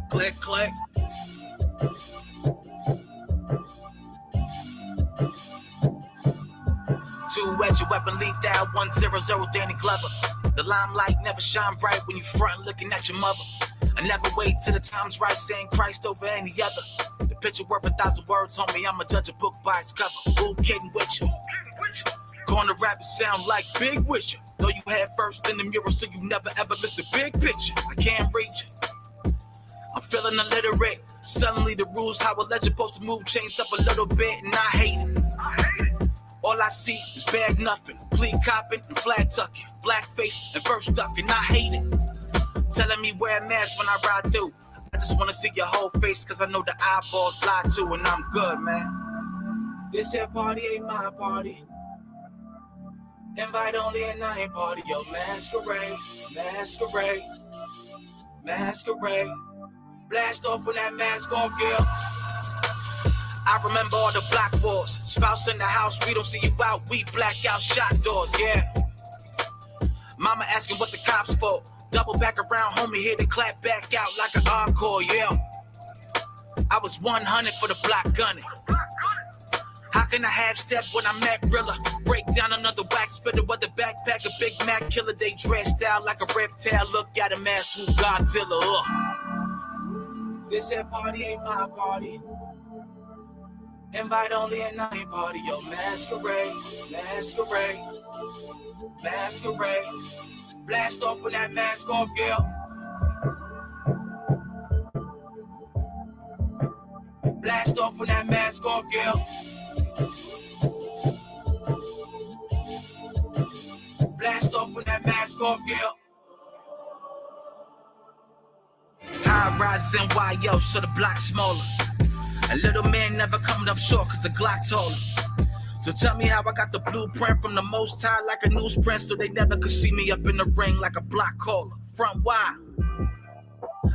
Click, click. Two-edged weapon, lethal, 1-0-0, Danny Glover. The limelight never shine bright when you front looking at your mother. I never wait till the time's right, saying Christ over any other. The picture worth 1,000 words, homie, I'ma judge a book by its cover. Who kidding with you? Corner rappers sound like Big Wisher. Though you head first in the mirror, so you never ever miss the big picture. I can't reach it. I'm feeling illiterate. Suddenly the rules, how a legend supposed to move, changed up a little bit, and I hate it. All I see is bag nothing, plea copping and flag tucking, blackface and verse ducking. I hate it. Telling me wear a mask when I ride through. I just wanna see your whole face, cause I know the eyeballs lie too, and I'm good, man. This here party ain't my party. Invite only and I ain't party. Yo, masquerade, masquerade, masquerade. Blast off when that mask off, girl. I remember all the block wars. Spouse in the house, we don't see you out. We black out shot doors, yeah. Mama asking what the cops for. Double back around, homie, here to clap back out like an encore, yeah. I was 100 for the block gunning. How can I half step when I'm at Rilla? Break down another wax spitter with a backpack, a Big Mac killer. They dressed out like a reptile. Look at him, ass who Godzilla. This here party ain't my party. Invite only and I ain't party. Yo, masquerade, masquerade, masquerade. Blast off when that mask off, girl. Blast off when that mask off, girl. Blast off when that mask off, girl. High rises and YO, so the block's smaller. A little man never coming up short cause the Glock told him. So tell me how I got the blueprint from the Most High like a newsprint, so they never could see me up in the ring like a block caller. Front wide.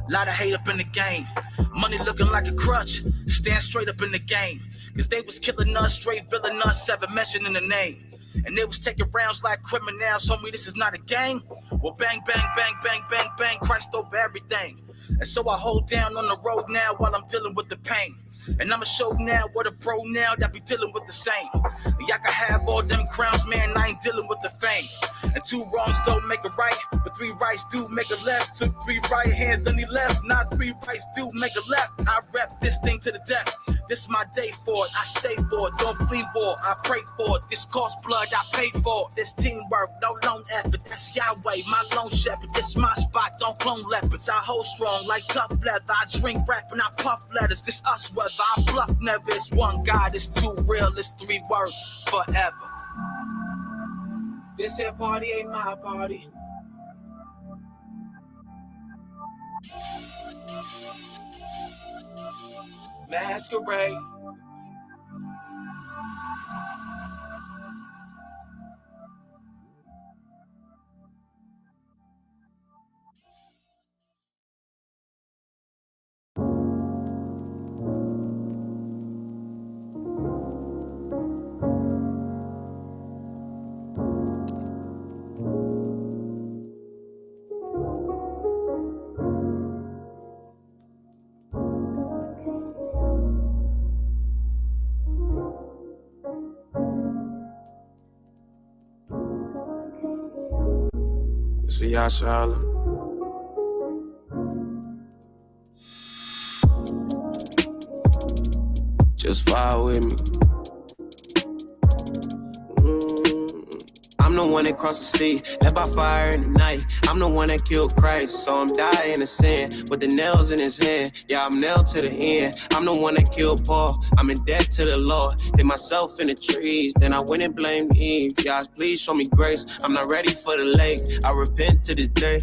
Lot of hate up in the game. Money looking like a crutch. Stand straight up in the game. Cause they was killing us, straight villain us, seven mentioning the name. And they was taking rounds like criminals. Told me this is not a game. Well, bang, bang, bang, bang, bang, bang. Christ over everything. And so I hold down on the road now while I'm dealing with the pain. And I'ma show now what a pro now that be dealing with the same. And y'all can have all them crowns, man, I ain't dealing with the fame. And two wrongs don't make a right, but three rights do make a left. Took three right hands, then he left. Now three rights do make a left. I rep this thing to the death. This is my day for it, I stay for it. Don't flee war, I pray for it. This cost blood, I pay for it. This teamwork, no lone effort. That's Yahweh, my lone shepherd. This my spot, don't clone leopards. I hold strong like tough leather. I drink rap and I puff letters. This us weather, I bluff never. It's one God, it's too real. It's three words, forever. This here party ain't my party. Masquerade. It's for y'all, Charlotte. Just fire with me. I'm the one that crossed the sea, led by fire in the night. I'm the one that killed Christ, so I'm dying to sin. With the nails in his hand, yeah, I'm nailed to the end. I'm the one that killed Paul, I'm in debt to the Lord. Hit myself in the trees, then I went and blamed Eve. Yeah, please show me grace, I'm not ready for the lake. I repent to this day.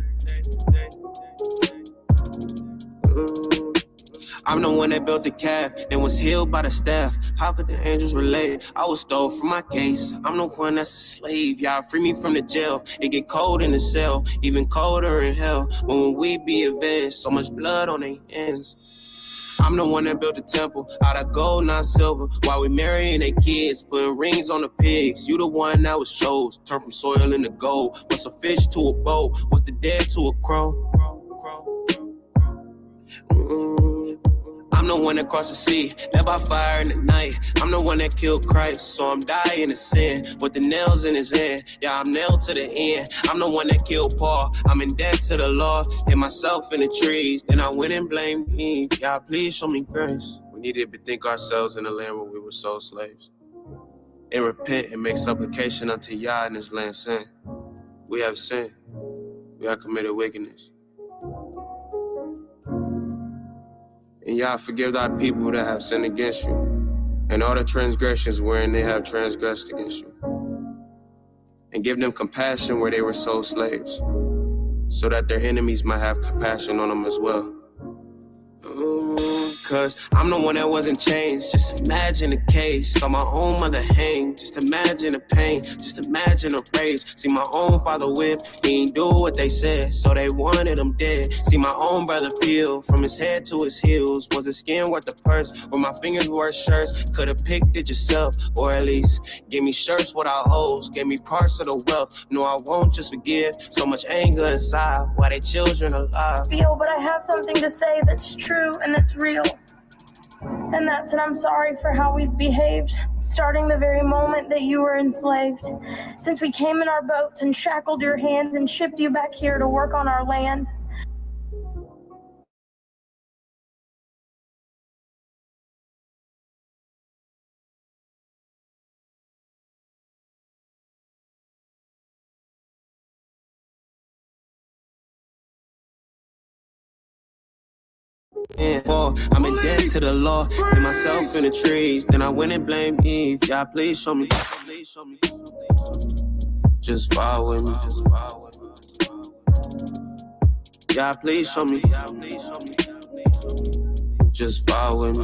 I'm the one that built the calf, then was healed by the staff. How could the angels relate? I was stole from my case. I'm the one that's a slave. Y'all free me from the jail. It get cold in the cell, even colder in hell. When we be avenged, so much blood on their ends. I'm the one that built the temple out of gold, not silver. While we marrying their kids, putting rings on the pigs. You the one that was chose, turned from soil into gold. What's a fish to a bow? What's the dead to a crow? I'm the one that crossed the sea, led by fire in the night. I'm the one that killed Christ, so I'm dying to sin. With the nails in his hand, yeah, I'm nailed to the end. I'm the one that killed Paul, I'm in debt to the law. Hit myself in the trees, then I went and blamed Eve. Yeah, please show me grace. We need to bethink ourselves in the land where we were sold slaves. And repent and make supplication unto Yah in this land, saying, we have sinned, we have committed wickedness. And Yah, forgive thy people that have sinned against you, and all the transgressions wherein they have transgressed against you. And give them compassion where they were sold slaves, so that their enemies might have compassion on them as well. Cause I'm the one that wasn't changed. Just imagine the case. Saw my own mother hang. Just imagine the pain. Just imagine the rage. See my own father whip. He ain't do what they said, so they wanted him dead. See my own brother peel from his head to his heels. Was his skin worth the purse? Were my fingers worth shirts? Could've picked it yourself, or at least gave me shirts without holes. Gave me parts of the wealth. No, I won't just forgive. So much anger inside. Why they children alive? Feel, but I have something to say that's true and that's real. And that's that I'm sorry for how we've behaved, starting the very moment that you were enslaved. Since we came in our boats and shackled your hands and shipped you back here to work on our land. I'm in debt to the law, and myself in the trees. Then I went and blamed Eve. Yeah, please show me. Just follow me. Yeah, please show me. Just follow me.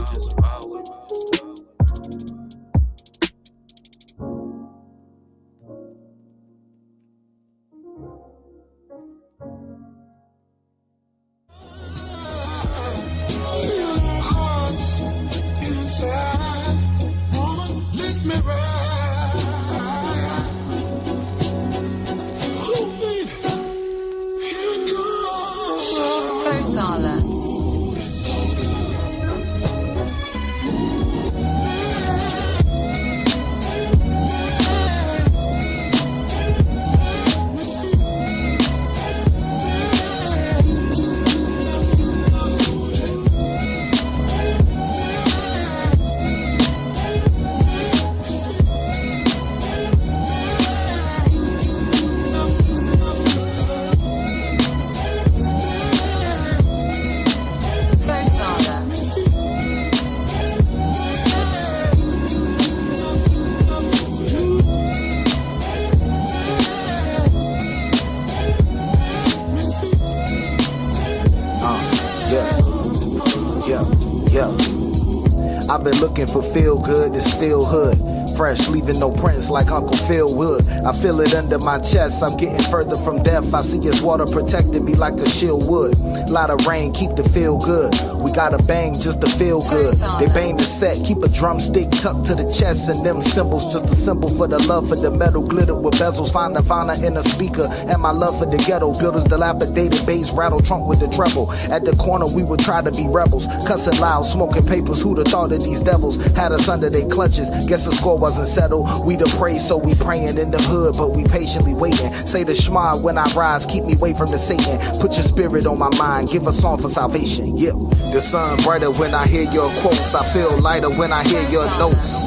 I've been looking for feel good and still hood. Fresh, leaving no prints like Uncle Phil would. I feel it under my chest, I'm getting further from death. I see his water protecting me like a shield would. Lot of rain, keep the feel good. We gotta bang just to feel good. They bang the set, keep a drumstick tucked to the chest. And them symbols, just a symbol for the love for the metal. Glitter with bezels, find Nirvana in a speaker. And my love for the ghetto, builders dilapidated bass, rattle trunk with the treble. At the corner we would try to be rebels, cussing loud, smoking papers. Who'd have thought of these devils had us under their clutches? Guess the score wasn't settled. We the praise, so we praying in the hood, but we patiently waiting. Say the Shema when I rise, keep me away from the Satan. Put your spirit on my mind, give a song for salvation. Yeah, the sun brighter when I hear your quotes. I feel lighter when I hear your notes.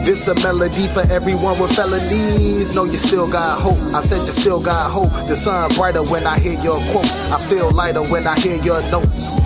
This a melody for everyone with felonies. Know you still got hope. I said you still got hope. The sun brighter when I hear your quotes. I feel lighter when I hear your notes.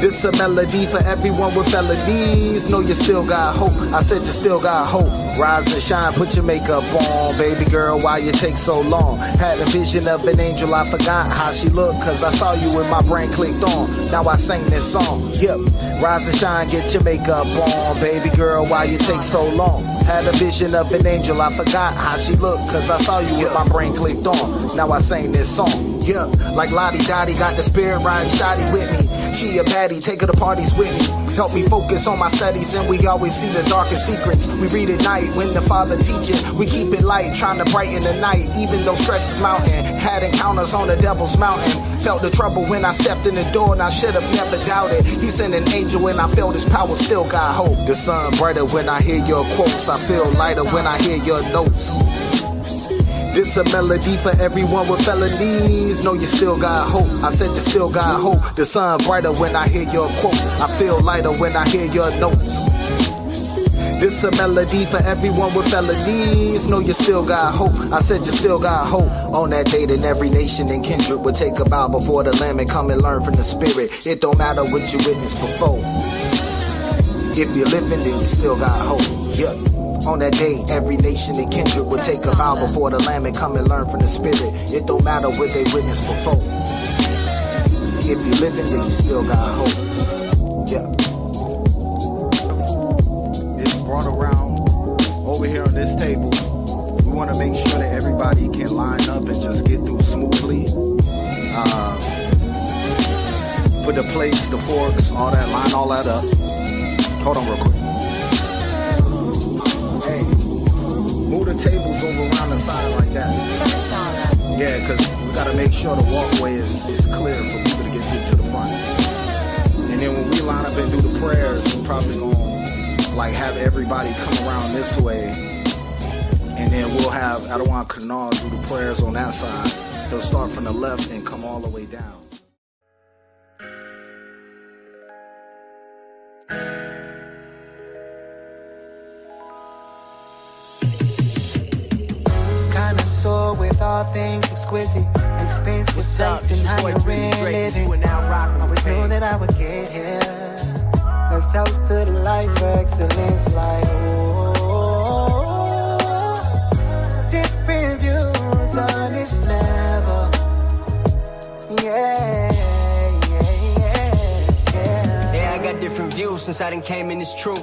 This a melody for everyone with felonies. Know you still got hope. I said you still got hope. Rise and shine, put your makeup on. Baby girl, why you take so long? Had a vision of an angel, I forgot how she looked. Cause I saw you when my brain clicked on. Now I sing this song, yep. Rise and shine, get your makeup on. Baby girl, why you take so long? Had a vision of an angel, I forgot how she looked. Cause I saw you when my brain clicked on. Now I sing this song. Yeah, like Lottie Dottie got the spirit riding shoddy with me. She a baddie, take her to parties with me. Help me focus on my studies and we always see the darkest secrets. We read at night when the Father teaching. We keep it light, trying to brighten the night. Even though stress is mounting. Had encounters on the devil's mountain. Felt the trouble when I stepped in the door and I should have never doubted. He sent an angel and I felt his power, still got hope. The sun brighter when I hear your quotes. I feel lighter when I hear your notes. This a melody for everyone with felonies. Know you still got hope. I said you still got hope. The sun brighter when I hear your quotes. I feel lighter when I hear your notes. This a melody for everyone with felonies. Know you still got hope. I said you still got hope. On that day, then every nation and kindred would take a bow before the Lamb and come and learn from the Spirit. It don't matter what you witnessed before. If you're living, then you still got hope. Yeah. On that day, every nation and kindred will take a bow before the Lamb and come and learn from the Spirit. It don't matter what they witnessed before. If you're living, then you still got hope. Yeah. It's brought around over here on this table. We want to make sure that everybody can line up and just get through smoothly. Put the plates, the forks, all that, line all that up. Hold on real quick. Move the tables over around the side like that. Yeah, because we got to make sure the walkway is clear for people to get to the front. And then when we line up and do the prayers, we're probably going to like have everybody come around this way. And then we'll have Adawan Kanal do the prayers on that side. They'll start from the left and come all the way down. With all things exquisite, expensive place and higher end living. I always knew that I would get here. Let's toast to the life of excellence, like different views on this level. Yeah. Yeah, I got different views since I done came in this truth.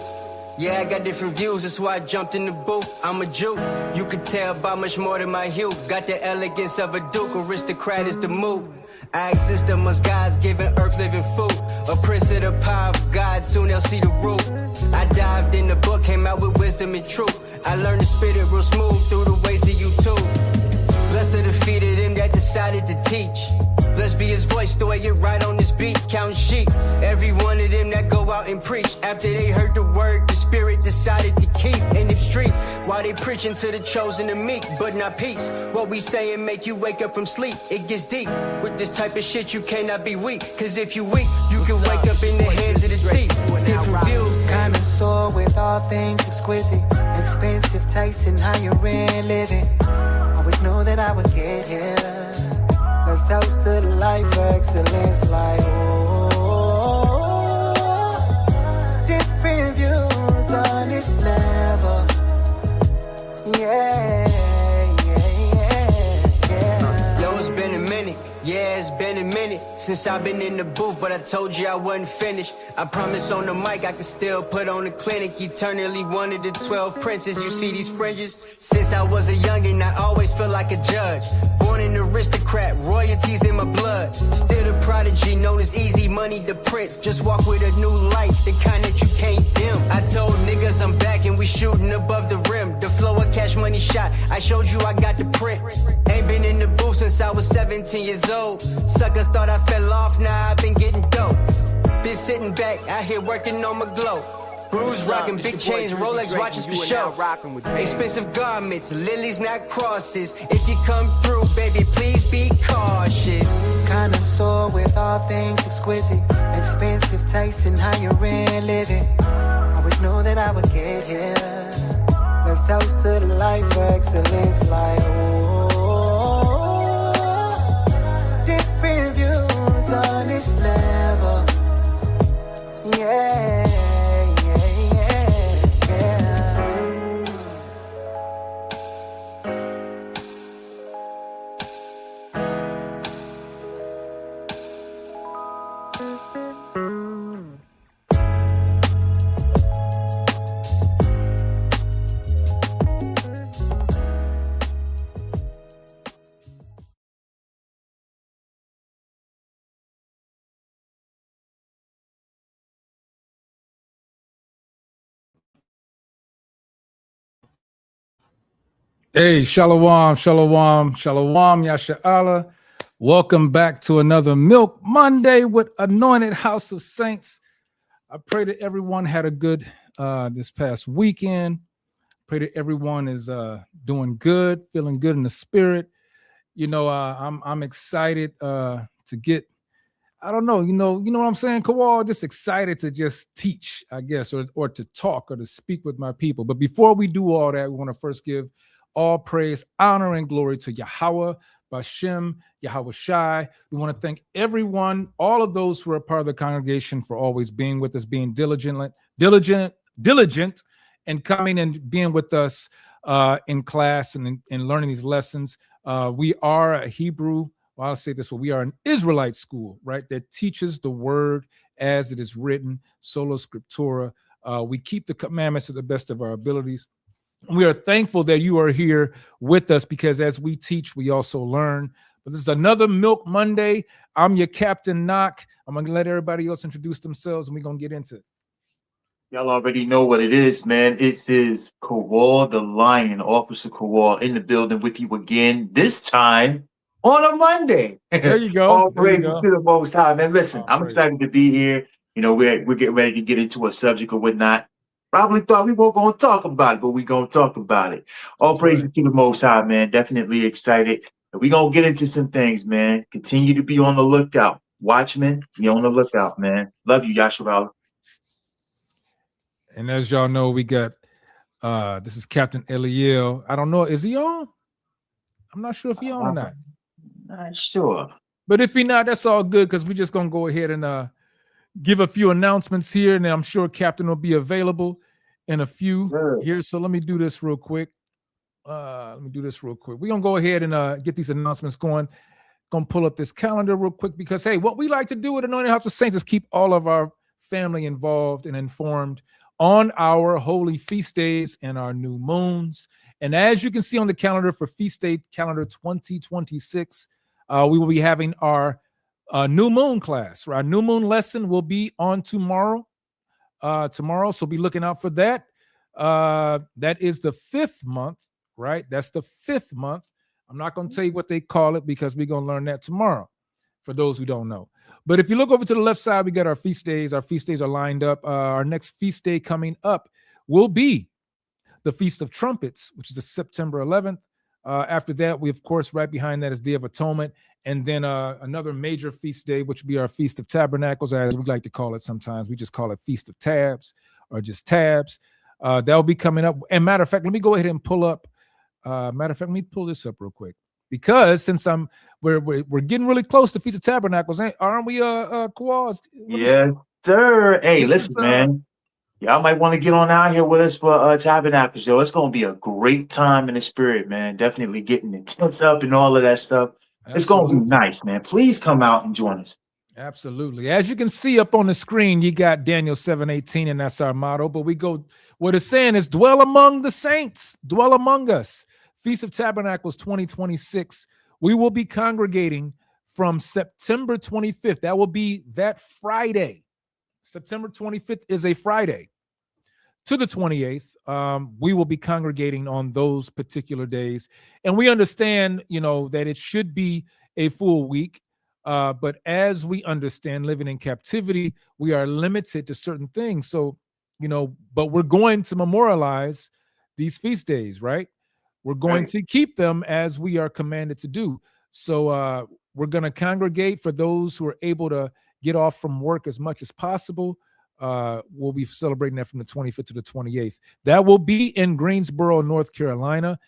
Yeah, I got different views, that's why I jumped in the booth. I'm a Jew, you could tell by much more than my hue. Got the elegance of a duke, aristocrat is the move. I exist amongst gods, giving earth living food. A prince of the power of God, soon they'll see the root. I dived in the book, came out with wisdom and truth. I learned to spit it real smooth through the ways of YouTube. Blessed are the feet of them that decided to teach. Let's be his voice, the way it right on this beat, counting sheep. Every one of them that go out and preach. After they heard the word, the spirit decided to keep in the street. While they preaching to the chosen and meek, but not peace. What we saying make you wake up from sleep. It gets deep. With this type of shit, you cannot be weak. Cause if you weak, you can wake up in the hands of the thief. Different view. Connoisseur with all things exquisite, expensive taste and higher end living. Always knew that I would get here. Let's toast to the life of excellence, like different views on this level. Yeah. Yo, it's been a minute. Yeah, it's been a minute since I've been in the booth, but I told you I wasn't finished. I promise on the mic I can still put on the clinic. Eternally one of the 12 princes. You see these fringes? Since I was a youngin', I always feel like a judge. Born an aristocrat, royalties in my blood. Still the prodigy, known as Easy Money the Prince. Just walk with a new light, the kind that you can't dim. I told niggas I'm back and we shooting above the rim. The flow of Cash Money shot, I showed you I got the print. Ain't been in the booth since I was 17 years old. Suckers thought I fell off, now I've been getting dope. Been sitting back, out here working on my glow. Bruise rocking, big chains, Rolex watches for show. Expensive garments, lilies not crosses. If you come through, baby, please be cautious. Connoisseur with all things exquisite, expensive taste and higher end living. Always knew that I would get here. Let's toast to the life of excellence, like different views on this level. Yeah. Hey, shalom, shalom, shalom, Yasha Allah. Welcome back to another Milk Monday with Anointed House of Saints. I pray that everyone had a good this past weekend. Pray that everyone is doing good, feeling good in the spirit. You know, I'm excited to get. I don't know, you know what I'm saying, Kawal? Just excited to just teach, I guess, or to talk or to speak with my people. But before we do all that, we want to first give all praise, honor, and glory to Yahweh, Bashem, Yahweh Shai. We want to thank everyone, all of those who are part of the congregation for always being with us, being diligent, and coming and being with us in class and learning these lessons. We are a Hebrew. Well, I'll say this way. We are an Israelite school, right, that teaches the word as it is written, sola scriptura. We keep the commandments to the best of our abilities. We are thankful that you are here with us because as we teach, we also learn. But this is another Milk Monday. I'm your Captain Knock. I'm going to let everybody else introduce themselves and we're going to get into it. Y'all already know what it is, man. It is Kowal the Lion, Officer Kowal, in the building with you again, this time on a Monday. There you go. All praises to the Most High, man. Listen, I'm excited to be here. You know, we're getting ready to get into a subject or whatnot. Probably thought we weren't going to talk about it, but we're going to talk about it. All praises to the Most High, man. Definitely excited. We're going to get into some things, man. Continue to be on the lookout. Watchmen, be on the lookout, man. Love you, Yasharala. And as y'all know, we got this is Captain Eliel. I don't know, is he on? I'm not sure if he on or not. Not sure. But if he not, that's all good because we're just gonna go ahead and give a few announcements here, and I'm sure Captain will be available in a few here. So let me do this real quick. We're gonna go ahead and get these announcements going. Gonna pull up this calendar real quick because hey, what we like to do at Anointed House of Saints is keep all of our family involved and informed on our holy feast days and our new moons. And as you can see on the calendar for Feast Day Calendar 2026, we will be having our new moon class. Our new moon lesson will be on tomorrow. So be looking out for that. That is the 5th month, right? That's the 5th month. I'm not going to tell you what they call it because we're going to learn that tomorrow for those who don't know. But if you look over to the left side, we got our feast days. Our feast days are lined up. Our next feast day coming up will be the Feast of Trumpets, which is September 11th. After that, we, of course, right behind that is Day of Atonement. And then another major feast day, which will be our Feast of Tabernacles, as we like to call it sometimes. We just call it Feast of Tabs or just Tabs. That'll be coming up. And matter of fact, let me go ahead and pull up. Let me pull this up real quick. Because since we're getting really close to Feast of Tabernacles, aren't we, Kawal? Yes, sir. Hey, listen, man. Y'all might want to get on out here with us for Tabernacles, yo. It's going to be a great time in the spirit, man. Definitely getting the tents up and all of that stuff. Absolutely. It's going to be nice, man. Please come out and join us. Absolutely. As you can see up on the screen, you got Daniel 7:18, and that's our motto. But what it's saying is dwell among the saints, dwell among us. Feast of Tabernacles 2026. We will be congregating from September 25th. That will be that Friday. September 25th is a Friday to the 28th. We will be congregating on those particular days. And we understand, that it should be a full week. But as we understand living in captivity, we are limited to certain things. So, but we're going to memorialize these feast days, right? We're going to keep them as we are commanded to do. So we're going to congregate for those who are able to get off from work as much as possible. We'll be celebrating that from the 25th to the 28th. That will be in Greensboro, North Carolina.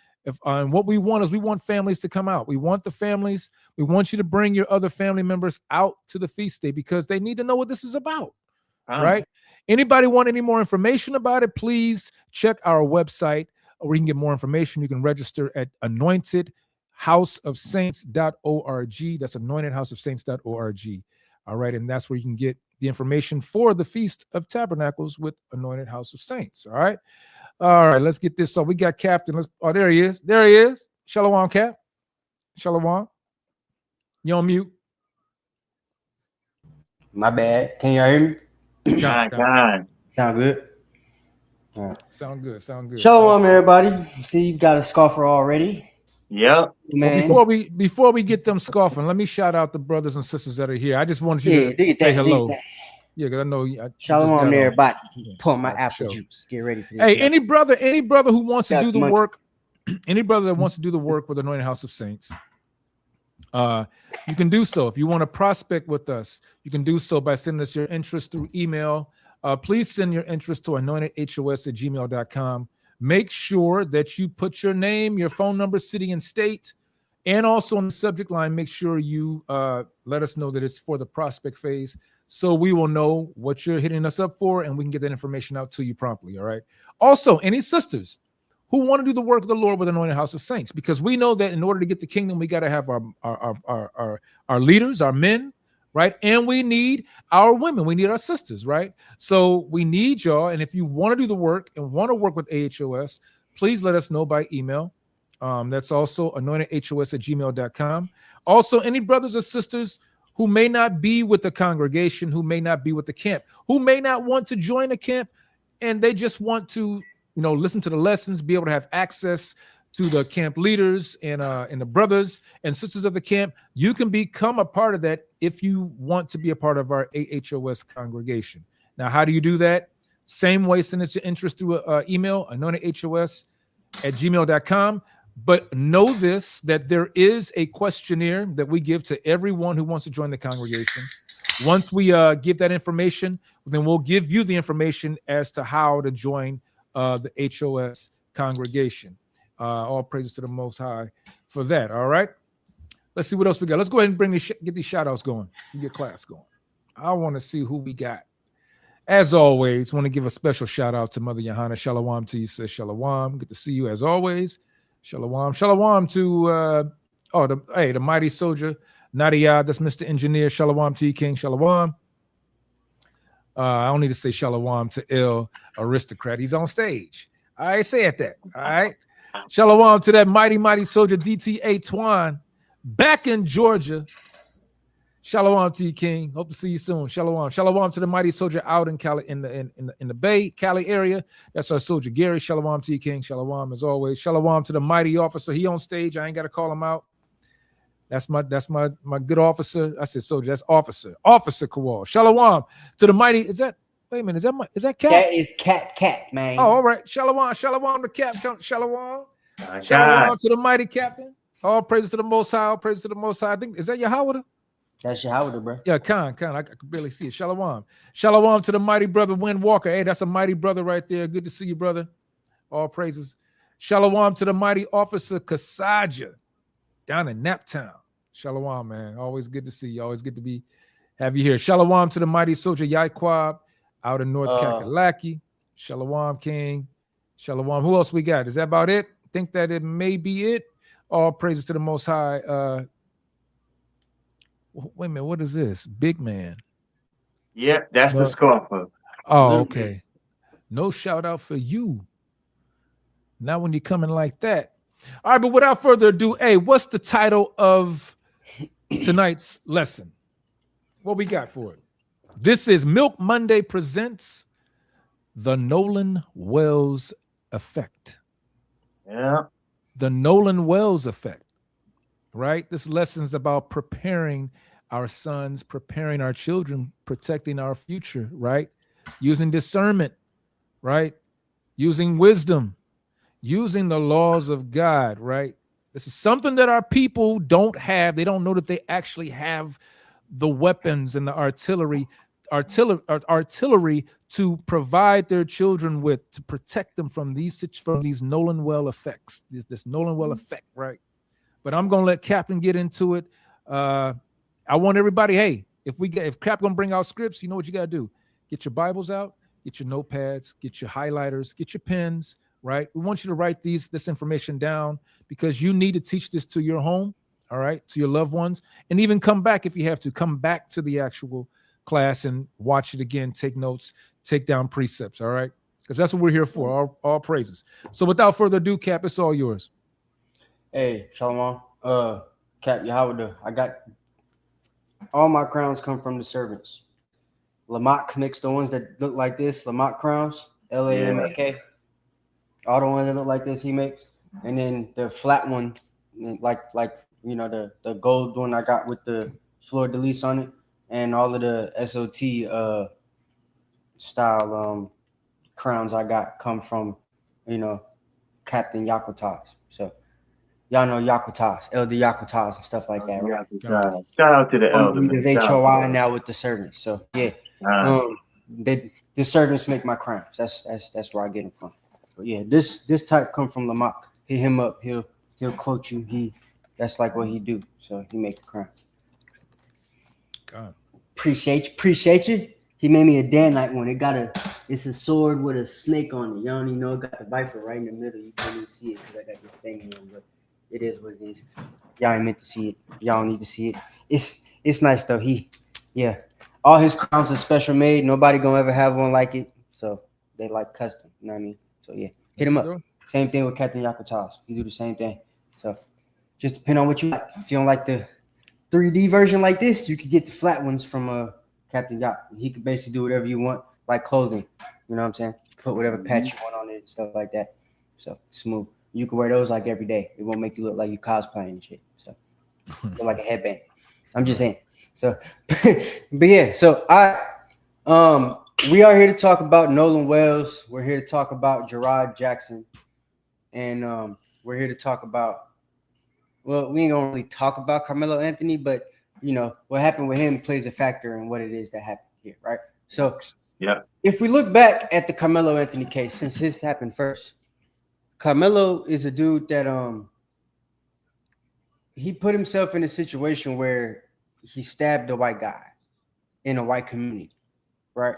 And what we want is we want families to come out. We want the families. We want you to bring your other family members out to the feast day because they need to know what this is about, right? Anybody want any more information about it, please check our website where you can get more information. You can register at anointedhouseofsaints.org. That's anointedhouseofsaints.org. All right, and that's where you can get the information for the Feast of Tabernacles with Anointed House of Saints. All right, let's get this. So we got Captain. Oh, there he is. There he is. Shalom, Cap. Shalom. You on mute? My bad. Can y'all hear me? God. Sound good? Sound good. Sound good. Shalom, everybody. See, you've got a scoffer already. Yep. Man. Well, before we get them scoffing, let me shout out the brothers and sisters that are here. I just wanted you to say hello. Yeah, because I know. Shalom, everybody. Pour my apple juice. Get ready for this. Hey, any brother who wants to do the work, any brother that wants to do the work with Anointed House of Saints, you can do so. If you want to prospect with us, you can do so by sending us your interest through email. Please send your interest to anointedhos@gmail.com. Make sure that you put your name, your phone number, city, and state, and also on the subject line, make sure you let us know that it's for the prospect phase, so we will know what you're hitting us up for, and we can get that information out to you promptly. All right. Also, any sisters who want to do the work of the Lord with Anointed House of Saints, because we know that in order to get the kingdom, we got to have our leaders, our men, right? And we need our women. We need our sisters, right? So we need y'all. And if you want to do the work and want to work with AHOS, please let us know by email. That's also anointedhos@gmail.com. Also, any brothers or sisters who may not be with the congregation, who may not be with the camp, who may not want to join the camp, and they just want to, listen to the lessons, be able to have access to the camp leaders and the brothers and sisters of the camp, you can become a part of that if you want to be a part of our AHOS congregation. Now, how do you do that? Same way, send us your interest through email, anointedhos@gmail.com. But know this, that there is a questionnaire that we give to everyone who wants to join the congregation. Once we give that information, then we'll give you the information as to how to join the HOS congregation. All praises to the Most High for that. All right. Let's see what else we got. Let's go ahead and get these shout outs going. Get class going. I want to see who we got. As always, want to give a special shout out to Mother Johanna. Shalom to you, says Shalom. Good to see you as always. Shalom. Shalom to the mighty soldier Nadia. That's Mr. Engineer. Shalom to you, King. Shalom. I don't need to say Shalom to El Aristocrat. He's on stage. I said that. All right. Shalom to that mighty soldier DTA Twan back in Georgia. Shalom to you, King. Hope to see you soon. Shalom. Shalom to the mighty soldier out in Cali, in the Bay, Cali area. That's our soldier Gary. Shalom to you, King. Shalom as always. Shalom to the mighty officer. He on stage. I ain't got to call him out. That's my good officer. I said soldier. That's officer. Officer Kowal. Shalom to the mighty. Wait a minute. Is that Cap? That is Cap, man. Oh, all right. Shalom to Cap. Shalom. Shalom to the mighty captain. All praises to the Most High. All praises to the Most High. I think, is that Yahweh? That's Yahweh, bro. Yeah, Khan. I could barely see it. Shalom. Shalom to the mighty brother Win Walker. Hey, that's a mighty brother right there. Good to see you, brother. All praises. Shalom to the mighty officer Kasaja down in Naptown. Shalom, man. Always good to see you. Always good to have you here. Shalom to the mighty soldier Yaiquab out in North Kakalaki. Shalom, King. Shalom. Who else we got? Is that about it? Think that it may be it. All praises to the Most High. Wait a minute. What is this? Big man. Yep, that's the scoffer. Oh, okay. No shout out for you. Not when you're coming like that. All right, but without further ado, hey, what's the title of tonight's lesson? What we got for it? This is Milk Monday presents the Nolan Wells effect. Yeah. The Nolan Wells effect, right? This lesson's about preparing our sons, preparing our children, protecting our future, right? Using discernment, right? Using wisdom, using the laws of God, right? This is something that our people don't have. They don't know that they actually have the weapons and the artillery to provide their children with, to protect them from these Nolan Well effects, this Nolan Well effect, right? But I'm gonna let Captain get into it. I want everybody, hey, if Cap gonna bring out scripts, you know what you gotta do. Get your Bibles out, get your notepads, get your highlighters, get your pens, right? We want you to write this information down because you need to teach this to your home, all right, to your loved ones, and even come back if you have to. Come back to the actual class and watch it again, take notes, take down precepts, all right? Because that's what we're here for, all praises. So without further ado, Cap, it's all yours. Hey, Shalom. Cap Yahweh, I got all my crowns come from the servants. Lamont mixed the ones that look like this, Lamont crowns, LAMAK. All the ones that look like this he makes, and then the flat one, like you know the gold one I got with the fleur de lis on it, and all of the SOT style crowns I got come from, you know, Captain Yakutas. So y'all know Yakutas, Elder Yakutas and stuff like that, right? Shout out to the elder, man. Of HOI now with the servants. So yeah, the servants make my crowns. That's where I get them from. But yeah, this type come from Lamach. Hit him up. He'll quote you. That's like what he do. So he make the crown. God. Appreciate you. He made me a Danite one. It's a sword with a snake on it. You don't even know it got the viper right in the middle. You can't even see it because I got this thing in, but it is what it is. Y'all ain't meant to see it. Y'all need to see it. It's nice though. All his crowns are special made. Nobody gonna ever have one like it. So they like custom. You know what I mean? So yeah, hit him up. Same thing with Captain Yakutas. You do the same thing. So just depend on what you like. If you don't like the 3D version like this, you could get the flat ones from Captain Yak. He could basically do whatever you want, like clothing. You know what I'm saying? Put whatever patch you want on it, stuff like that. So smooth. You can wear those like every day. It won't make you look like you cosplaying and shit. So look like a headband. I'm just saying. So, but yeah. So we are here to talk about Nolan Wells. We're here to talk about Gerard Jackson, and we're here to talk about. Well, we ain't gonna really talk about Carmelo Anthony, but you know what happened with him plays a factor in what it is that happened here, right? So, yeah, if we look back at the Carmelo Anthony case, since his happened first, Carmelo is a dude that he put himself in a situation where he stabbed a white guy in a white community, right?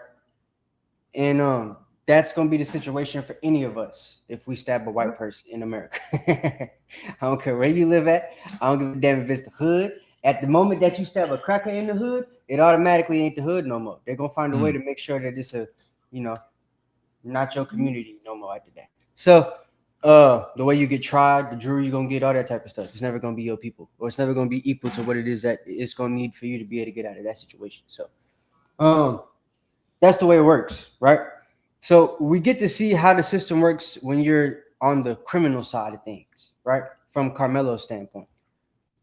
And that's gonna be the situation for any of us if we stab a white person in America. I don't care where you live at. I don't give a damn if it's the hood. At the moment that you stab a cracker in the hood, it automatically ain't the hood no more. They're gonna find a way to make sure that it's not your community no more after that. So the way you get tried, the jury you're gonna get, all that type of stuff. It's never gonna be your people, or it's never gonna be equal to what it is that it's gonna need for you to be able to get out of that situation. So that's the way it works, right? So we get to see how the system works when you're on the criminal side of things, right? From Carmelo's standpoint.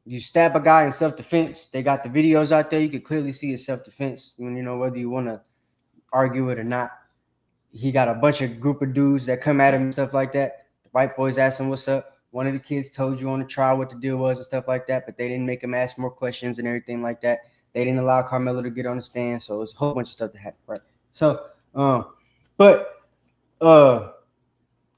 You stab a guy in self-defense. They got the videos out there. You can clearly see it's self-defense. Whether you want to argue it or not. He got a bunch of group of dudes that come at him and stuff like that. The white boys asked him, what's up? One of the kids told you on the trial what the deal was and stuff like that, but they didn't make him ask more questions and everything like that. They didn't allow Carmelo to get on the stand, so it's a whole bunch of stuff that happened, right? So,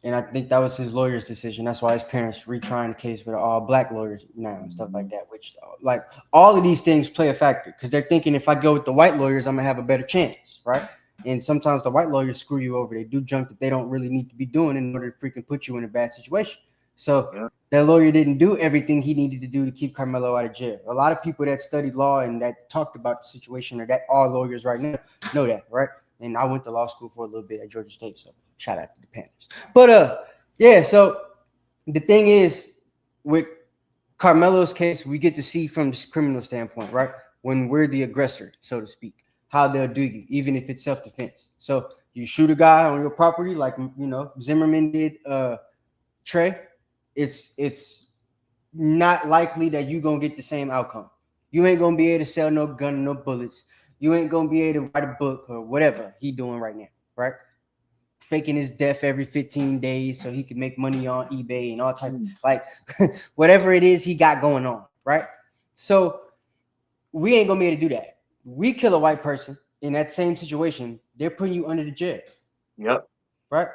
and I think that was his lawyer's decision. That's why his parents retrying the case with all black lawyers now and stuff like that, which like all of these things play a factor because they're thinking if I go with the white lawyers, I'm gonna have a better chance, right? And sometimes the white lawyers screw you over. They do junk that they don't really need to be doing in order to freaking put you in a bad situation. So that lawyer didn't do everything he needed to do to keep Carmelo out of jail. A lot of people that studied law and that talked about the situation or that are lawyers right now know that, right? And I went to law school for a little bit at Georgia State, so shout out to the Panthers. But yeah, so the thing is with Carmelo's case, we get to see from this criminal standpoint, right? When we're the aggressor, so to speak, how they'll do you, even if it's self-defense. So you shoot a guy on your property, like Zimmerman did Trey, it's not likely that you're gonna get the same outcome. You ain't gonna be able to sell no gun, no bullets. You ain't gonna be able to write a book or whatever he doing right now, right? Faking his death every 15 days so he can make money on eBay and all type of like whatever it is he got going on, right? So we ain't gonna be able to do that. We kill a white person in that same situation, they're putting you under the jail. Yep. Right?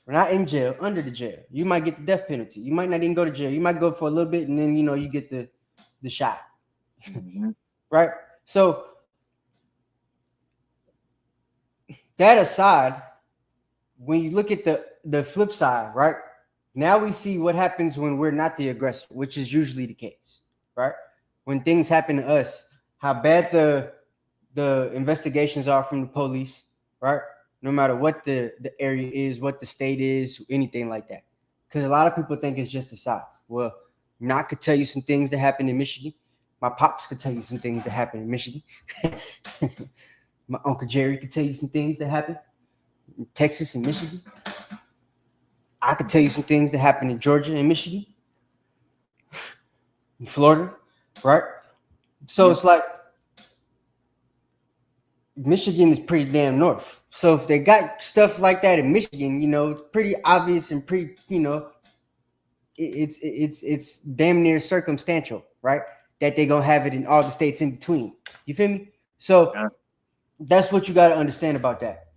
We're not in jail, under the jail. You might get the death penalty. You might not even go to jail. You might go for a little bit and then you get the shot. Right? So that aside, when you look at the flip side, right? Now we see what happens when we're not the aggressor, which is usually the case, right? When things happen to us, how bad the investigations are from the police, right? No matter what the area is, what the state is, anything like that. Because a lot of people think it's just the South. Well, Knock could tell you some things that happened in Michigan. My pops could tell you some things that happened in Michigan. My Uncle Jerry could tell you some things that happened. in Texas and Michigan. I could tell you some things that happen in Georgia and Michigan, in Florida, right? So it's like Michigan is pretty damn north. So if they got stuff like that in Michigan, you know, it's pretty obvious and pretty, you know, it's damn near circumstantial, right? That they're gonna have it in all the states in between. You feel me? So that's what you got to understand about that.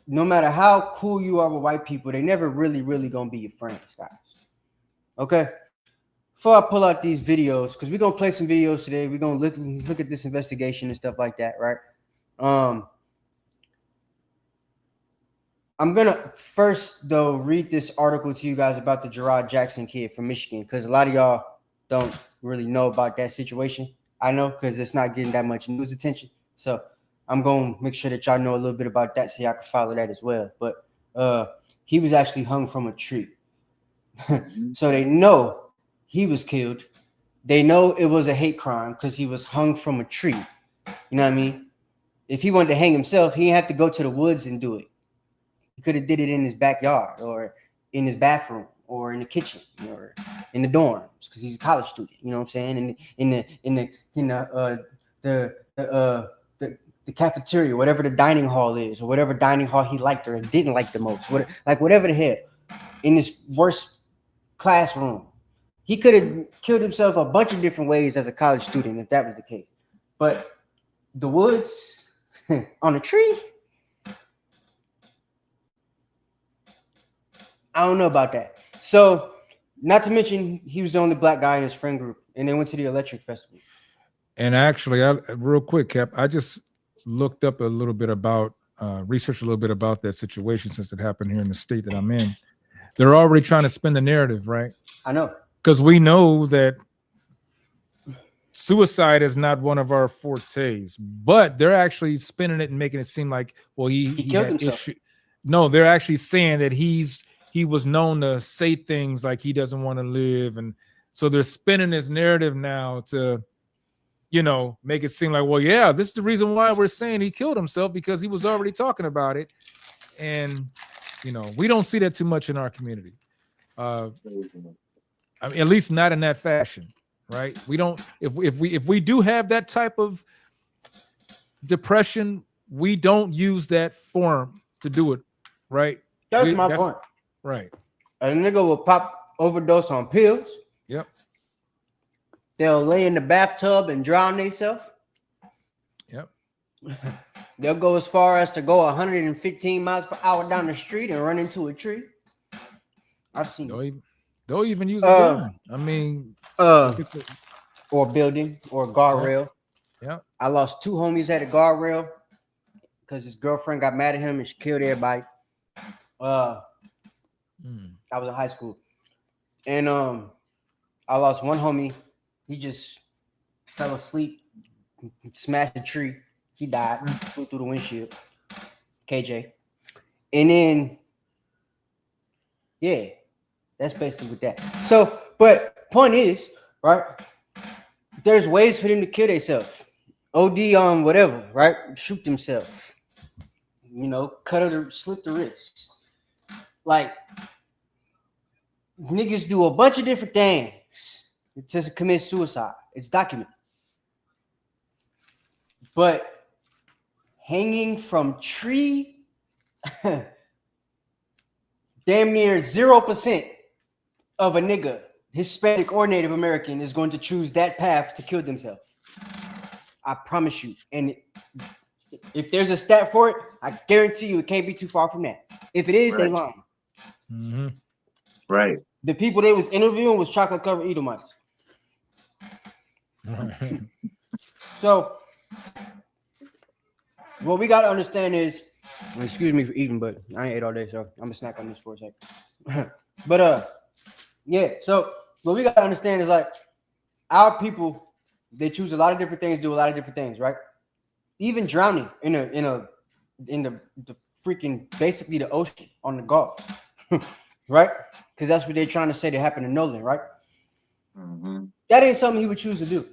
No matter how cool you are with white people, they never really gonna be your friends, guys. Okay. Before I pull out these videos, because we're gonna play some videos today, we're gonna look at this investigation and stuff like that, right? I'm gonna first though read this article to you guys about the Gerard Jackson kid from Michigan, because a lot of y'all don't really know about that situation. I know, because it's not getting that much news attention. So I'm going to make sure that y'all know a little bit about that so y'all can follow that as well. But he was actually hung from a tree. So they know he was killed. They know it was a hate crime because he was hung from a tree. You know what I mean? If he wanted to hang himself, he didn't have to go to the woods and do it. He could have did it in his backyard or in his bathroom or in the kitchen or in the dorms because he's a college student. You know what I'm saying? The cafeteria, whatever the dining hall is, or whatever dining hall he liked or didn't like the most, whatever the hell, in his worst classroom. He could have killed himself a bunch of different ways as a college student if that was the case. But the woods on a tree, I don't know about that. So, not to mention, he was the only black guy in his friend group, and they went to the Electric Festival. And actually, real quick, Cap, I just looked up a little bit about, researched a little bit about that situation since it happened here in the state that I'm in. They're already trying to spin the narrative, right? I know. Because we know that suicide is not one of our fortes, but they're actually spinning it and making it seem like, well, he killed had himself. No, they're actually saying that he was known to say things like he doesn't want to live. And so they're spinning this narrative now to, you know, make it seem like, well, yeah, this is the reason why we're saying he killed himself, because he was already talking about it. And, you know, we don't see that too much in our community. I mean, at least not in that fashion, right? We don't, if we do have that type of depression, we don't use that form to do it, right? That's my point. Right. A nigga will pop overdose on pills. Yep. They'll lay in the bathtub and drown themselves. Yep. They'll go as far as to go 115 miles per hour down the street and run into a tree. I've seen they'll even use a gun. I mean, or a building or a guardrail. Yeah. I lost 2 homies at a guardrail because his girlfriend got mad at him and she killed everybody. I was in high school. And I lost one homie. He just fell asleep, smashed a tree. He died, flew through the windshield. KJ. And then, yeah, that's basically with that. So, but point is, right, there's ways for them to kill themselves. OD on whatever, right? Shoot themselves. You know, cut or slit the wrist. Like, niggas do a bunch of different things to commit suicide. It's documented. But hanging from tree, damn near 0% of a nigga, Hispanic or Native American, is going to choose that path to kill themselves. I promise you. And if there's a stat for it, I guarantee you it can't be too far from that. If it is, they lying. Mm-hmm. Right. The people they was interviewing was chocolate covered Edomites. So what we gotta understand is, excuse me for eating, but I ain't ate all day, so I'm gonna snack on this for a second. But yeah. So what we gotta understand is, like, our people, they choose a lot of different things, do a lot of different things, right? Even drowning in the freaking, basically the ocean on the Gulf, right? Because that's what they're trying to say that happened to Nolan, right? Mm-hmm. That ain't something he would choose to do.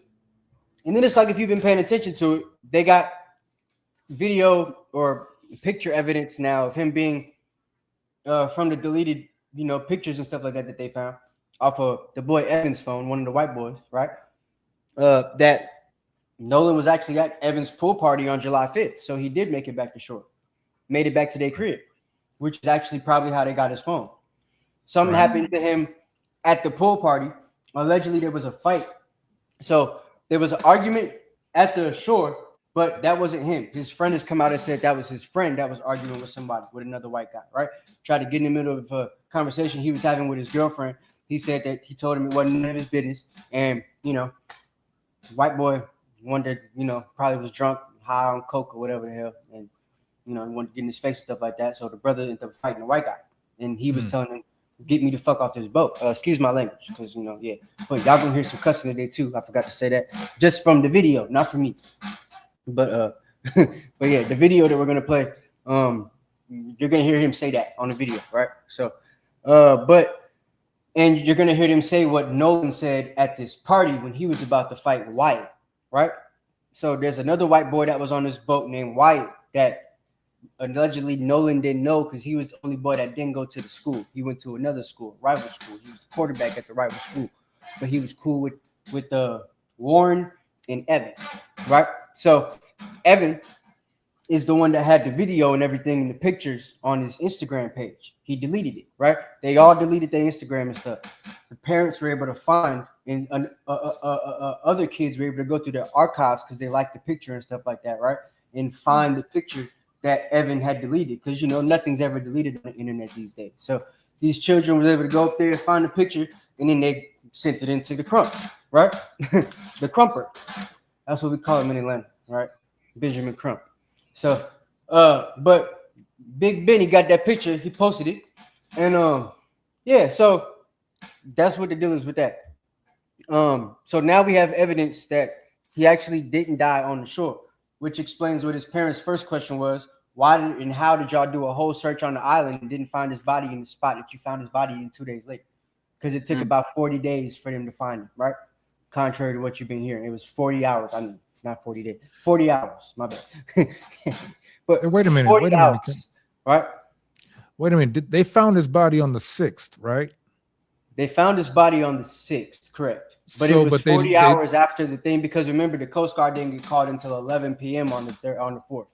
And then it's like, if you've been paying attention to it, they got video or picture evidence now of him being from the deleted, pictures and stuff like that they found off of the boy Evan's phone, one of the white boys, right? That Nolan was actually at Evan's pool party on July 5th. So he did make it back to shore, made it back to their crib, which is actually probably how they got his phone. Something happened to him at the pool party. Allegedly, there was a fight. So there was an argument at the shore, but that wasn't him. His friend has come out and said that was his friend that was arguing with somebody, with another white guy, right? Tried to get in the middle of a conversation he was having with his girlfriend. He said that he told him it wasn't none of his business. And, white boy wanted, probably was drunk, high on coke or whatever the hell. And, he wanted to get in his face and stuff like that. So the brother ended up fighting the white guy. And he was telling him, get me the fuck off this boat. Excuse my language, because, yeah. But y'all gonna hear some cussing today, too. I forgot to say that. Just from the video, not from me. But but yeah, the video that we're gonna play, you're gonna hear him say that on the video, right? So, and you're gonna hear him say what Nolan said at this party when he was about to fight Wyatt, right? So there's another white boy that was on this boat named Wyatt that allegedly Nolan didn't know because he was the only boy that didn't go to the school. He went to another school, rival school. He was the quarterback at the rival school, but he was cool with Warren and Evan, right? So Evan is the one that had the video and everything and the pictures on his Instagram page. He deleted it, right? They all deleted their Instagram and stuff. The parents were able to find, and other kids were able to go through their archives because they liked the picture and stuff like that, right? And find the picture that Evan had deleted, because nothing's ever deleted on the internet these days. So these children was able to go up there and find the picture, and then they sent it into the crump, right? The crumper. That's what we call him in Atlanta, right? Benjamin Crump. So, but Big Benny got that picture. He posted it, and yeah. So that's what the deal is with that. So now we have evidence that he actually didn't die on the shore, which explains what his parents' first question was: why and how did y'all do a whole search on the island and didn't find his body in the spot that you found his body in 2 days later? Because it took about 40 days for them to find him, right? Contrary to what you've been hearing, it was 40 hours. I mean, not 40 days, 40 hours. My bad. But wait a minute. Hours, right? Wait a minute. They found his body on the 6th, right? They found his body on the 6th, correct? But it was 40 hours after the thing, because remember the Coast Guard didn't get called until 11 p.m. on the 4th.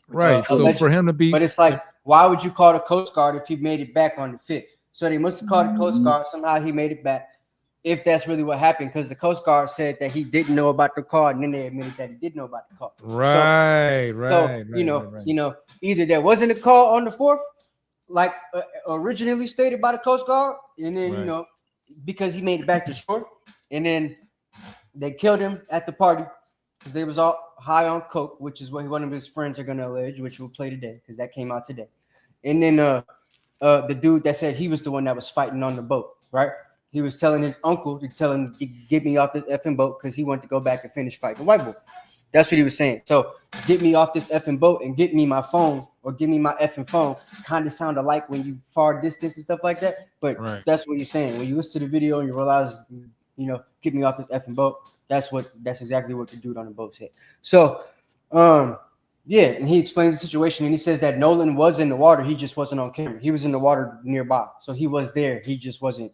Right. So for him to be, but it's like, why would you call the Coast Guard if he made it back on the 5th? So they must have called the Coast Guard. Somehow he made it back. If that's really what happened, because the Coast Guard said that he didn't know about the call, and then they admitted that he did know about the call. Right. Either there wasn't a call on the 4th, like originally stated by the Coast Guard, and then because he made it back to shore, and then they killed him at the party because they was all high on coke, which is what one of his friends are gonna allege, which we'll play today because that came out today. And then the dude that said he was the one that was fighting on the boat, right? He was telling his uncle to tell him to get me off this effing boat because he wanted to go back and finish fighting the white boy. That's what he was saying. So get me off this effing boat and get me my phone, or give me my effing phone. Kind of sound alike when you far distance and stuff like that. But that's what he's saying. When you listen to the video and you realize, get me off this effing boat. That's exactly what the dude on the boat said. So, yeah, and he explains the situation, and he says that Nolan was in the water. He just wasn't on camera. He was in the water nearby. So he was there. He just wasn't,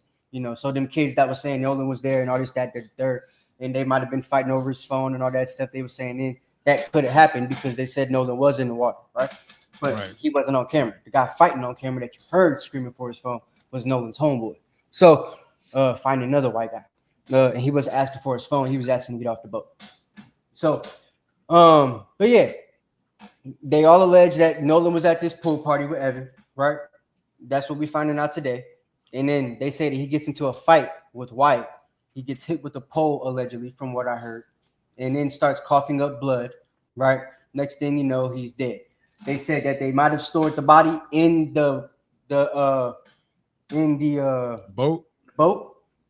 so them kids that was saying Nolan was there and all this, that, they're, and they might have been fighting over his phone and all that stuff they were saying, then that could have happened because they said Nolan was in the water, right? But he wasn't on camera. The guy fighting on camera that you heard screaming for his phone was Nolan's homeboy. So find another white guy. And he was asking for his phone. He was asking to get off the boat. So, but yeah, they all allege that Nolan was at this pool party with Evan, right? That's what we're finding out today. And then they say that he gets into a fight with Wyatt. He gets hit with a pole, allegedly, from what I heard, and then starts coughing up blood, right? Next thing you know, he's dead. They said that they might have stored the body in the boat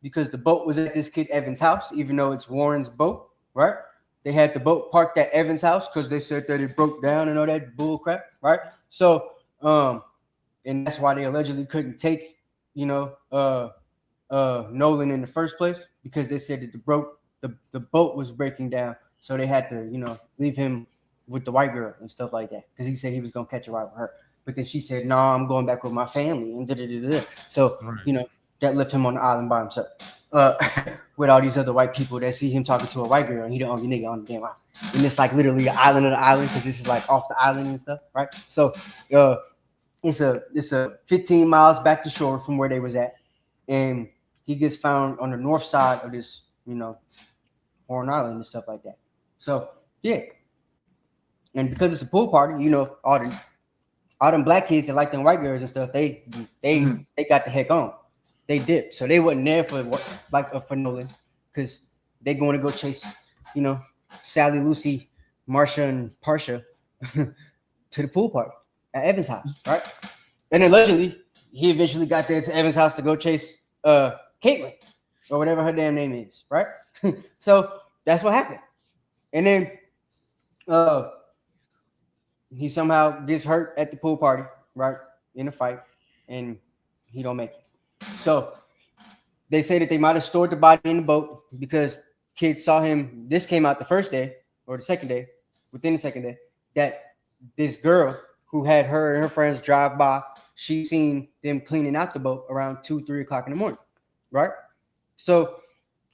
because the boat was at this kid Evan's house, even though it's Warren's boat, right? They had the boat parked at Evan's house because they said that it broke down and all that bull crap, right? So, and that's why they allegedly couldn't take, Nolan in the first place, because they said that the boat was breaking down, so they had to, leave him with the white girl and stuff like that, because he said he was gonna catch a ride with her. But then she said, "No, I'm going back with my family." And so that left him on the island by himself, with all these other white people that see him talking to a white girl, and he the only nigga on the damn island. And it's like literally an island of the island, because this is like off the island and stuff, right? So it's a 15 miles back to shore from where they was at, and he gets found on the north side of this, Horn Island and stuff like that. So yeah, and because it's a pool party, all them black kids that like them white girls and stuff, they got the heck on. They dipped, so they wasn't there for Nolan, because they going to go chase, Sally, Lucy, Marsha, and Parsha to the pool party at Evan's house, right? And then allegedly, he eventually got there to Evan's house to go chase Caitlin, or whatever her damn name is, right? So that's what happened. And then he somehow gets hurt at the pool party, right, in a fight, and he don't make it. So they say that they might have stored the body in the boat because kids saw him. This came out the first day or the second day, within the second day, that this girl who had her and her friends drive by, she seen them cleaning out the boat around 2-3 o'clock in the morning, right? So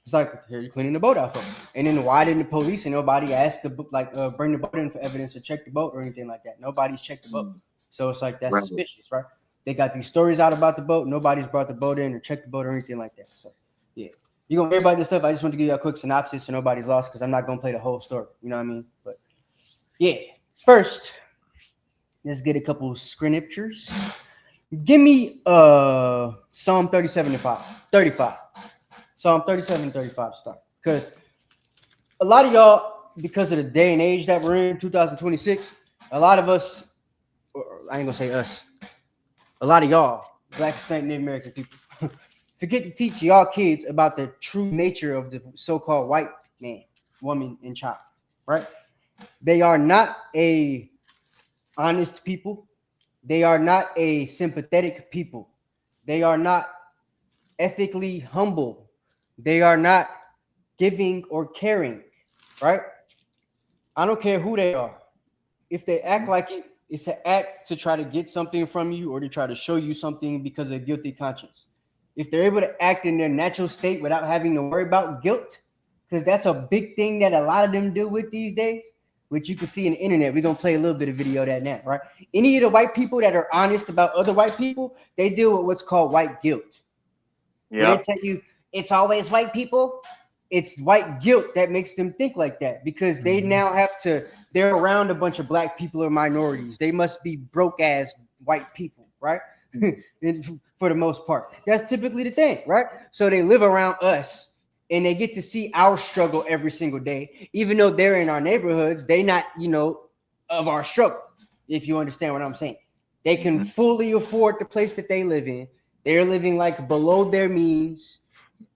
it's like, here, you're cleaning the boat out for me. And then why didn't the police and nobody ask to bring the boat in for evidence or check the boat or anything like that? Nobody's checked the boat. So it's like, that's suspicious, right? They got these stories out about the boat. Nobody's brought the boat in or checked the boat or anything like that. So yeah, you're going to hear about this stuff. I just want to give you a quick synopsis so nobody's lost, because I'm not going to play the whole story. You know what I mean? But yeah, first, let's get a couple scriptures. Give me Psalm 35. Psalm 37 and 35 to start. Because a lot of y'all, because of the day and age that we're in, 2026, a lot of us, or I ain't going to say us, a lot of y'all, Black, Hispanic, Native American people, forget to teach y'all kids about the true nature of the so-called white man, woman, and child, right? They are not a honest people. They are not a sympathetic people. They are not ethically humble. They are not giving or caring, right? I don't care who they are. If they act like it, it's an act to try to get something from you or to try to show you something because of guilty conscience. If they're able to act in their natural state without having to worry about guilt, because that's a big thing that a lot of them deal with these days, which you can see in the internet. We're going to play a little bit of video of that now, right? Any of the white people that are honest about other white people, they deal with what's called white guilt. Yeah. They tell you it's always white people. It's white guilt that makes them think like that, because they now have to, they're around a bunch of black people or minorities. They must be broke ass white people, right? For the most part. That's typically the thing, right? So they live around us and they get to see our struggle every single day. Even though they're in our neighborhoods, they not, of our struggle, if you understand what I'm saying. They can fully afford the place that they live in. They're living like below their means.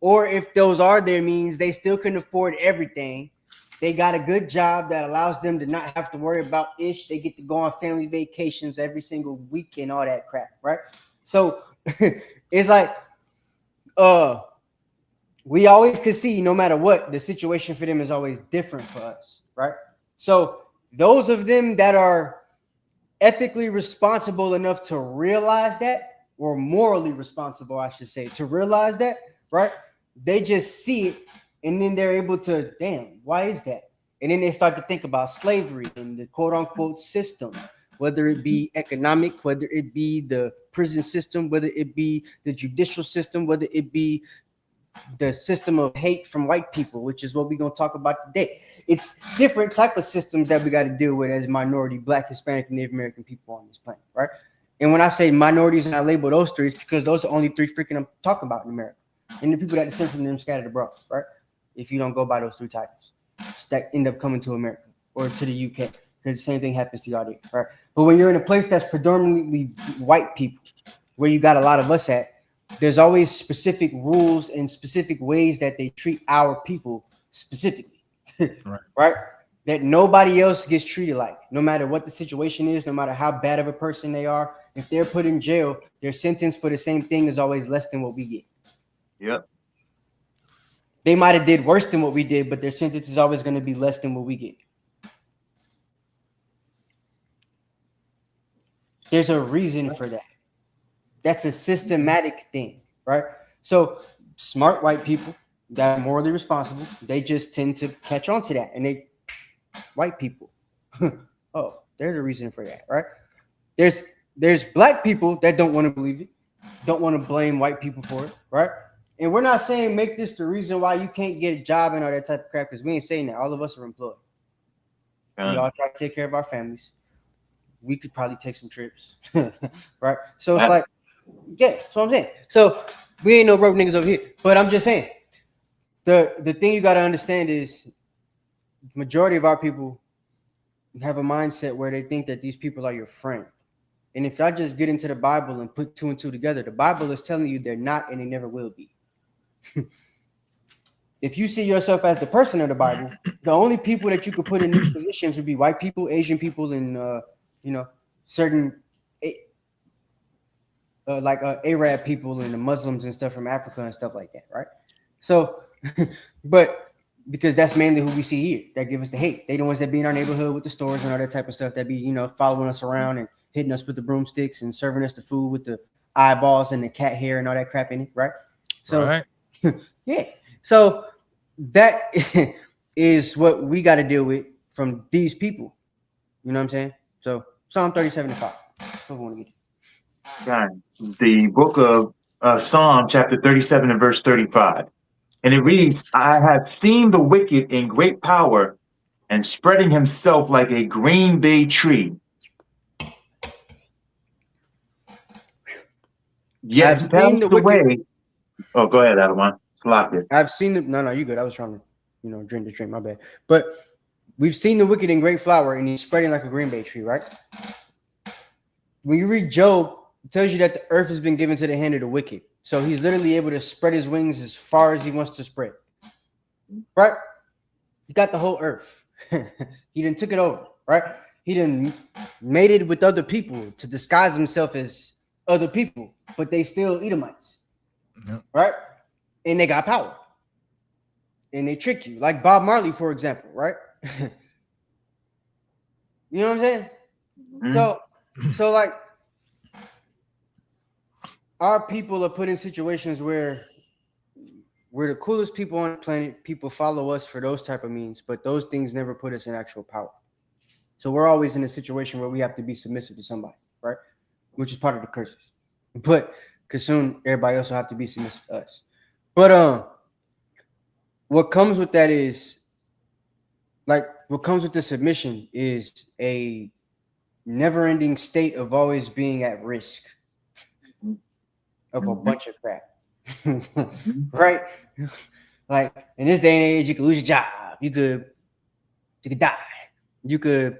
Or if those are their means, they still can afford everything. They got a good job that allows them to not have to worry about ish. They get to go on family vacations every single week and all that crap, right? So it's like we always could see, no matter what, the situation for them is always different for us, right? So those of them that are ethically responsible enough to realize that, or morally responsible, I should say, to realize that, right? They just see it, and then they're able to, damn, why is that? And then they start to think about slavery and the quote unquote system, whether it be economic, whether it be the prison system, whether it be the judicial system, whether it be the system of hate from white people, which is what we're going to talk about today. It's different type of systems that we got to deal with as minority, Black, Hispanic, and Native American people on this planet, right? And when I say minorities and I label those three, it's because those are only three freaking I'm talking about in America. And the people that descend from them scattered abroad, right? If you don't go by those three titles, that end up coming to America or to the UK, because the same thing happens to y'all there, right? But when you're in a place that's predominantly white people, where you got a lot of us at, there's always specific rules and specific ways that they treat our people specifically, right? That nobody else gets treated like, no matter what the situation is, no matter how bad of a person they are. If they're put in jail, their sentence for the same thing is always less than what we get. Yep. They might have did worse than what we did, but their sentence is always going to be less than what we get. There's a reason for that. That's a systematic thing, right? So smart white people that are morally responsible, they just tend to catch on to that. And they, white people, oh, there's a reason for that, right? There's black people that don't want to believe it, don't want to blame white people for it, right? And we're not saying make this the reason why you can't get a job and all that type of crap, because we ain't saying that. All of us are employed. We all try to take care of our families. We could probably take some trips, right? So it's like, yeah, that's what I'm saying. So we ain't no broke niggas over here. But I'm just saying, the thing you got to understand is the majority of our people have a mindset where they think that these people are your friend. And if I just get into the Bible and put 2 and 2 together, the Bible is telling you they're not and they never will be. If you see yourself as the person of the Bible, the only people that you could put in these positions would be white people, Asian people, and certain Arab people and the Muslims and stuff from Africa and stuff like that, right? So, but because that's mainly who we see here that give us the hate. They the ones that be in our neighborhood with the stores and all that type of stuff, that be following us around and hitting us with the broomsticks and serving us the food with the eyeballs and the cat hair and all that crap in it, right? So, right. Yeah. So that is what we got to deal with from these people. You know what I'm saying? So Psalm 37:5. The book of Psalm chapter 37 and verse 35. And it reads, I have seen the wicked in great power and spreading himself like a green bay tree. Yet he passed away. Oh, go ahead, Adawan. I've seen the no, you good. I was trying to, drink the drink, my bad. But we've seen the wicked in great flower, and he's spreading like a green bay tree, right? When you read Job, it tells you that the earth has been given to the hand of the wicked. So he's literally able to spread his wings as far as he wants to spread. Right? He got the whole earth. He done took it over, right? He done mated with other people to disguise himself as other people, but they still Edomites. Yep. Right? And they got power. And they trick you. Like Bob Marley, for example, right? You know what I'm saying? Mm-hmm. So like, our people are put in situations where we're the coolest people on the planet. People follow us for those type of means, but those things never put us in actual power. So we're always in a situation where we have to be submissive to somebody, right? Which is part of the curses. But because soon everybody else will have to be submissive to us. But what comes with that is, like, what comes with the submission is a never-ending state of always being at risk of a bunch of crap. Right? Like, in this day and age, you could lose your job. You could die. You could,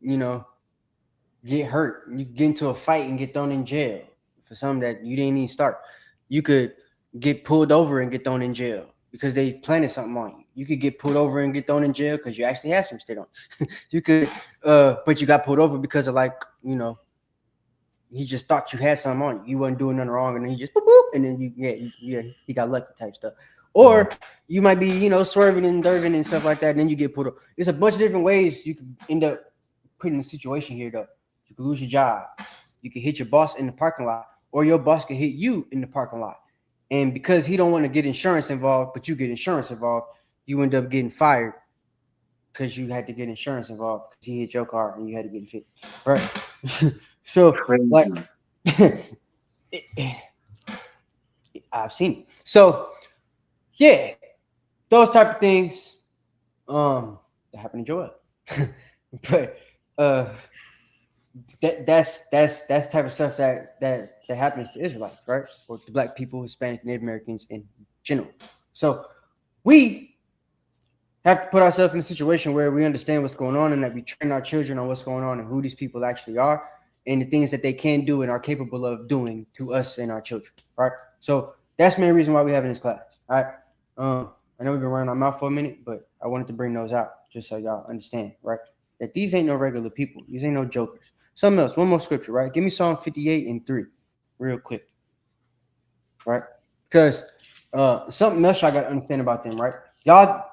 get hurt. You could get into a fight and get thrown in jail for something that you didn't even start. You could get pulled over and get thrown in jail because they planted something on you. You could get pulled over and get thrown in jail because you actually had some shit on. You could, but you got pulled over because of he just thought you had something on you. You wasn't doing nothing wrong, and then he just boop, boop, and then he got lucky type stuff. Or you might be, swerving and derving and stuff like that, and then you get pulled over. There's a bunch of different ways you could end up putting in a situation here, though. You could lose your job. You could hit your boss in the parking lot, or your boss could hit you in the parking lot. And because he don't want to get insurance involved, but you get insurance involved, you end up getting fired because you had to get insurance involved because he hit your car and you had to get it fixed. Right? So, like, I've seen it. So, yeah, those type of things that happen in Joel. But that's type of stuff that happens to Israelites, right? Or to Black people, Hispanic, Native Americans in general. So we have to put ourselves in a situation where we understand what's going on and that we train our children on what's going on and who these people actually are and the things that they can do and are capable of doing to us and our children, right? So that's the main reason why we have in this class, all right? I know we've been running our mouth for a minute, but I wanted to bring those out just so y'all understand, right? That these ain't no regular people. These ain't no jokers. Something else, one more scripture, right? Give me Psalm 58:3 real quick, right? Because something else I got to understand about them, right? Y'all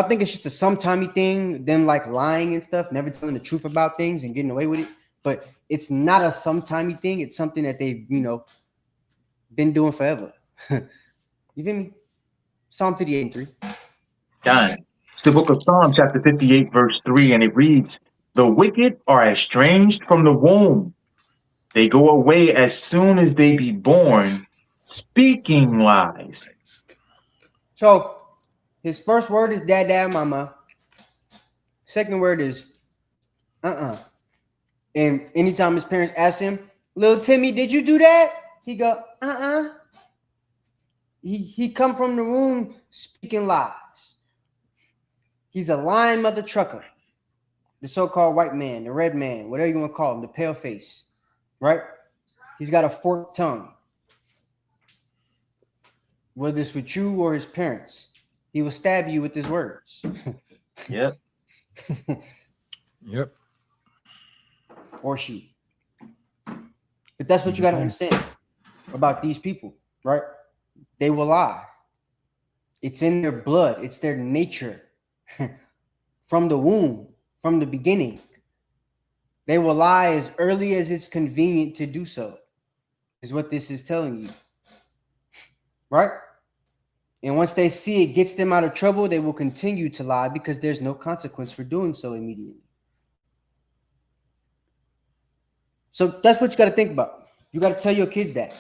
think it's just a sometimey thing, them like lying and stuff, never telling the truth about things and getting away with it. but it's not a sometimey thing. It's something that they've, been doing forever. You feel me? Psalm 58:3. Done. It's the book of Psalm, chapter 58, verse 3, and it reads, "The wicked are estranged from the womb. They go away as soon as they be born, speaking lies." So his first word is dad, dad, mama. Second word is and anytime his parents ask him, "Little Timmy, did you do that?" He go, He come from the womb speaking lies. He's a lying mother trucker. The so-called white man, the red man, whatever you want to call him, the pale face, right? He's got a forked tongue. Whether it's with you or his parents, he will stab you with his words. Yep. Yep. Or she. But that's what you got to understand about these people, right? They will lie. It's in their blood. It's their nature. From the womb, from the beginning. They will lie as early as it's convenient to do so, is what this is telling you. Right? And once they see it gets them out of trouble, they will continue to lie because there's no consequence for doing so immediately. So that's what you got to think about. You got to tell your kids that.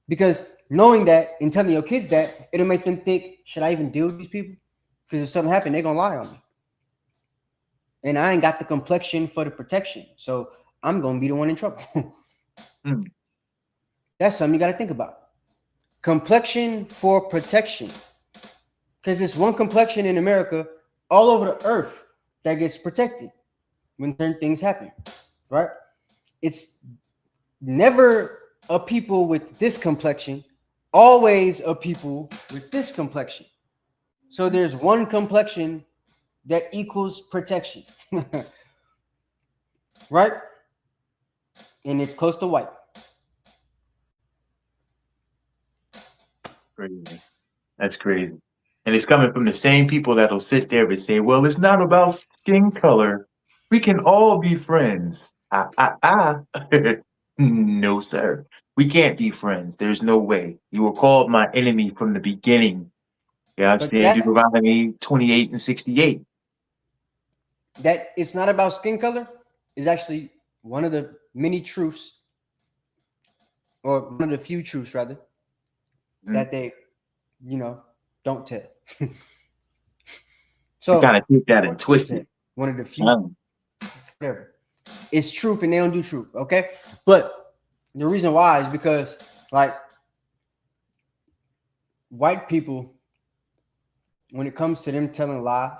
Because knowing that and telling your kids that, it'll make them think, should I even deal with these people? Because if something happened, they're going to lie on me. And I ain't got the complexion for the protection. So I'm going to be the one in trouble. That's something you got to think about. Complexion for protection. Because there's one complexion in America all over the earth that gets protected when certain things happen. Right? It's never a people with this complexion, always a people with this complexion. So there's one complexion that equals protection. Right? And it's close to white. Crazy. That's crazy. And it's coming from the same people that'll sit there and say, well, it's not about skin color. We can all be friends. No, sir. We can't be friends. There's no way. You were called my enemy from the beginning. Yeah, I'm saying Deuteronomy 28 and 68. That it's not about skin color is actually one of the many truths, or one of the few truths rather, that they, don't tell. So you kind of take that and twist it. One of the few, whatever. It's truth and they don't do truth, okay? But the reason why is because, like, white people, when it comes to them telling lies,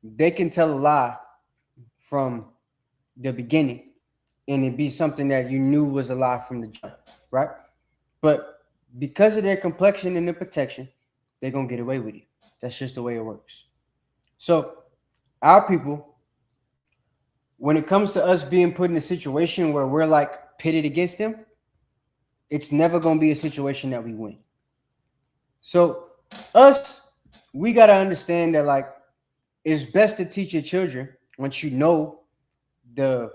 they can tell a lie from the beginning and it be something that you knew was a lie from the jump, right? But because of their complexion and their protection, they're going to get away with it. That's just the way it works. So our people, when it comes to us being put in a situation where we're like pitted against them, it's never going to be a situation that we win. So us, we got to understand that, like, it's best to teach your children once you know the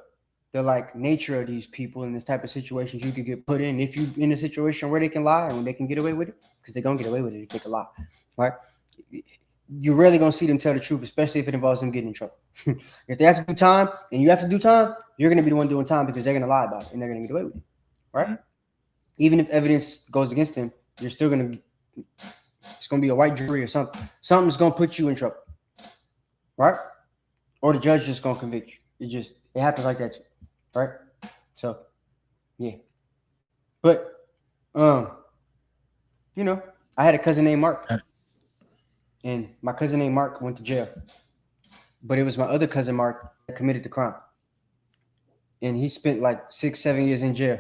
like nature of these people in this type of situations you could get put in. If you in a situation where they can lie and when they can get away with it, because they're gonna get away with it if they can lie, right? You're rarely gonna see them tell the truth, especially if it involves them getting in trouble. If they have to do time and you have to do time, you're gonna be the one doing time because they're gonna lie about it and they're gonna get away with it, right? Even if evidence goes against them, you're still gonna be, it's gonna be a white jury or something. Something's gonna put you in trouble, right? Or the judge just gonna convict you. It happens like that too, right? So, yeah. But, I had a cousin named Mark, and my cousin named Mark went to jail, but it was my other cousin Mark that committed the crime, and he spent like 6-7 years in jail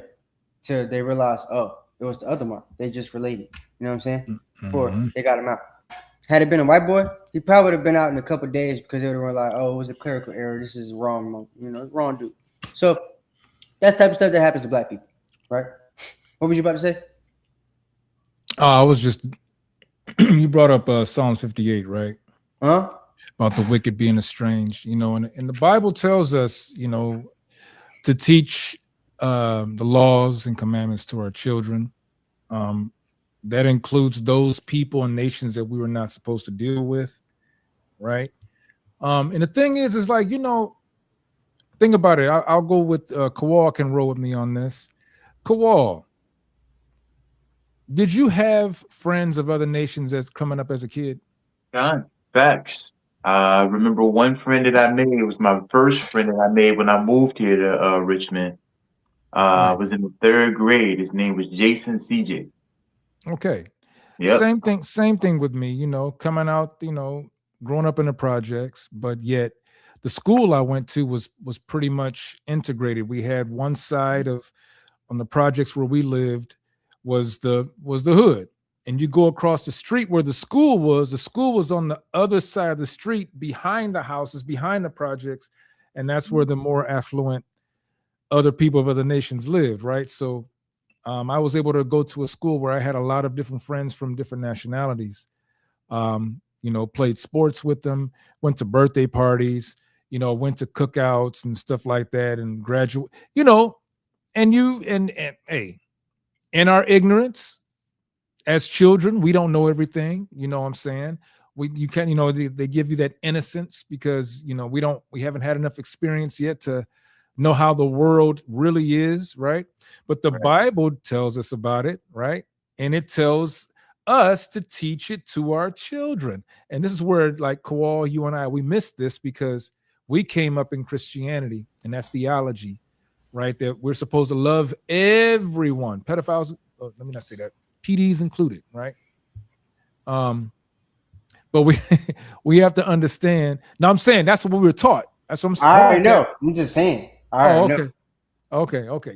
till they realized, oh, it was the other Mark. They just related. You know what I'm saying? Before they got him out. Had it been a white boy, he probably would have been out in a couple of days because they would have been like, oh, it was a clerical error. This is wrong, wrong dude. So that's the type of stuff that happens to black people, right? What were you about to say? I was just, you brought up Psalms 58, right? Huh? About the wicked being estranged, and the Bible tells us, to teach the laws and commandments to our children. That includes those people and nations that we were not supposed to deal with, right? And the thing is like, think about it. I'll go with Kawal can roll with me on this. Kawal, did you have friends of other nations that's coming up as a kid? God, facts. I remember one friend that I made. It was my first friend that I made when I moved here to Richmond. I was in the 3rd grade. His name was Jason CJ. Okay. Yep. Same thing with me, coming out, growing up in the projects, but yet the school I went to was pretty much integrated. We had one side on the projects where we lived was the hood. And you go across the street where the school was on the other side of the street, behind the houses, behind the projects, and that's where the more affluent other people of other nations lived, right? So I was able to go to a school where I had a lot of different friends from different nationalities. Played sports with them, went to birthday parties, went to cookouts and stuff like that, and graduate, and hey, in our ignorance as children, we don't know everything. You know what I'm saying? You can, they give you that innocence because, we haven't had enough experience yet to know how the world really is, right? But the Bible tells us about it, right? And it tells us to teach it to our children. And this is where, like Kawal, you and I, we missed this because we came up in Christianity and that theology, right? That we're supposed to love everyone. Pedophiles, let me not say that. PDs included, right? But we have to understand. Now I'm saying that's what we were taught. That's what I'm saying. I know. I'm just saying. Okay.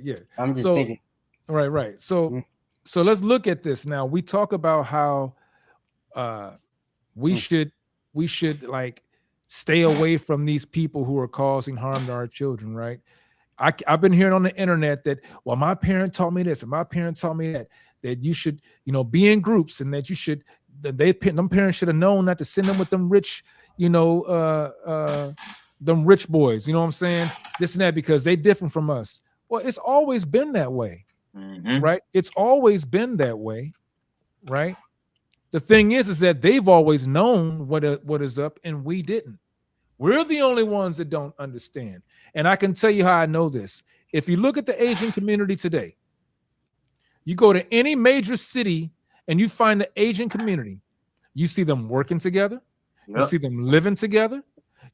Yeah. I'm just thinking. Right. So let's look at this now. We talk about how we should like stay away from these people who are causing harm to our children, right? I've been hearing on the internet that, well, my parent taught me this and my parent taught me that you should, be in groups and that you should, them parents should have known not to send them with them rich, them rich boys, you know what I'm saying? This and that, because they different from us. Well, it's always been that way, right? It's always been that way, right? The thing is that they've always known what is up and we didn't. We're the only ones that don't understand. And I can tell you how I know this. If you look at the Asian community today, you go to any major city and you find the Asian community, you see them working together. Yep. You see them living together.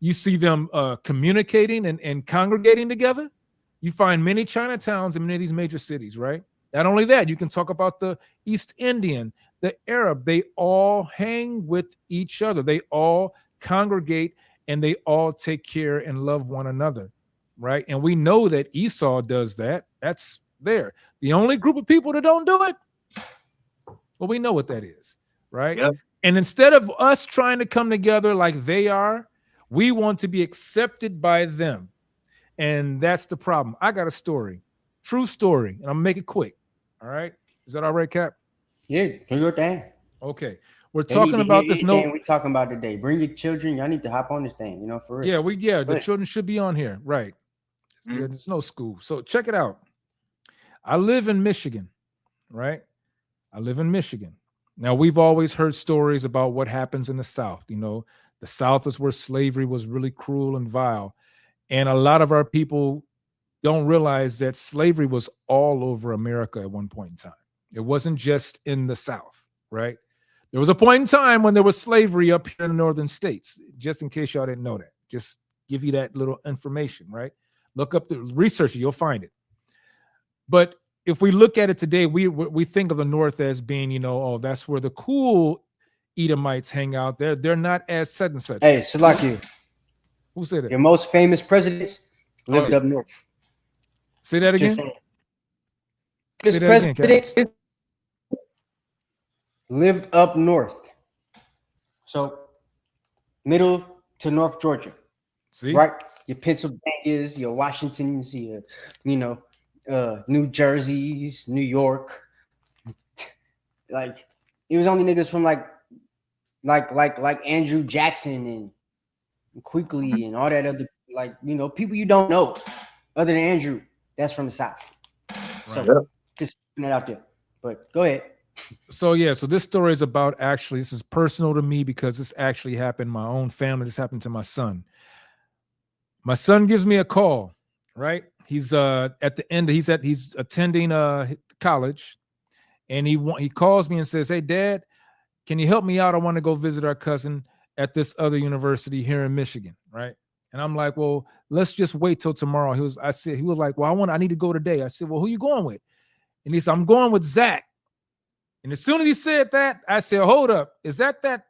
You see them communicating and congregating together. You find many Chinatowns in many of these major cities, right? Not only that, you can talk about the East Indian, the Arab. They all hang with each other. They all congregate and they all take care and love one another, right? And we know that Esau does that. That's there. The only group of people that don't do it, well, we know what that is, right? Yep. And instead of us trying to come together like they are, we want to be accepted by them. And that's the problem. I got a story, true story, and I'm gonna make it quick. All right. Is that all right, Cap? Yeah, do your thing. Okay. We're talking about this. We're talking about today. Bring your children. Y'all need to hop on this thing, for real. Yeah, the children should be on here. Right. Yeah, there's no school. So check it out. I live in Michigan, right? I live in Michigan. Now, we've always heard stories about what happens in the South. The South is where slavery was really cruel and vile. And a lot of our people don't realize that slavery was all over America at one point in time. It wasn't just in the South, right? There was a point in time when there was slavery up here in the northern states, just in case y'all didn't know that. Just give you that little information, right? Look up the research, you'll find it. But if we look at it today, we think of the North as being, that's where the cool Edomites hang out. They're not as such and such. Hey, Salaki. Who said that? Your most famous presidents lived up north. Say that again. This president lived up north. So middle to North Georgia. See? Right? Your Pennsylvanias, your Washingtons, your, New Jerseys, New York. Like, it was only niggas from like Andrew Jackson and Quickly and all that other, people you don't know other than Andrew, that's from the South. Right. So just putting that out there. But go ahead. So yeah, so this story is about, actually, this is personal to me because this actually happened in my own family. This happened to my son. My son gives me a call, right? He's at the end, he's attending college, and he calls me and says, "Hey Dad, can you help me out? I want to go visit our cousin at this other university here in Michigan," right? And I'm like, "Well, let's just wait till tomorrow." He was like, "Well, I need to go today." I said, "Well, who you going with?" And he said, "I'm going with Zach." And as soon as he said that, I said, "Hold up, is that?"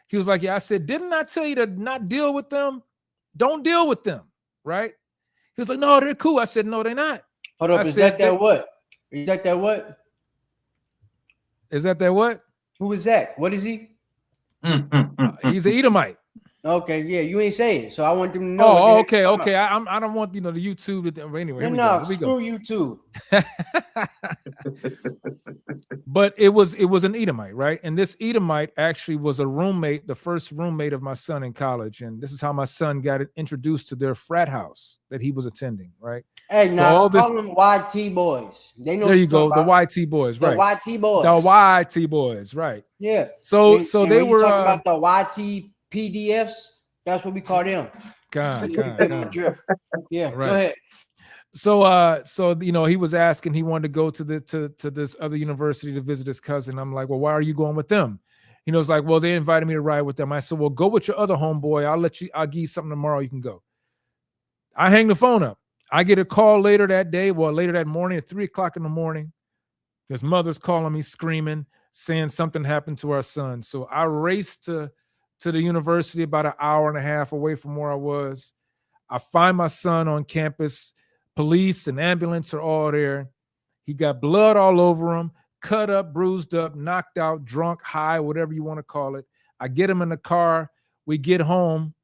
He was like, "Yeah." I said, "Didn't I tell you to not deal with them? Don't deal with them," right? He was like, "No, they're cool." I said, "No, they're not." Hold up, is that what? Is that what? Is that what? Who is Zach? What is he? He's an Edomite. Okay, yeah, you ain't saying it, so I want them to know. Oh, okay. I don't want the YouTube. Anyway, no, screw YouTube. But it was an Edomite, right? And this Edomite actually was a roommate, the first roommate of my son in college, and this is how my son got introduced to their frat house that he was attending, right? Hey, now call them YT boys. They know. There you go, the YT boys, right? The YT boys. The YT boys, right? Yeah. So and they were talking about the YT PDFs. That's what we call them. God. Yeah, right. Go ahead. So he was asking, he wanted to go to this other university to visit his cousin. I'm like, "Well, why are you going with them?" He was like, "Well, they invited me to ride with them." I said, "Well, go with your other homeboy. I'll give you something tomorrow. You can go." I hang the phone up. I get a call later that morning at 3:00 in the morning. His mother's calling me screaming, saying something happened to our son. So I raced to the university, about an hour and a half away from where I was. I find my son on campus. Police and ambulance are all there. He got blood all over him, cut up, bruised up, knocked out, drunk, high, whatever you want to call it. I get him in the car. We get home.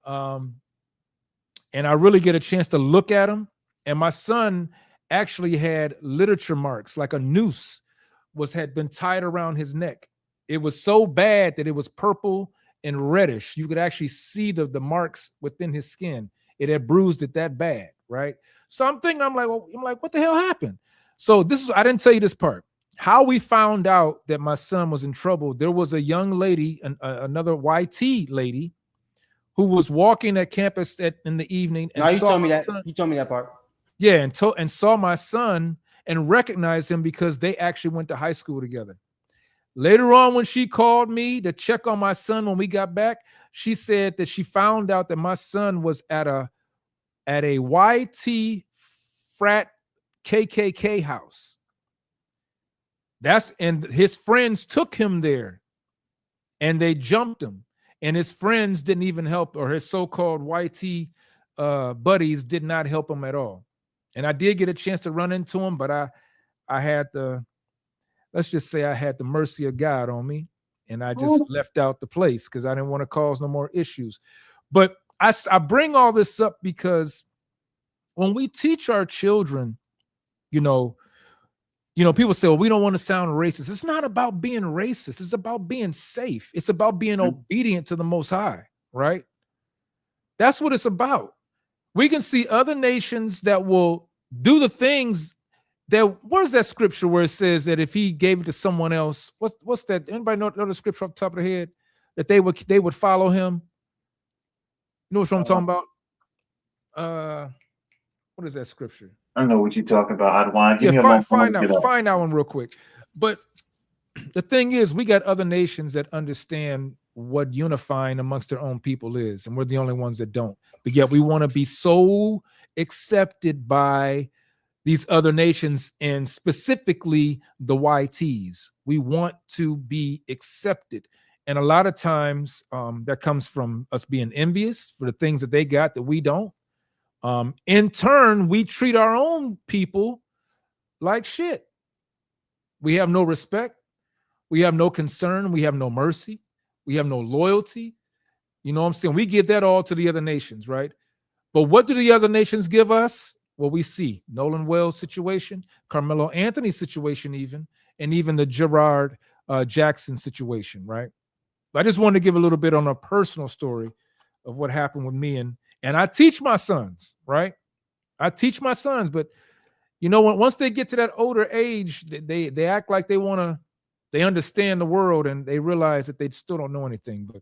And I really get a chance to look at him. And my son actually had literature marks, like a noose had been tied around his neck. It was so bad that it was purple and reddish. You could actually see the marks within his skin. It had bruised it that bad, right? So I'm thinking, I'm like, what the hell happened? So I didn't tell you this part. How we found out that my son was in trouble, there was a young lady, another YT lady, who was walking at campus in the evening. And you told me that. You told me that part. Yeah, and saw my son and recognized him because they actually went to high school together. Later on, when she called me to check on my son when we got back, she said that she found out that my son was at a YT frat KKK house. And his friends took him there and they jumped him. And his friends didn't even help, or his so-called YT buddies did not help him at all. And I did get a chance to run into him, but I had let's just say I had the mercy of God on me, and I just left out the place because I didn't want to cause no more issues. But I bring all this up because when we teach our children, people say, "Well, we don't want to sound racist." It's not about being racist. It's about being safe. It's about being obedient to the Most High, right? That's what it's about. We can see other nations that will do the things where's that scripture where it says that if he gave it to someone else, what's that? Anybody know the scripture off the top of their head? That they would follow him? You know what I'm talking about? What is that scripture? I don't know what you're talking about. Find that one real quick. But the thing is, we got other nations that understand what unifying amongst their own people is, and we're the only ones that don't. But yet we want to be so accepted by these other nations, and specifically the YTs. We want to be accepted. And a lot of times that comes from us being envious for the things that they got that we don't. In turn, we treat our own people like shit. We have no respect. We have no concern. We have no mercy. We have no loyalty. You know what I'm saying? We give that all to the other nations, right? But what do the other nations give us? Well, we see Nolan Wells' situation, Carmelo Anthony's situation and even the Gerard Jackson situation, right? I just wanted to give a little bit on a personal story of what happened with me. And I teach my sons, right? I teach my sons, but you know, once they get to that older age, they act like they understand the world, and they realize that they still don't know anything. But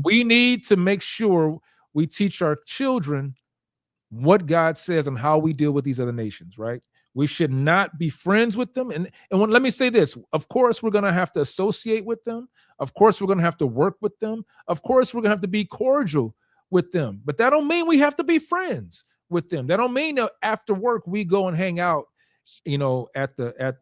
we need to make sure we teach our children what God says and how we deal with these other nations, right? We should not be friends with them. And let me say this, of course, we're going to have to associate with them. Of course, we're going to have to work with them. Of course, we're going to have to be cordial with them. But that don't mean we have to be friends with them. That don't mean that after work we go and hang out, you know, at the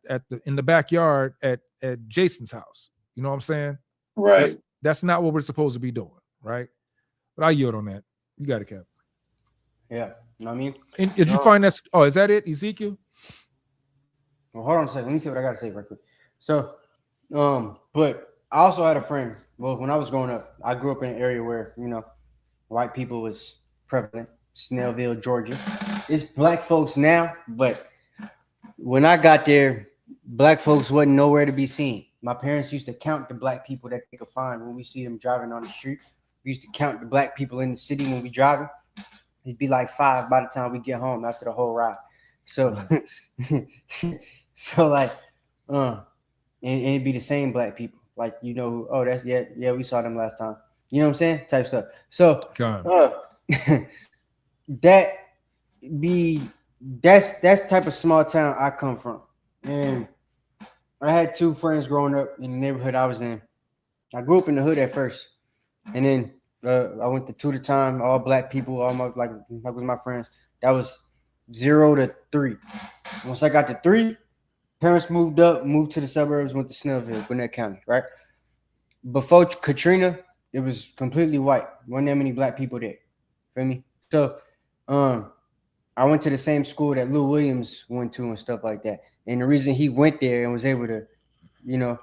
in the backyard at Jason's house. You know what I'm saying? Right. That's not what we're supposed to be doing, right? But I yield on that. You got it, Cap. Yeah, you know what I mean? And did you find that? Oh, is that it, Ezekiel? Well, hold on a second. Let me see what I got to say real quick. So, but I also had a friend. Well, when I was growing up, I grew up in an area where, you know, white people was prevalent. Snellville, Georgia. It's black folks now, but when I got there, black folks wasn't nowhere to be seen. My parents used to count the black people that they could find when we see them driving on the street. We used to count the black people in the city when we driving. It'd be like 5 by the time we get home after the whole ride. So, so like, and it'd be the same black people. Like, you know, oh, that's yeah, we saw them last time. You know what I'm saying? Type stuff. So, that's type of small town I come from. And I had 2 friends growing up in the neighborhood I was in. I grew up in the hood at first, and then I went to 2 at a time, all black people, all my like with my friends. That was 0 to 3. Once I got to 3, parents moved to the suburbs, went to Snellville, Gwinnett County, right? Before Katrina, it was completely white. Wasn't that many black people there. Feel me? So I went to the same school that Lou Williams went to and stuff like that. And the reason he went there and was able to, you know,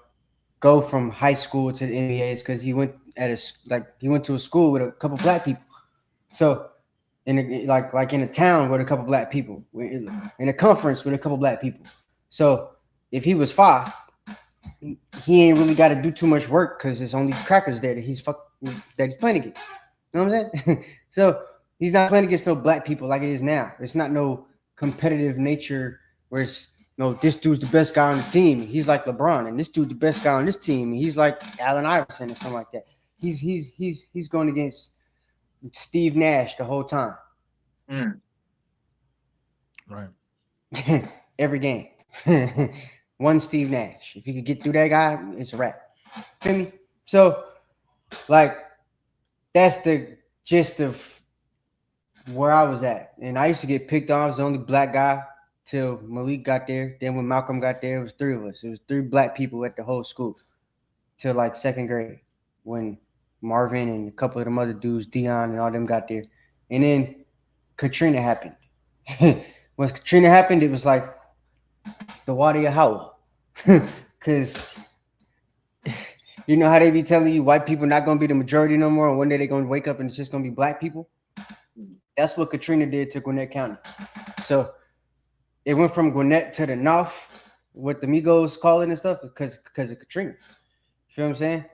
go from high school to the NBA is because he went to a school with a couple black people. So in a town with a couple black people, in a conference with a couple black people. So if he was 5, he ain't really got to do too much work because there's only crackers there that he's playing against. You know what I'm saying? So he's not playing against no black people like it is now. It's not no competitive nature where it's this dude's the best guy on the team. He's like LeBron, and this dude's the best guy on this team. And he's like Allen Iverson or something like that. He's going against Steve Nash the whole time. Right. Every game. One Steve Nash. If you could get through that guy, it's a wrap. Feel me? So, like, that's the gist of where I was at. And I used to get picked on. I was the only black guy till Malik got there. Then when Malcolm got there, it was 3 of us. It was 3 black people at the whole school till like 2nd grade when Marvin and a couple of them other dudes, Dion and all them got there. And then Katrina happened. When Katrina happened, it was like the water your howl. Because you know how they be telling you white people not going to be the majority no more, and one day they're going to wake up and it's just going to be black people? That's what Katrina did to Gwinnett County. So it went from Gwinnett to the north, what the Migos call it and stuff, because of Katrina. You feel what I'm saying?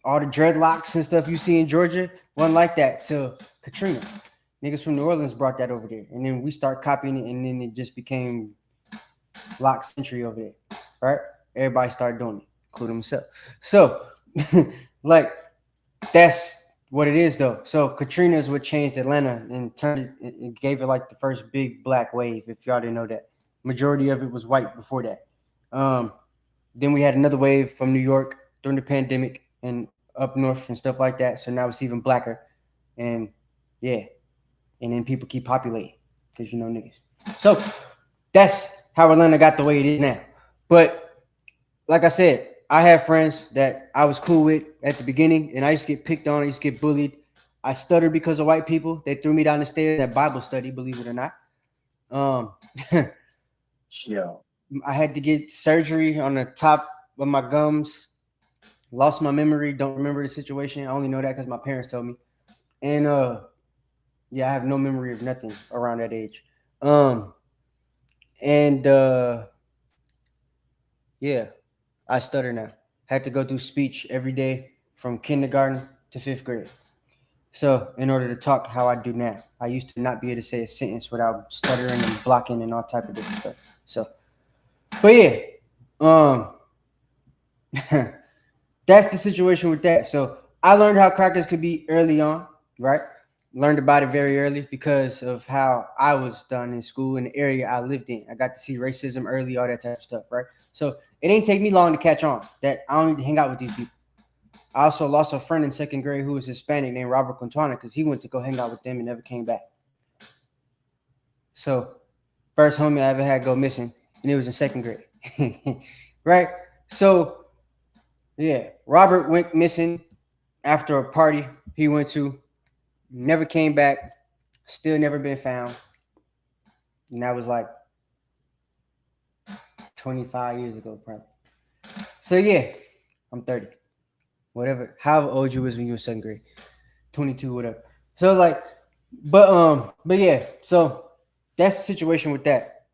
All the dreadlocks and stuff you see in Georgia wasn't like that till Katrina. Niggas from New Orleans brought that over there. And then we start copying it, and then it just became lock century over there, right? Everybody started doing it, including myself. So, like, that's what it is, though. So Katrina is what changed Atlanta and turned it gave it like the first big black wave, if y'all didn't know that. Majority of it was white before that. Then we had another wave from New York during the pandemic and up north and stuff like that. So now it's even blacker. And yeah. And then people keep populating because you know niggas. So that's how Atlanta got the way it is now. But like I said, I have friends that I was cool with at the beginning, and I used to get picked on. I used to get bullied. I stuttered because of white people. They threw me down the stairs at Bible study, believe it or not. Yeah. I had to get surgery on the top of my gums. Lost my memory. Don't remember the situation. I only know that because my parents told me. And yeah, I have no memory of nothing around that age. Yeah, I stutter now. Had to go through speech every day from kindergarten to 5th grade. So in order to talk how I do now, I used to not be able to say a sentence without stuttering and blocking and all type of different stuff. So, but yeah, that's the situation with that. So I learned how crackers could be early on, right? Learned about it very early because of how I was done in school in the area I lived in. I got to see racism early, all that type of stuff, right? So it ain't take me long to catch on that I don't need to hang out with these people. I also lost a friend in second grade who was Hispanic named Robert Quintana because he went to go hang out with them and never came back. So first homie I ever had go missing, and it was in second grade. Right? So yeah, Robert went missing after a party he went to, never came back, still never been found. And that was like 25 years ago, probably. So yeah, I'm 30. Whatever, however old you was when you were second grade. 22, whatever. So like, but yeah, so that's the situation with that.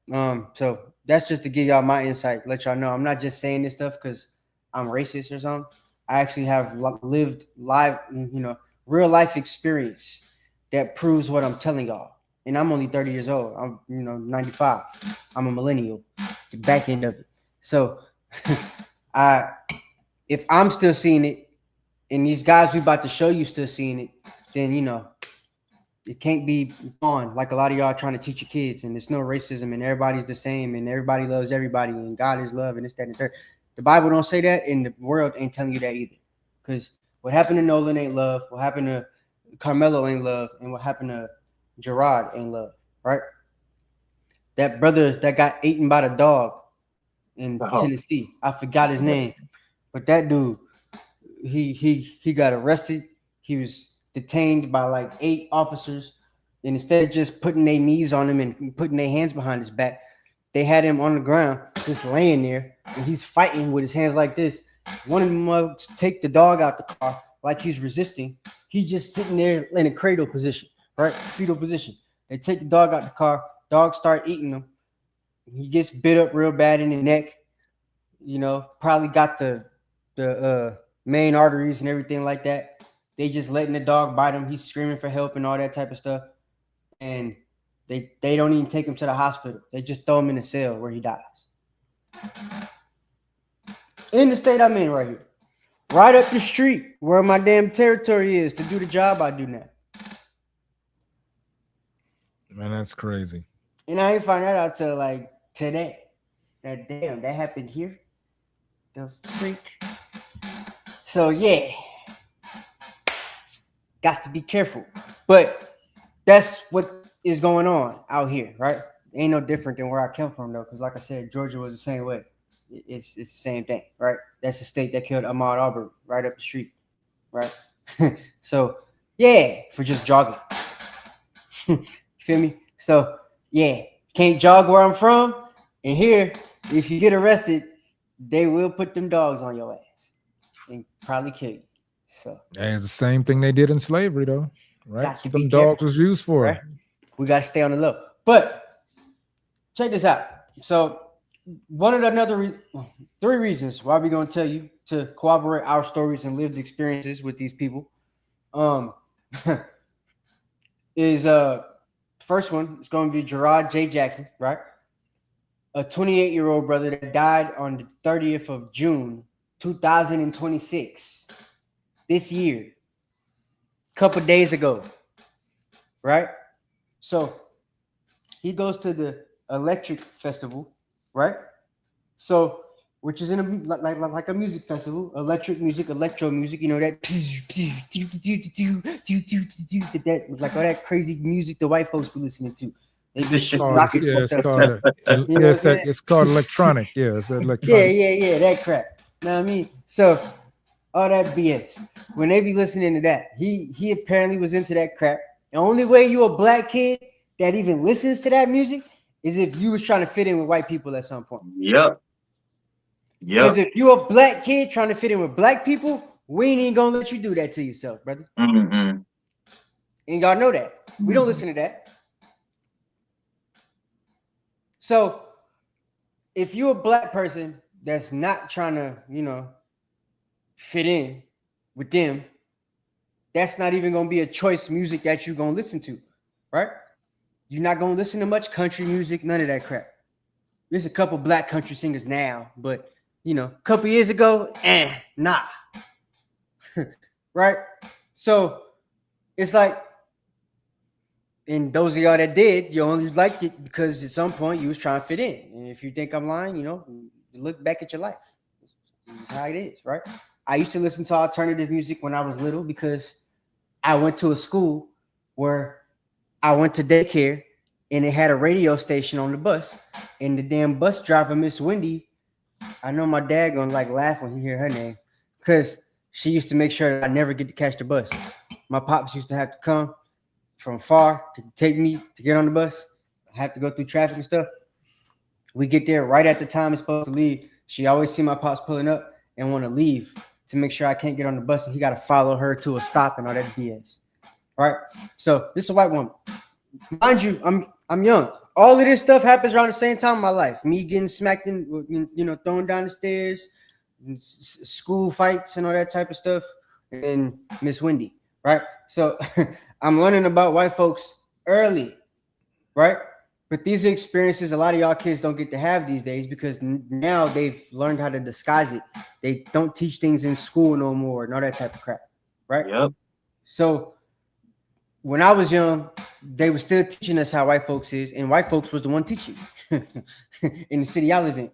So that's just to give y'all my insight, let y'all know I'm not just saying this stuff because I'm racist or something. I actually have lived live, real life experience that proves what I'm telling y'all. And I'm only 30 years old. I'm 95. I'm a millennial, the back end of it. So if I'm still seeing it, and these guys we about to show you still seeing it, then it can't be on like a lot of y'all trying to teach your kids, and there's no racism, and everybody's the same, and everybody loves everybody, and God is love, and this, that, and the third. The Bible don't say that, and the world ain't telling you that either. Because what happened to Nolan ain't love, what happened to Carmelo ain't love, and what happened to Gerard ain't love, right? That brother that got eaten by the dog in Tennessee, I forgot his name, but that dude, he got arrested. He was detained by like 8 officers, and instead of just putting their knees on him and putting their hands behind his back, they had him on the ground just laying there, and he's fighting with his hands like this. One of them take the dog out the car like he's resisting. He's just sitting there in a cradle position, right? Fetal position. They take the dog out the car. Dog start eating him. He gets bit up real bad in the neck. Probably got the main arteries and everything like that. They just letting the dog bite him. He's screaming for help and all that type of stuff. And they don't even take him to the hospital. They just throw him in a cell where he dies. In the state I'm in right here. Right up the street where my damn territory is to do the job I do now. Man, that's crazy. And I didn't find that out till like today. That happened here. The freak. So yeah. Got to be careful. But that's what is going on out here, right? Ain't no different than where I come from though, because like I said, Georgia was the same way. It's the same thing, right? That's the state that killed Ahmaud Arbery right up the street, right? So yeah, for just jogging. You feel me? So yeah, can't jog where I'm from. And here, if you get arrested, they will put them dogs on your ass and probably kill you. So it's the same thing they did in slavery, though, right? Got to Them be dogs careful, was used for. right? We got to stay on the low. But check this out. So one of the 3 reasons why we're going to tell you to corroborate our stories and lived experiences with these people is first one is going to be Gerard J. Jackson, right? A 28-year-old brother that died on the 30th of June, 2026. This year. Couple days ago. Right? So he goes to the Electric Festival, right? So, which is in a like a music festival, electro music, that that like all that crazy music the white folks be listening to. They just it's called electronic. Yeah, it's electronic. Yeah, that crap. Know what I mean? So all that BS. When they be listening to that, he apparently was into that crap. The only way you a black kid that even listens to that music is if you was trying to fit in with white people at some point. Yep. Because if you a black kid trying to fit in with black people, we ain't even gonna let you do that to yourself, brother. Mm-hmm. And y'all know that. We don't listen to that. So if you're a black person that's not trying to, fit in with them, that's not even gonna be a choice music that you're gonna listen to, right? You're not gonna listen to much country music, none of that crap. There's a couple black country singers now, but a couple years ago, nah. Right? So it's like, and those of y'all that did, you only liked it because at some point you was trying to fit in. And if you think I'm lying, look back at your life. This is how it is, right? I used to listen to alternative music when I was little because I went to a school where I went to daycare and it had a radio station on the bus. And the damn bus driver, Miss Wendy, I know my dad gonna laugh when he hear her name because she used to make sure that I never get to catch the bus. My pops used to have to come from far to take me to get on the bus. I have to go through traffic and stuff. We get there right at the time it's supposed to leave. She always see my pops pulling up and want to leave to make sure I can't get on the bus, and he got to follow her to a stop and all that BS. Right? So this is a white woman. Mind you, I'm young. All of this stuff happens around the same time in my life. Me getting smacked in, thrown down the stairs, school fights and all that type of stuff, and then Miss Wendy. Right? So I'm learning about white folks early, right? But these are experiences a lot of y'all kids don't get to have these days because now they've learned how to disguise it. They don't teach things in school no more and all that type of crap, right? Yep. So when I was young, they were still teaching us how white folks is, and white folks was the one teaching in the city I live in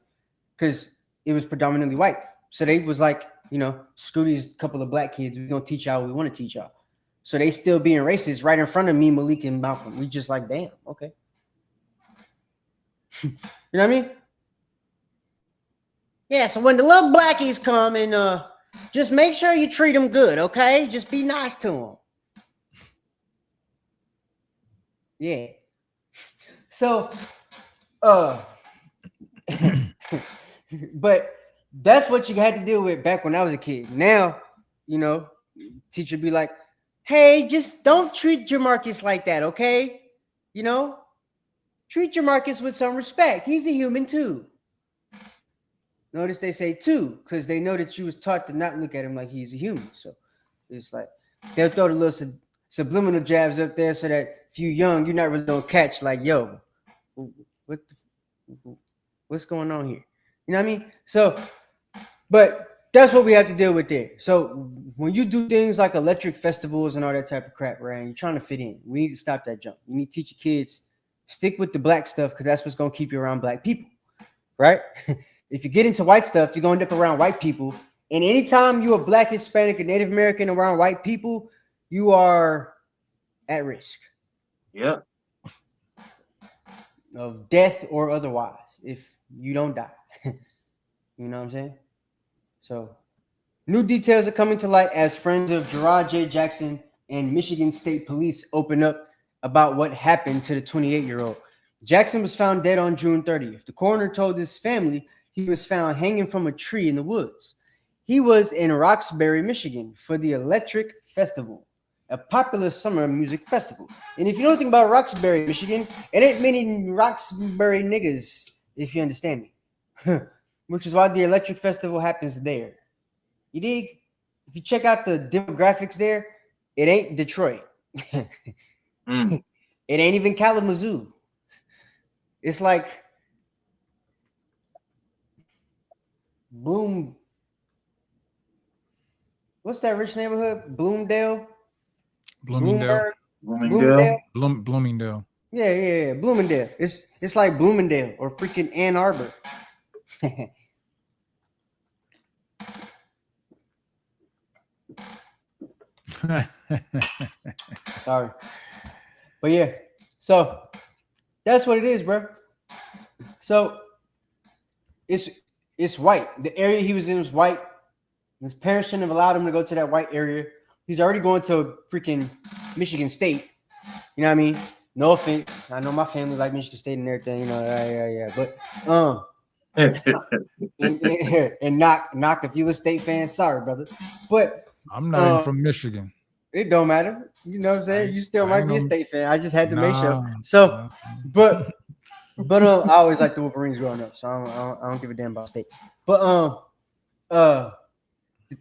because it was predominantly white. So they was like, screw these couple of black kids. We're going to teach y'all what we want to teach y'all. So they still being racist right in front of me, Malik, and Malcolm. We just like, damn, okay. You know what I mean? Yeah, so when the little blackies come and just make sure you treat them good, okay? Just be nice to them. Yeah. So, but that's what you had to deal with back when I was a kid. Now, teacher be like, hey, just don't treat Jamarcus like that, okay? Treat Jamarcus with some respect. He's a human too. Notice they say too, because they know that you was taught to not look at him like he's a human. So it's like they'll throw the little subliminal jabs up there so that if you're young, you're not really gonna catch yo, what's going on here? You know what I mean? So, but that's what we have to deal with there. So when you do things like electric festivals and all that type of crap, right? And you're trying to fit in. We need to stop that jump. You need to teach your kids, stick with the black stuff because that's what's going to keep you around black people, right? If you get into white stuff, you're going to end up around white people. And anytime you're a black, Hispanic, or Native American around white people, you are at risk. Yep. Of death or otherwise if you don't die. You know what I'm saying? So new details are coming to light as friends of Gerard J. Jackson and Michigan State Police open up about what happened to the 28-year-old. Jackson was found dead on June 30th. The coroner told his family he was found hanging from a tree in the woods. He was in Roxbury, Michigan for the Electric Festival, a popular summer music festival. And if you know anything about Roxbury, Michigan, it ain't many Roxbury niggas, if you understand me. Which is why the Electric Festival happens there. You dig? If you check out the demographics there, it ain't Detroit. It ain't even Kalamazoo. It's like Bloom. What's that rich neighborhood? Bloomingdale. Bloomingdale. Yeah. Bloomingdale. It's like Bloomingdale or freaking Ann Arbor. Sorry. But yeah, so that's what it is, bro. So it's white. The area he was in was white. His parents shouldn't have allowed him to go to that white area. He's already going to freaking Michigan State. You know what I mean? No offense. I know my family like Michigan State and everything, yeah. But and knock if you a State fan, sorry, brother. But I'm not even from Michigan. It don't matter. You know what I'm saying? You still might be a State fan. I just had to make sure. So, but I always liked the Wolverines growing up, so I don't give a damn about State. But the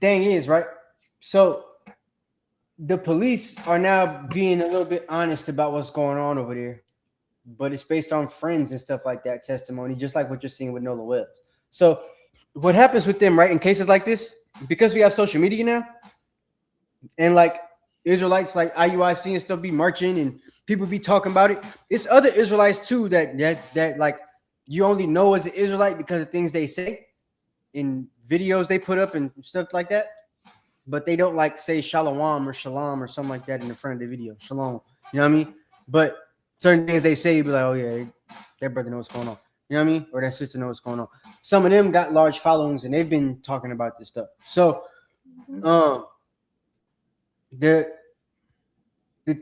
thing is, right? So the police are now being a little bit honest about what's going on over there, but it's based on friends and stuff like that, testimony, just like what you're seeing with Nolan Webb. So what happens with them, right, in cases like this, because we have social media now, and like Israelites like IUIC and stuff be marching and people be talking about it, it's other Israelites too that like you only know as an Israelite because of things they say in videos they put up and stuff like that. But they don't like say shalom or shalom or something like that in the front of the video. Shalom. You know what I mean? But certain things they say, you be like, oh yeah, that brother knows what's going on. You know what I mean? Or that sister knows what's going on. Some of them got large followings and they've been talking about this stuff. So the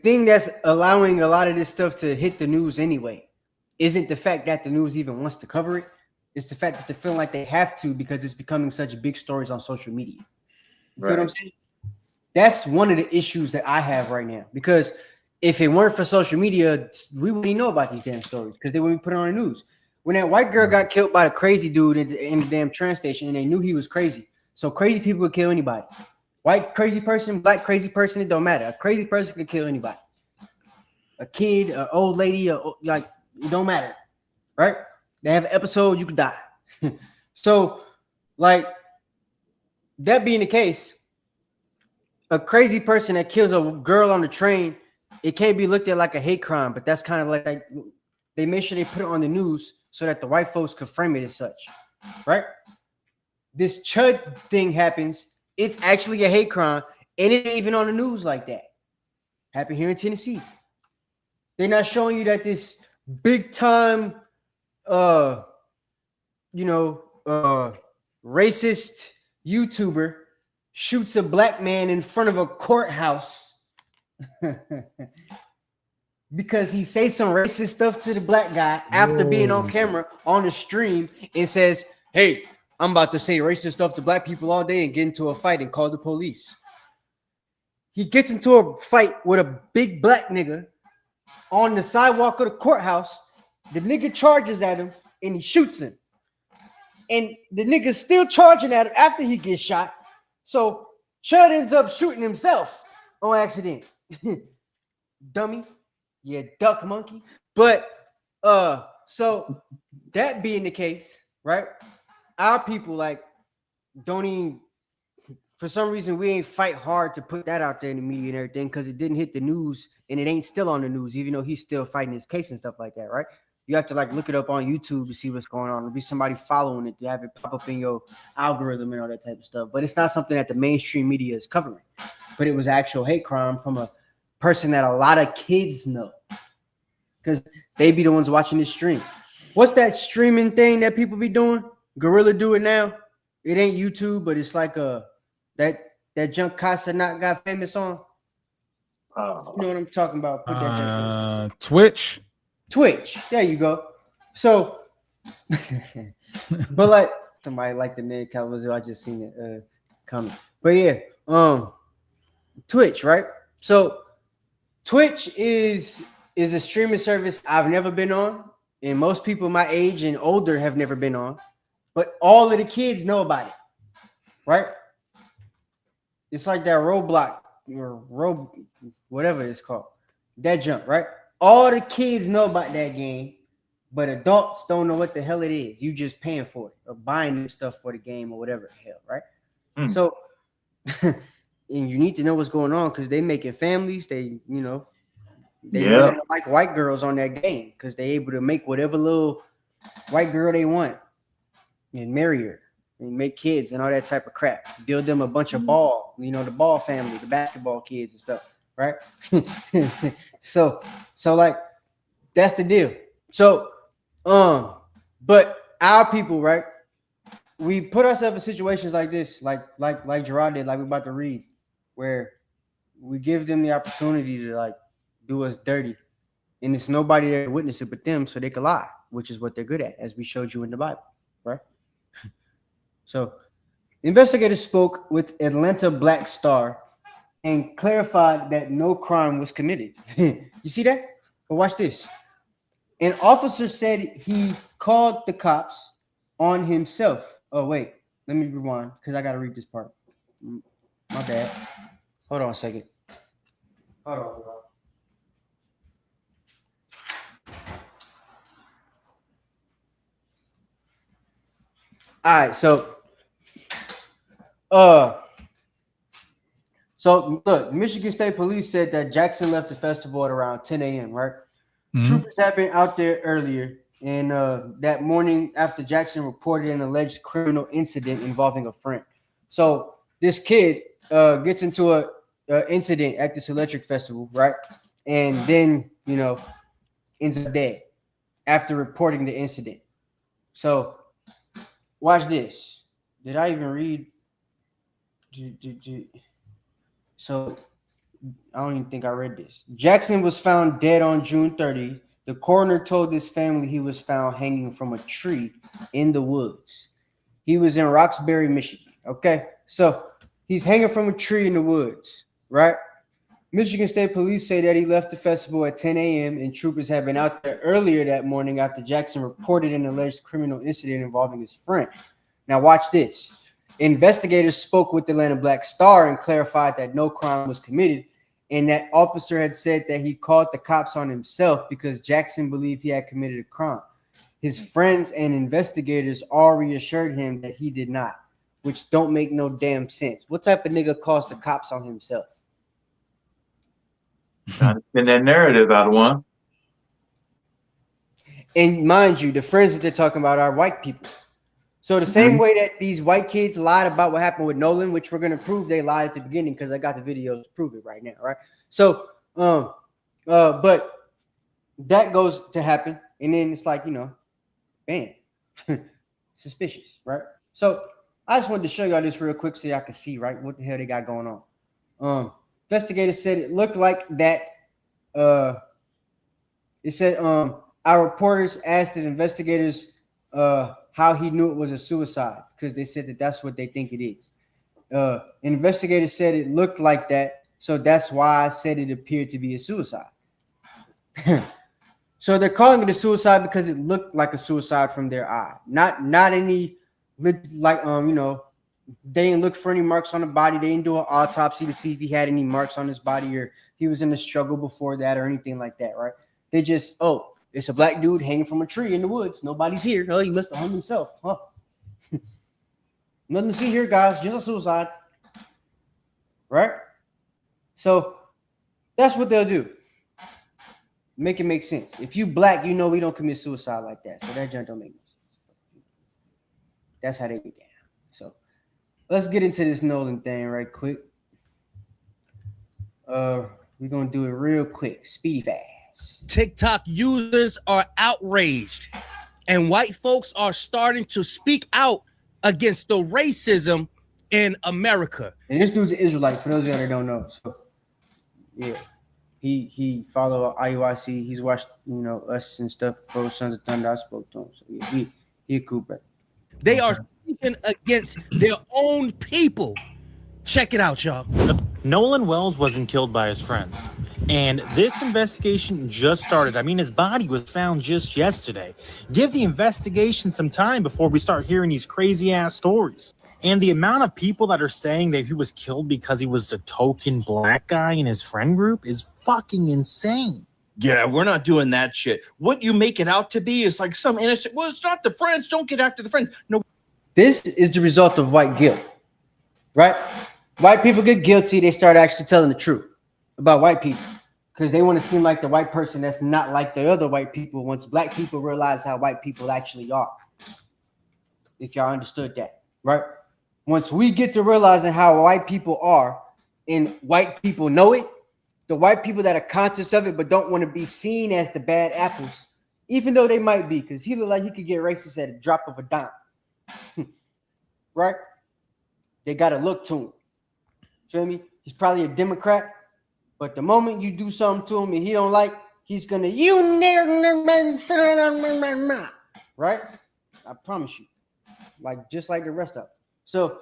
thing that's allowing a lot of this stuff to hit the news anyway isn't the fact that the news even wants to cover it. It's the fact that they feel like they have to because it's becoming such big stories on social media. You feel what I'm saying? That's one of the issues that I have right now. Because if it weren't for social media, we wouldn't even know about these damn stories because they wouldn't put it on the news. When that white girl got killed by the crazy dude in the damn train station and they knew he was crazy. So crazy people would kill anybody. White crazy person, black crazy person, it don't matter. A crazy person can kill anybody. A kid, an old lady, like, it don't matter. Right? They have an episode, you could die. So, like, that being the case, a crazy person that kills a girl on the train, it can't be looked at like a hate crime, but that's kind of like they make sure they put it on the news so that the white folks could frame it as such, right? This Chud thing happens, it's actually a hate crime, and it ain't even on the news like that. Happened here in Tennessee. They're not showing you that this big time, racist YouTuber shoots a black man in front of a courthouse because he says some racist stuff to the black guy after being on camera on the stream and says, hey, I'm about to say racist stuff to black people all day and get into a fight and call the police. He gets into a fight with a big black nigga on the sidewalk of the courthouse. The nigga charges at him and he shoots him. And the nigga's still charging at him after he gets shot. So Chud ends up shooting himself on accident. Dummy. Yeah, duck monkey. But so that being the case, right? Our people like don't even, for some reason, we ain't fight hard to put that out there in the media and everything because it didn't hit the news and it ain't still on the news, even though he's still fighting his case and stuff like that, right? You have to like look it up on YouTube to see what's going on. There'll be somebody following it to have it pop up in your algorithm and all that type of stuff. But it's not something that the mainstream media is covering. But it was actual hate crime from a person that a lot of kids know because they be the ones watching this stream. What's that streaming thing that people be doing? Gorilla do it now. It ain't YouTube, but it's like that junk Casa not got famous on. You know what I'm talking about? Put that Twitch. There you go. So, but like somebody like the name Calvazzo, I just seen it coming. But yeah, Twitch, right? So Twitch is a streaming service I've never been on, and most people my age and older have never been on. But all of the kids know about it, right? It's like that Roblox or whatever it's called. That jump, right? All the kids know about that game, but adults don't know what the hell it is. You just paying for it or buying them stuff for the game or whatever the hell, right? So, and you need to know what's going on because they making families. They like white girls on that game because they able to make whatever little white girl they want and marry her and make kids and all that type of crap. Build them a bunch of ball, the ball family, the basketball kids and stuff, right? So like that's the deal. So but our people, right? We put ourselves in situations like this, like Gerard did, like we're about to read, where we give them the opportunity to like do us dirty, and it's nobody there to witness it but them, so they can lie, which is what they're good at, as we showed you in the Bible, right? So, investigators spoke with Atlanta Black Star and clarified that no crime was committed. You see that? But watch this. An officer said he called the cops on himself. Oh, wait. Let me rewind because I got to read this part. My bad. Hold on a second. Hold on, bro. All right, so look, Michigan State Police said that Jackson left the festival at around 10 a.m., right? Mhm. Troopers had been out there earlier, and that morning after Jackson reported an alleged criminal incident involving a friend. So this kid gets into a incident at this electric festival, right? And then, you know, ends up dead after reporting the incident. So watch this. Did I even read? So I don't even think I read this. Jackson was found dead on June 30th. The coroner told his family he was found hanging from a tree in the woods. He was in Roxbury, Michigan. Okay, so he's hanging from a tree in the woods, right? Michigan State Police say that he left the festival at 10 a.m. and troopers had been out there earlier that morning after Jackson reported an alleged criminal incident involving his friend. Now watch this. Investigators spoke with the Atlanta Black Star and clarified that no crime was committed, and that officer had said that he called the cops on himself because Jackson believed he had committed a crime. His friends and investigators all reassured him that he did not, which don't make no damn sense. What type of nigga calls the cops on himself? Trying to spin that narrative out of one. And mind you, the friends that they're talking about are white people. So the same way that these white kids lied about what happened with Nolan, which we're going to prove they lied at the beginning because I got the videos to prove it right now, right? So, but that goes to happen. And then it's like, you know, bam, suspicious, right? So I just wanted to show y'all this real quick so y'all can see, right, what the hell they got going on. Investigators said it looked like that. It said our reporters asked the investigators how he knew it was a suicide because they said that that's what they think it is. Investigators said it looked like that, so that's why I said it appeared to be a suicide. So they're calling it a suicide because it looked like a suicide from their eye, not any like you know, they didn't look for any marks on the body. They didn't do an autopsy to see if he had any marks on his body or he was in a struggle before that or anything like that, right? They just, oh, it's a black dude hanging from a tree in the woods. Nobody's here. Oh, he must have hung himself. Huh? Nothing to see here, guys. Just a suicide. Right? So that's what they'll do. Make it make sense. If you black, you know we don't commit suicide like that. So that junk don't make sense. That's how they get down. So let's get into this Nolan thing right quick. We're going to do it real quick. Speedy fast. TikTok users are outraged, and white folks are starting to speak out against the racism in America. And this dude's an Israelite, for those of you that don't know. So, yeah, he followed IUIC. He's watched, you know, us and stuff for Sons of Thunder. I spoke to him. So, yeah, he a cool brother. They are speaking against their own people. Check it out, y'all. Nolan Wells wasn't killed by his friends, and this investigation just started. I mean, his body was found just yesterday. Give the investigation some time before we start hearing these crazy-ass stories. And the amount of people that are saying that he was killed because he was a token black guy in his friend group is fucking insane. Yeah, we're not doing that shit. What you make it out to be is like some innocent, well, it's not the friends, don't get after the friends. No. This is the result of white guilt, right? White people get guilty. They start actually telling the truth about white people because they want to seem like the white person that's not like the other white people once black people realize how white people actually are. If y'all understood that, right? Once we get to realizing how white people are and white people know it, the white people that are conscious of it but don't want to be seen as the bad apples, even though they might be, because he looked like he could get racist at a drop of a dime. Right? They got to look to him. Feel me? He's probably a Democrat, but the moment you do something to him and he don't like, he's gonna right? I promise you, like just like the rest of them. So,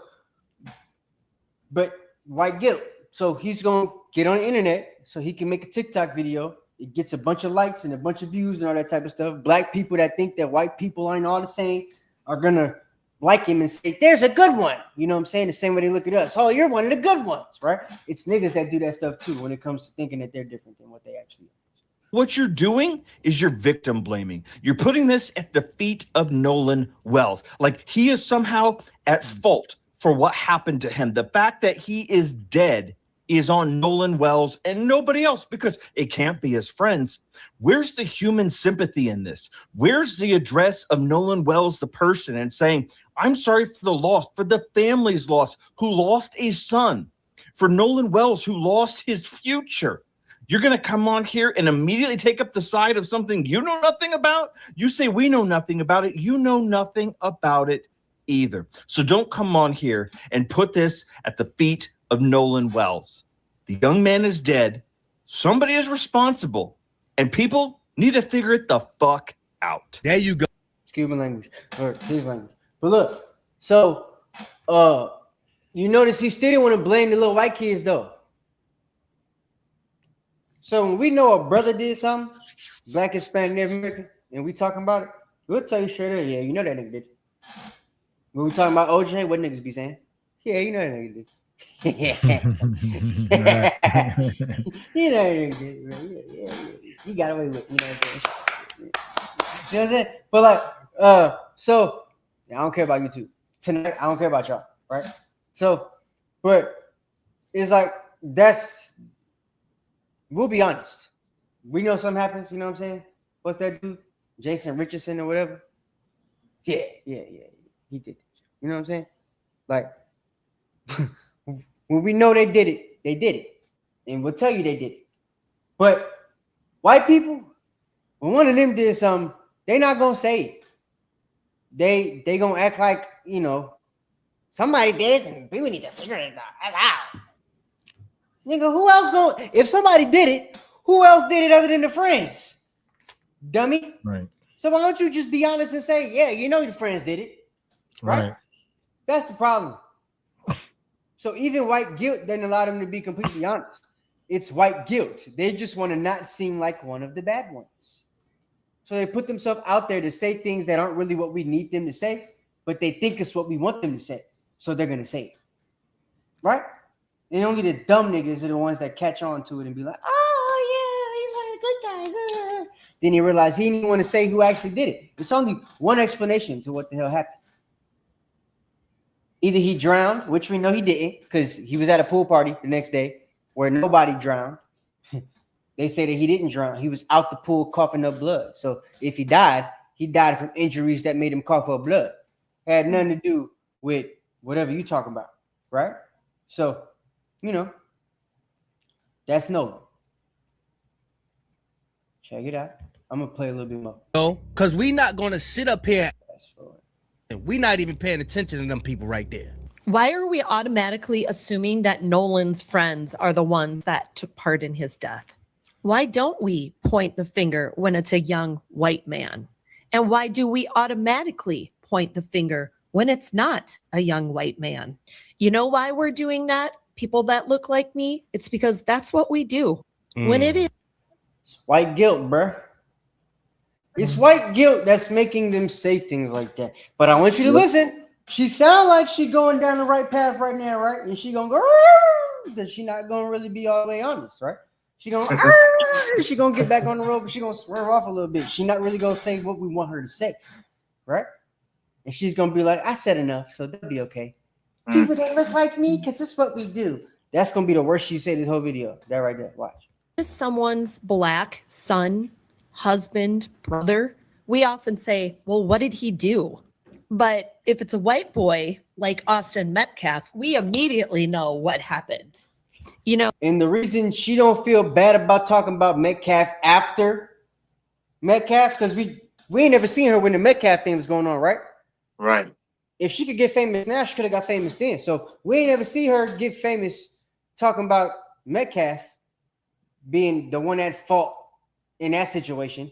but white guilt. So he's gonna get on the internet so he can make a TikTok video. It gets a bunch of likes and a bunch of views and all that type of stuff. Black people that think that white people ain't all the same are gonna like him and say, there's a good one. You know what I'm saying? The same way they look at us. Oh, you're one of the good ones, right? It's niggas that do that stuff too when it comes to thinking that they're different than what they actually are. What you're doing is you're victim blaming. You're putting this at the feet of Nolan Wells. Like he is somehow at fault for what happened to him. The fact that he is dead is on Nolan Wells and nobody else because it can't be his friends. Where's the human sympathy in this? Where's the address of Nolan Wells, the person, and saying, I'm sorry for the loss, for the family's loss, who lost a son, for Nolan Wells, who lost his future. You're going to come on here and immediately take up the side of something you know nothing about? You say we know nothing about it. You know nothing about it either. So don't come on here and put this at the feet of Nolan Wells. The young man is dead. Somebody is responsible. And people need to figure it the fuck out. There you go. Excuse my language. Or his language. But look, so you notice he still didn't want to blame the little white kids though. So when we know a brother did something, Black, Hispanic, Native American, and we talking about it, we'll tell you straight up, yeah, you know that nigga did. When we talking about OJ, what niggas be saying? Yeah, you know that nigga did. You know that nigga did, bro. Yeah. He got away with it, you know what I'm saying? You know what I'm saying? But like, so I don't care about you two. Tonight, I don't care about y'all, right? So, but it's like we'll be honest. We know something happens, you know what I'm saying? What's that dude? Jason Richardson or whatever? Yeah. He did it. You know what I'm saying? Like, when we know they did it. And we'll tell you they did it. But white people, when one of them did something, they're not going to say it. They going to act like, you know, somebody did it and we need to figure it out. Nigga, who else if somebody did it, who else did it other than the friends? Dummy. Right. So why don't you just be honest and say, yeah, you know your friends did it. Right? That's the problem. So even white guilt doesn't allow them to be completely honest. It's white guilt. They just want to not seem like one of the bad ones. So they put themselves out there to say things that aren't really what we need them to say, but they think it's what we want them to say. So they're going to say it. Right? And only the dumb niggas are the ones that catch on to it and be like, oh, yeah, he's one of the good guys. Then he realized he didn't want to say who actually did it. It's only one explanation to what the hell happened. Either he drowned, which we know he didn't because he was at a pool party the next day where nobody drowned. They say that he didn't drown. He was out the pool coughing up blood. So if he died from injuries that made him cough up blood. It had nothing to do with whatever you talking about, right? So, you know, that's Nolan. Check it out. I'm going to play a little bit more. No, because we're not going to sit up here and we're not even paying attention to them people right there. Why are we automatically assuming that Nolan's friends are the ones that took part in his death? Why don't we point the finger when it's a young white man? And why do we automatically point the finger when it's not a young white man? You know why we're doing that? People that look like me, it's because that's what we do. When it is. It's white guilt, bruh. It's white guilt that's making them say things like that. But I want you to listen. She sound like she going down the right path right now, right? And she gonna go, because she not gonna really be all the way honest, right? She gonna get back on the road, but she gonna swerve off a little bit. She not really gonna say what we want her to say, right? And she's gonna be like, I said enough, so that'll be okay. People that look like me, because this is what we do. That's gonna be the worst she said this whole video. That right there, watch. Someone's black son, husband, brother, we often say, well, what did he do? But if it's a white boy like Austin Metcalf, we immediately know what happened. You know, and the reason she don't feel bad about talking about Metcalf after Metcalf, because we ain't never seen her when the Metcalf thing was going on, right? Right. If she could get famous now, she could have got famous then. So we ain't never see her get famous talking about Metcalf being the one at fault in that situation,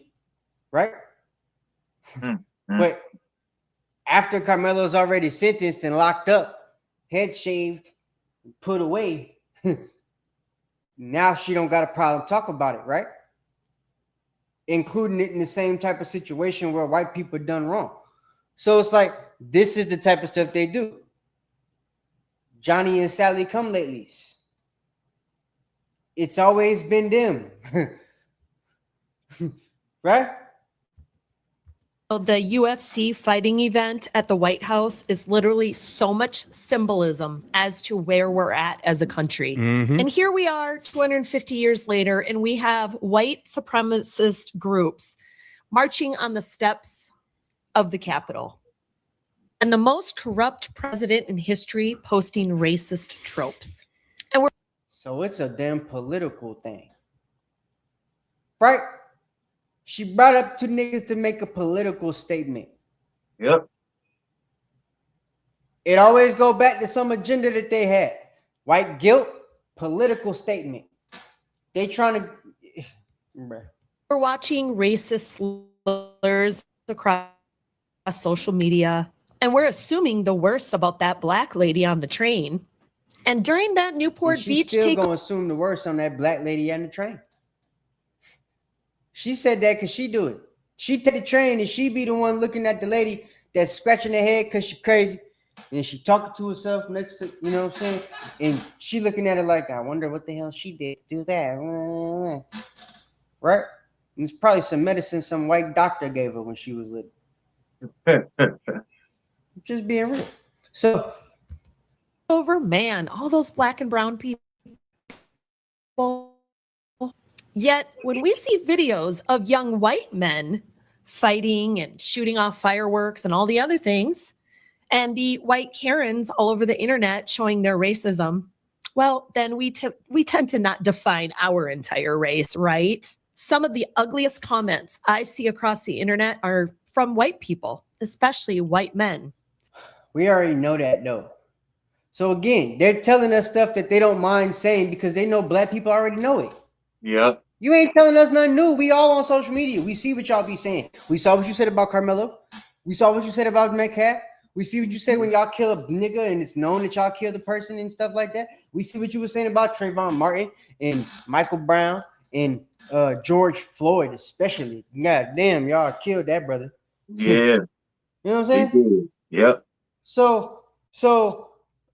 right? But after Carmelo's already sentenced and locked up, head shaved, put away, now she don't got a problem talking about it, right? Including it in the same type of situation where white people done wrong. So it's like this is the type of stuff they do. Johnny and Sally come latelys. It's always been them. Right? The UFC fighting event at the White House is literally so much symbolism as to where we're at as a country. Mhm. And here we are 250 years later, and we have white supremacist groups marching on the steps of the Capitol. And the most corrupt president in history posting racist tropes. And we're So it's a damn political thing. Right? She brought up two niggas to make a political statement. Yep. It always go back to some agenda that they had. White guilt, political statement. They trying to... we're watching racist slurs across social media, and we're assuming the worst about that black lady on the train. And during that Newport Beach still takeover, gonna assume the worst on that black lady on the train. She said that because she do it. She take the train and she be the one looking at the lady that's scratching her head because she crazy. And she talking to herself next to, you know what I'm saying? And she looking at it like, I wonder what the hell she did to do that. Right? And it's probably some medicine some white doctor gave her when she was little. Just being real. So, man, all those black and brown people. Yet, when we see videos of young white men fighting and shooting off fireworks and all the other things, and the white Karens all over the internet showing their racism, well, then we tend to not define our entire race, right? Some of the ugliest comments I see across the internet are from white people, especially white men. We already know that, though. So again, they're telling us stuff that they don't mind saying because they know black people already know it. Yep. You ain't telling us nothing new. We all on social media. We see what y'all be saying. We saw what you said about Carmelo. We saw what you said about Metcalf. We see what you say when y'all kill a nigga and it's known that y'all killed the person and stuff like that. We see what you were saying about Trayvon Martin and Michael Brown and George Floyd, especially. God damn, y'all killed that brother. Yeah. You know what I'm saying? Yep. So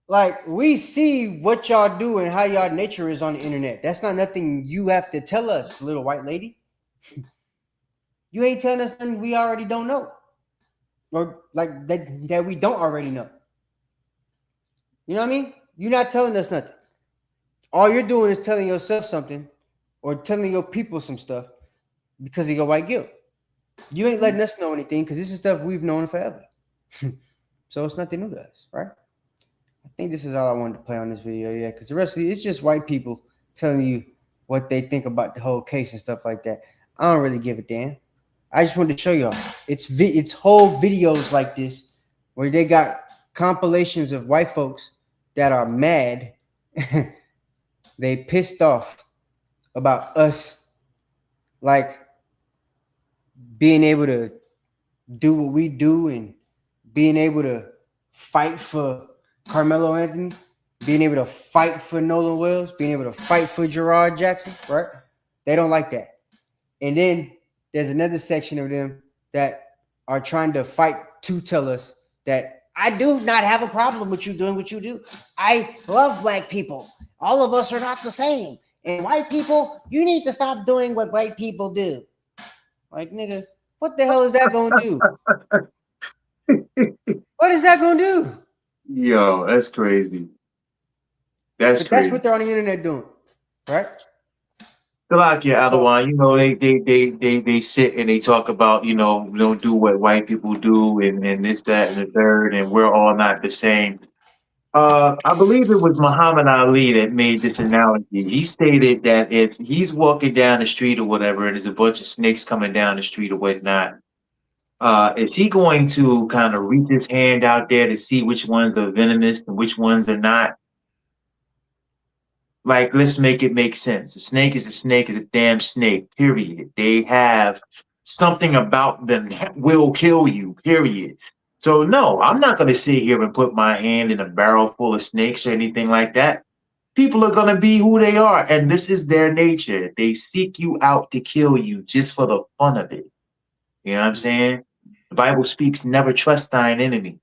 like we see what y'all do and how y'all nature is on the internet. That's not nothing you have to tell us, little white lady. You ain't telling us nothing we already don't know. Or like that we don't already know. You know what I mean? You're not telling us nothing. All you're doing is telling yourself something or telling your people some stuff because of your white guilt. You ain't letting us know anything because this is stuff we've known forever. So it's nothing new to us, right? I think this is all I wanted to play on this video, yeah, because the rest of it's just white people telling you what they think about the whole case and stuff like that. I don't really give a damn. I just wanted to show y'all. It's whole videos like this where they got compilations of white folks that are mad. They pissed off about us, like, being able to do what we do and being able to fight for Carmelo Anthony, being able to fight for Nolan Wells, being able to fight for Gerard Jackson, right? They don't like that. And then there's another section of them that are trying to fight to tell us that I do not have a problem with you doing what you do. I love black people. All of us are not the same. And white people, you need to stop doing what white people do. Like, nigga, what the hell is that going to do? What is that going to do? Yo, that's crazy. That's crazy. That's what they're on the internet doing, right? Salakia Adawan, you know, they sit and they talk about, you know, don't do what white people do and this, that, and the third, and we're all not the same. I believe it was Muhammad Ali that made this analogy. He stated that if he's walking down the street or whatever, and there's a bunch of snakes coming down the street or whatnot, is he going to kind of reach his hand out there to see which ones are venomous and which ones are not? Like, let's make it make sense. A snake is a damn snake, period. They have something about them that will kill you, period. So, no, I'm not going to sit here and put my hand in a barrel full of snakes or anything like that. People are going to be who they are, and this is their nature. They seek you out to kill you just for the fun of it. You know what I'm saying? The Bible speaks, never trust thine enemy.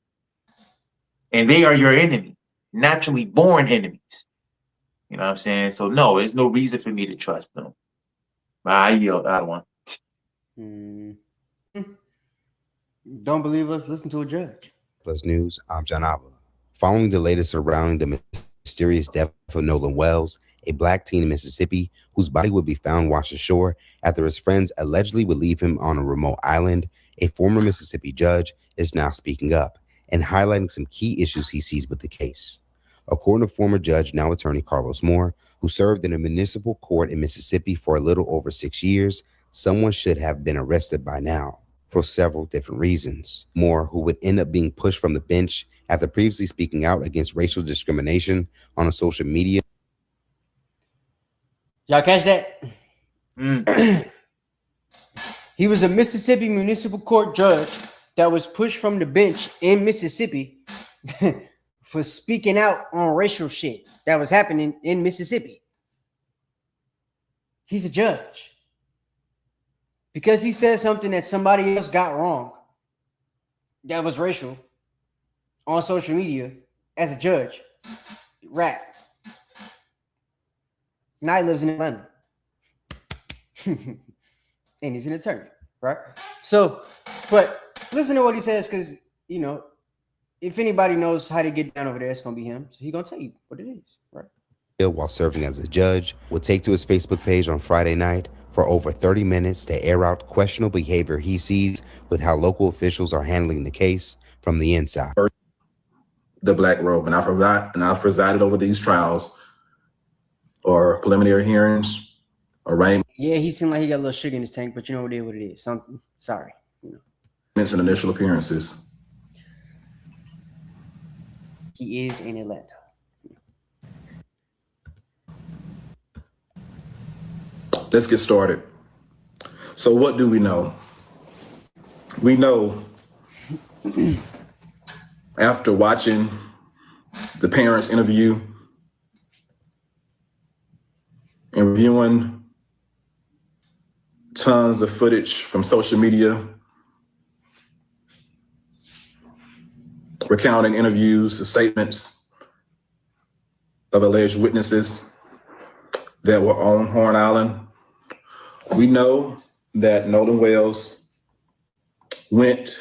and they are your enemy, naturally born enemies. You know what I'm saying? So no, there's no reason for me to trust them. I yield that one. Don't believe us? Listen to a judge. Plus News, I'm John Alba. Following the latest surrounding the mysterious death of Nolan Wells, a black teen in Mississippi whose body would be found washed ashore after his friends allegedly would leave him on a remote island, a former Mississippi judge is now speaking up and highlighting some key issues he sees with the case. According to former judge, now attorney Carlos Moore, who served in a municipal court in Mississippi for a little over 6 years, someone should have been arrested by now for several different reasons. Moore, who would end up being pushed from the bench after previously speaking out against racial discrimination on a social media. Y'all catch that? He was a Mississippi municipal court judge that was pushed from the bench in Mississippi for speaking out on racial shit that was happening in Mississippi. He's a judge. Because he said something that somebody else got wrong that was racial on social media as a judge, rap. Now he lives in Atlanta. And he's an attorney, right? So, but listen to what he says, because, you know, if anybody knows how to get down over there, it's going to be him. So he's going to tell you what it is, right? While serving as a judge, would take to his Facebook page on Friday night for over 30 minutes to air out questionable behavior he sees with how local officials are handling the case from the inside. The black robe, and I've presided over these trials or preliminary hearings or arraignments. Yeah, he seemed like he got a little sugar in his tank, but you know what it is. So I'm sorry. You know. And initial appearances. He is in Atlanta. Let's get started. So what do we know? We know after watching the parents' interview and reviewing tons of footage from social media, recounting interviews, the statements of alleged witnesses that were on Horn Island, we know that Nolan Wells went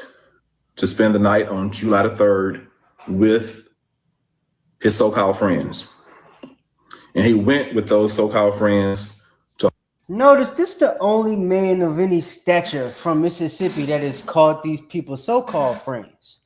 to spend the night on July the 3rd with his so-called friends. And he went with those so-called friends to— Notice this is the only man of any stature from Mississippi that has called these people so-called friends.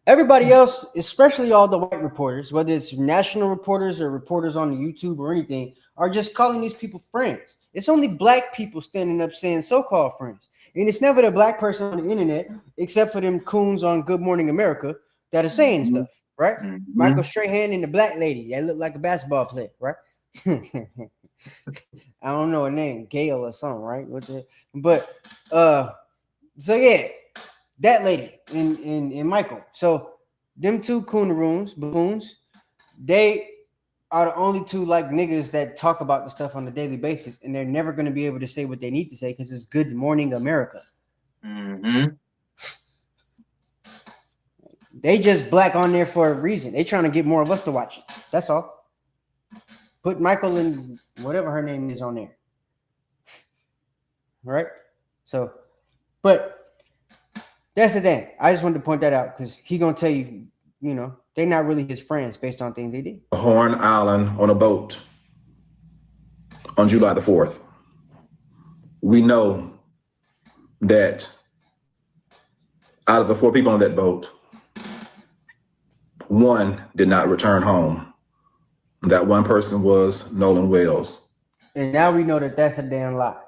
Everybody else, especially all the white reporters, whether it's national reporters or reporters on YouTube or anything, are just calling these people friends. It's only black people standing up saying so-called friends. And it's never the black person on the internet, except for them coons on Good Morning America that are saying stuff, right? Michael Strahan and the black lady that looked like a basketball player, right? I don't know her name, Gail or something, right? But so yeah, that lady and Michael. So them two coonaroons, buffoons, they are the only two like niggas that talk about the stuff on a daily basis, and they're never going to be able to say what they need to say because it's Good Morning America. They just black on there for a reason. They trying to get more of us to watch it. That's all. Put Michael and whatever her name is on there. Right? So, but that's the thing. I just wanted to point that out because he gonna tell you, you know, they're not really his friends based on things they did. Horn Island on a boat on July the 4th. We know that out of the 4 people on that boat, 1 did not return home. That one person was Nolan Wells. And now we know that that's a damn lie,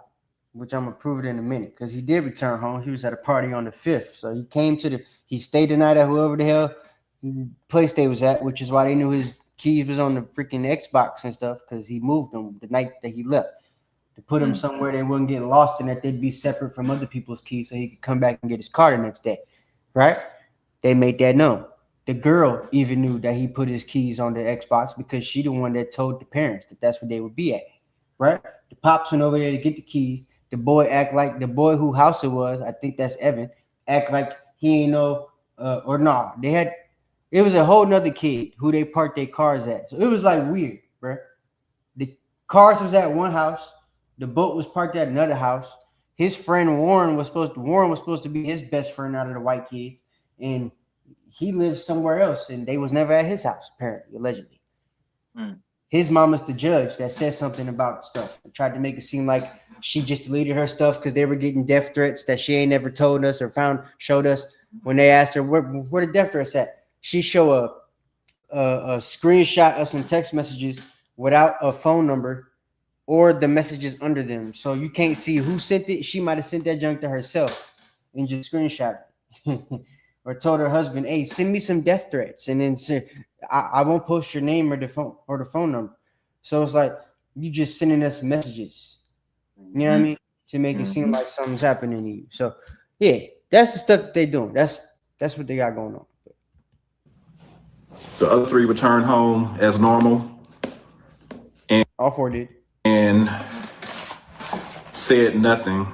which I'm gonna prove it in a minute because he did return home. He was at a party on the 5th. So he stayed the night at whoever the hell place they was at, which is why they knew his keys was on the freaking Xbox and stuff because he moved them the night that he left to put them somewhere they wouldn't get lost and that they'd be separate from other people's keys so he could come back and get his car the next day, right? They made that known. The girl even knew that he put his keys on the Xbox because she the one that told the parents that that's where they would be at, right? The pops went over there to get the keys. The boy act like the boy who house it was, I think that's Evan, act like he ain't know, or nah, they had It was a whole nother kid who they parked their cars at. So it was like weird, bro. The cars was at one house. The boat was parked at another house. His friend Warren was supposed to be his best friend out of the white kids, and he lived somewhere else, and they was never at his house, apparently, allegedly. His mama's the judge that said something about stuff and tried to make it seem like she just deleted her stuff because they were getting death threats that she ain't never told us or showed us. When they asked her where the death threats at, she showed a screenshot of some text messages without a phone number or the messages under them. So you can't see who sent it. She might have sent that junk to herself and just screenshot it. Or told her husband, hey, send me some death threats. And then say, I won't post your name or the phone number. So it's like you just sending us messages. You know what I mean? To make it seem like something's happening to you. So yeah, that's the stuff that they're doing. That's what they got going on. The other 3 returned home as normal. And all 4 did. And said nothing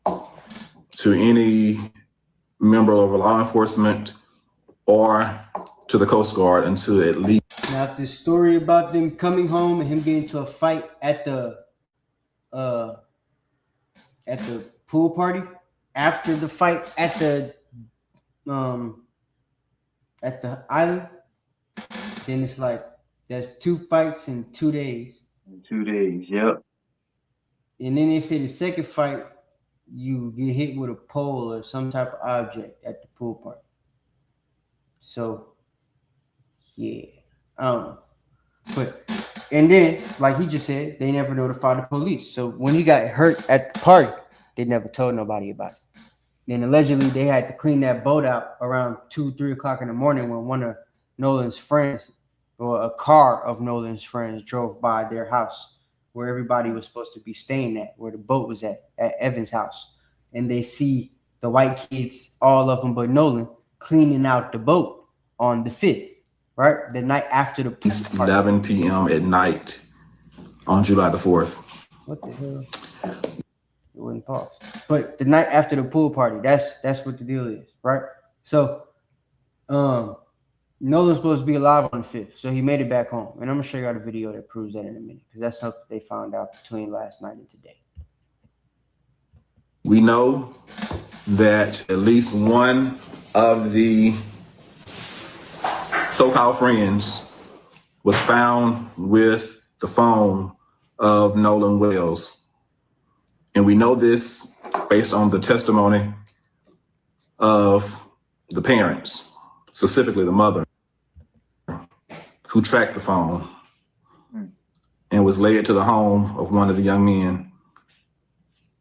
to any member of law enforcement or to the Coast Guard until at least. Now, if the story about them coming home and him getting into a fight at the pool party, after the fight at the island, then it's like there's 2 fights in 2 days. 2 days, yep. And then they say the second fight, you get hit with a pole or some type of object at the pool party. So, yeah, I don't know. But, and then, like he just said, they never notified the police. So when he got hurt at the party, they never told nobody about it. Then allegedly they had to clean that boat out around 2-3 o'clock in the morning when one of Nolan's friends, or a car of Nolan's friends, drove by their house where everybody was supposed to be staying at, where the boat was at Evan's house. And they see the white kids, all of them but Nolan, cleaning out the boat on the 5th, right? The night after the pool party. 11 p.m. at night on July the 4th. What the hell? It wouldn't pause. But the night after the pool party, that's what the deal is, right? So, Nolan's supposed to be alive on the 5th, so he made it back home. And I'm going to show you all the video that proves that in a minute, because that's something they found out between last night and today. We know that at least one of the so-called friends was found with the phone of Nolan Wells. And we know this based on the testimony of the parents, specifically the mother, who tracked the phone and was led to the home of one of the young men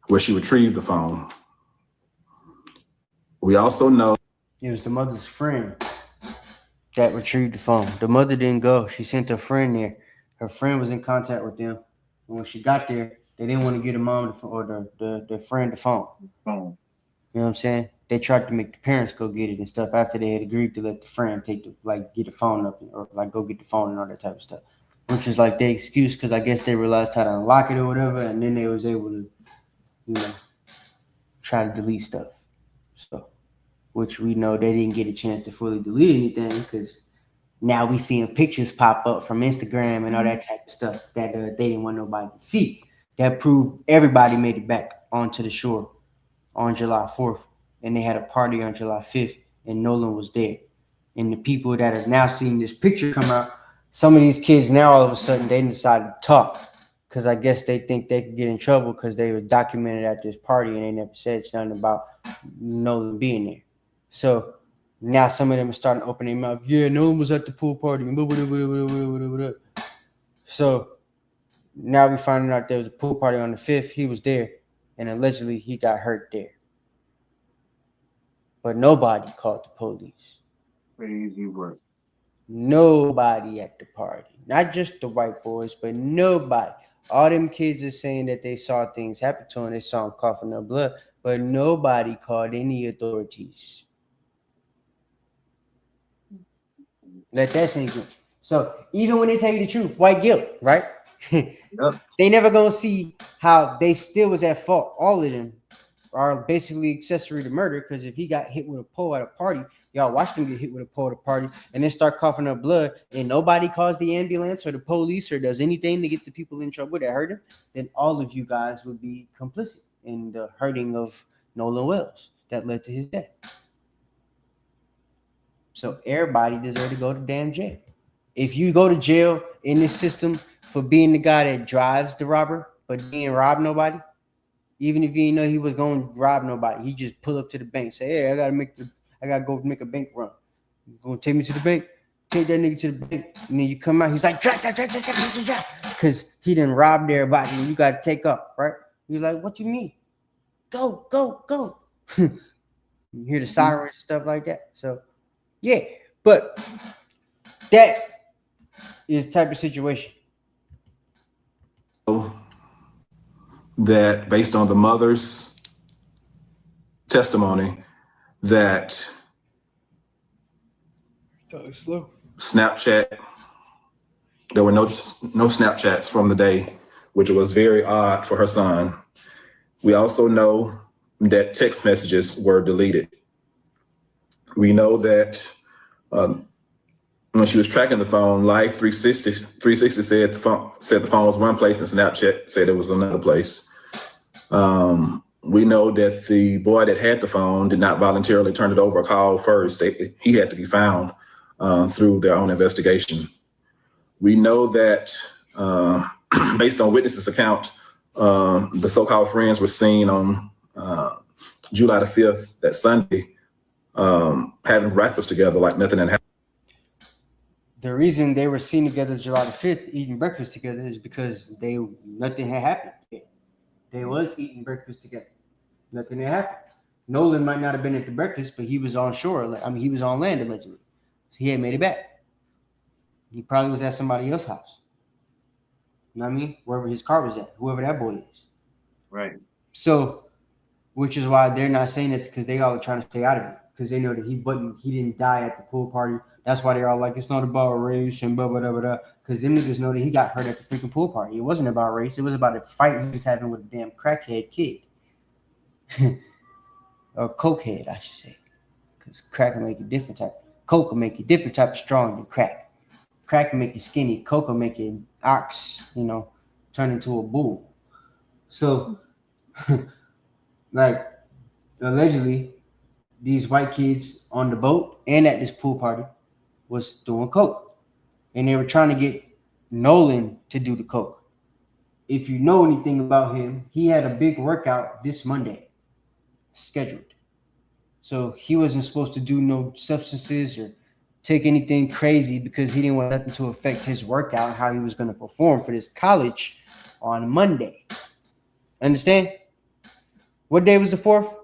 where she retrieved the phone. We also know it was the mother's friend that retrieved the phone. The mother didn't go. She sent her friend there. Her friend was in contact with them. And when she got there, they didn't want to get the mom or the friend the phone. You know what I'm saying? They tried to make the parents go get it and stuff after they had agreed to let the friend get the phone up or go get the phone and all that type of stuff. Which was like their excuse because I guess they realized how to unlock it or whatever, and then they was able to, try to delete stuff. So, which we know they didn't get a chance to fully delete anything because now we seeing pictures pop up from Instagram and all that type of stuff that they didn't want nobody to see. That proved everybody made it back onto the shore on July 4th. And they had a party on July 5th, and Nolan was there. And the people that are now seeing this picture come out, some of these kids now all of a sudden they decided to talk because I guess they think they could get in trouble because they were documented at this party and they never said nothing about Nolan being there. So now some of them are starting to open their mouth. Yeah, Nolan was at the pool party. So now we finding out there was a pool party on the 5th. He was there, and allegedly he got hurt there. But nobody called the police. Crazy work. Nobody at the party. Not just the white boys, but nobody. All them kids are saying that they saw things happen to them. They saw him coughing up blood. But nobody called any authorities. Let that sink in. So even when they tell you the truth, white guilt, right? Yep. They never gonna see how they still was at fault. All of them are basically accessory to murder because if he got hit with a pole at a party, Y'all watch them get hit with a porta party and then start coughing up blood, and nobody calls the ambulance or the police or does anything to get the people in trouble that hurt him, then all of you guys would be complicit in the hurting of Nolan Wells that led to his death. So everybody deserves to go to damn jail. If you go to jail in this system for being the guy that drives the robber but didn't rob nobody, even if you didn't know he was going to rob nobody, he just pull up to the bank, say, "Hey, I gotta go make a bank run. You gonna take me to the bank?" Take that nigga to the bank, and then you come out. He's like, because he didn't rob everybody, and you gotta take up, right? You're like, "What you mean? Go, go, go!" You hear the sirens and stuff like that. So, yeah, but that is the type of situation. That based on the mother's testimony, that Snapchat, there were no Snapchats from the day, which was very odd for her son. We also know that text messages were deleted. We know that when she was tracking the phone, Life 360 said the phone was one place and Snapchat said it was another place. We know that the boy that had the phone did not voluntarily turn it over or call first. He had to be found through their own investigation. We know that based on witnesses' account, the so-called friends were seen on July the 5th, that Sunday, having breakfast together like nothing had happened. The reason they were seen together July the 5th eating breakfast together is because nothing had happened. They was eating breakfast together. Nothing had happened. Nolan might not have been at the breakfast, but he was on shore. He was on land allegedly. So he had made it back. He probably was at somebody else's house. You know what I mean? Wherever his car was at, whoever that boy is. Right. So, which is why they're not saying it, because they all are trying to stay out of it. Because they know that he didn't die at the pool party. That's why they're all like, it's not about race and blah, blah, blah, blah. Because them niggas know that he got hurt at the freaking pool party. It wasn't about race. It was about a fight he was having with a damn crackhead kid. Or cokehead, I should say. Because crack will make you different type. Coke will make you different type of strong than crack. Crack will make you skinny. Coke will make you ox, turn into a bull. So, like, allegedly, these white kids on the boat and at this pool party was doing coke. And they were trying to get Nolan to do the coke. If you know anything about him, he had a big workout this Monday scheduled. So he wasn't supposed to do no substances or take anything crazy because he didn't want nothing to affect his workout, how he was going to perform for this college on Monday. Understand? What day was the 4th?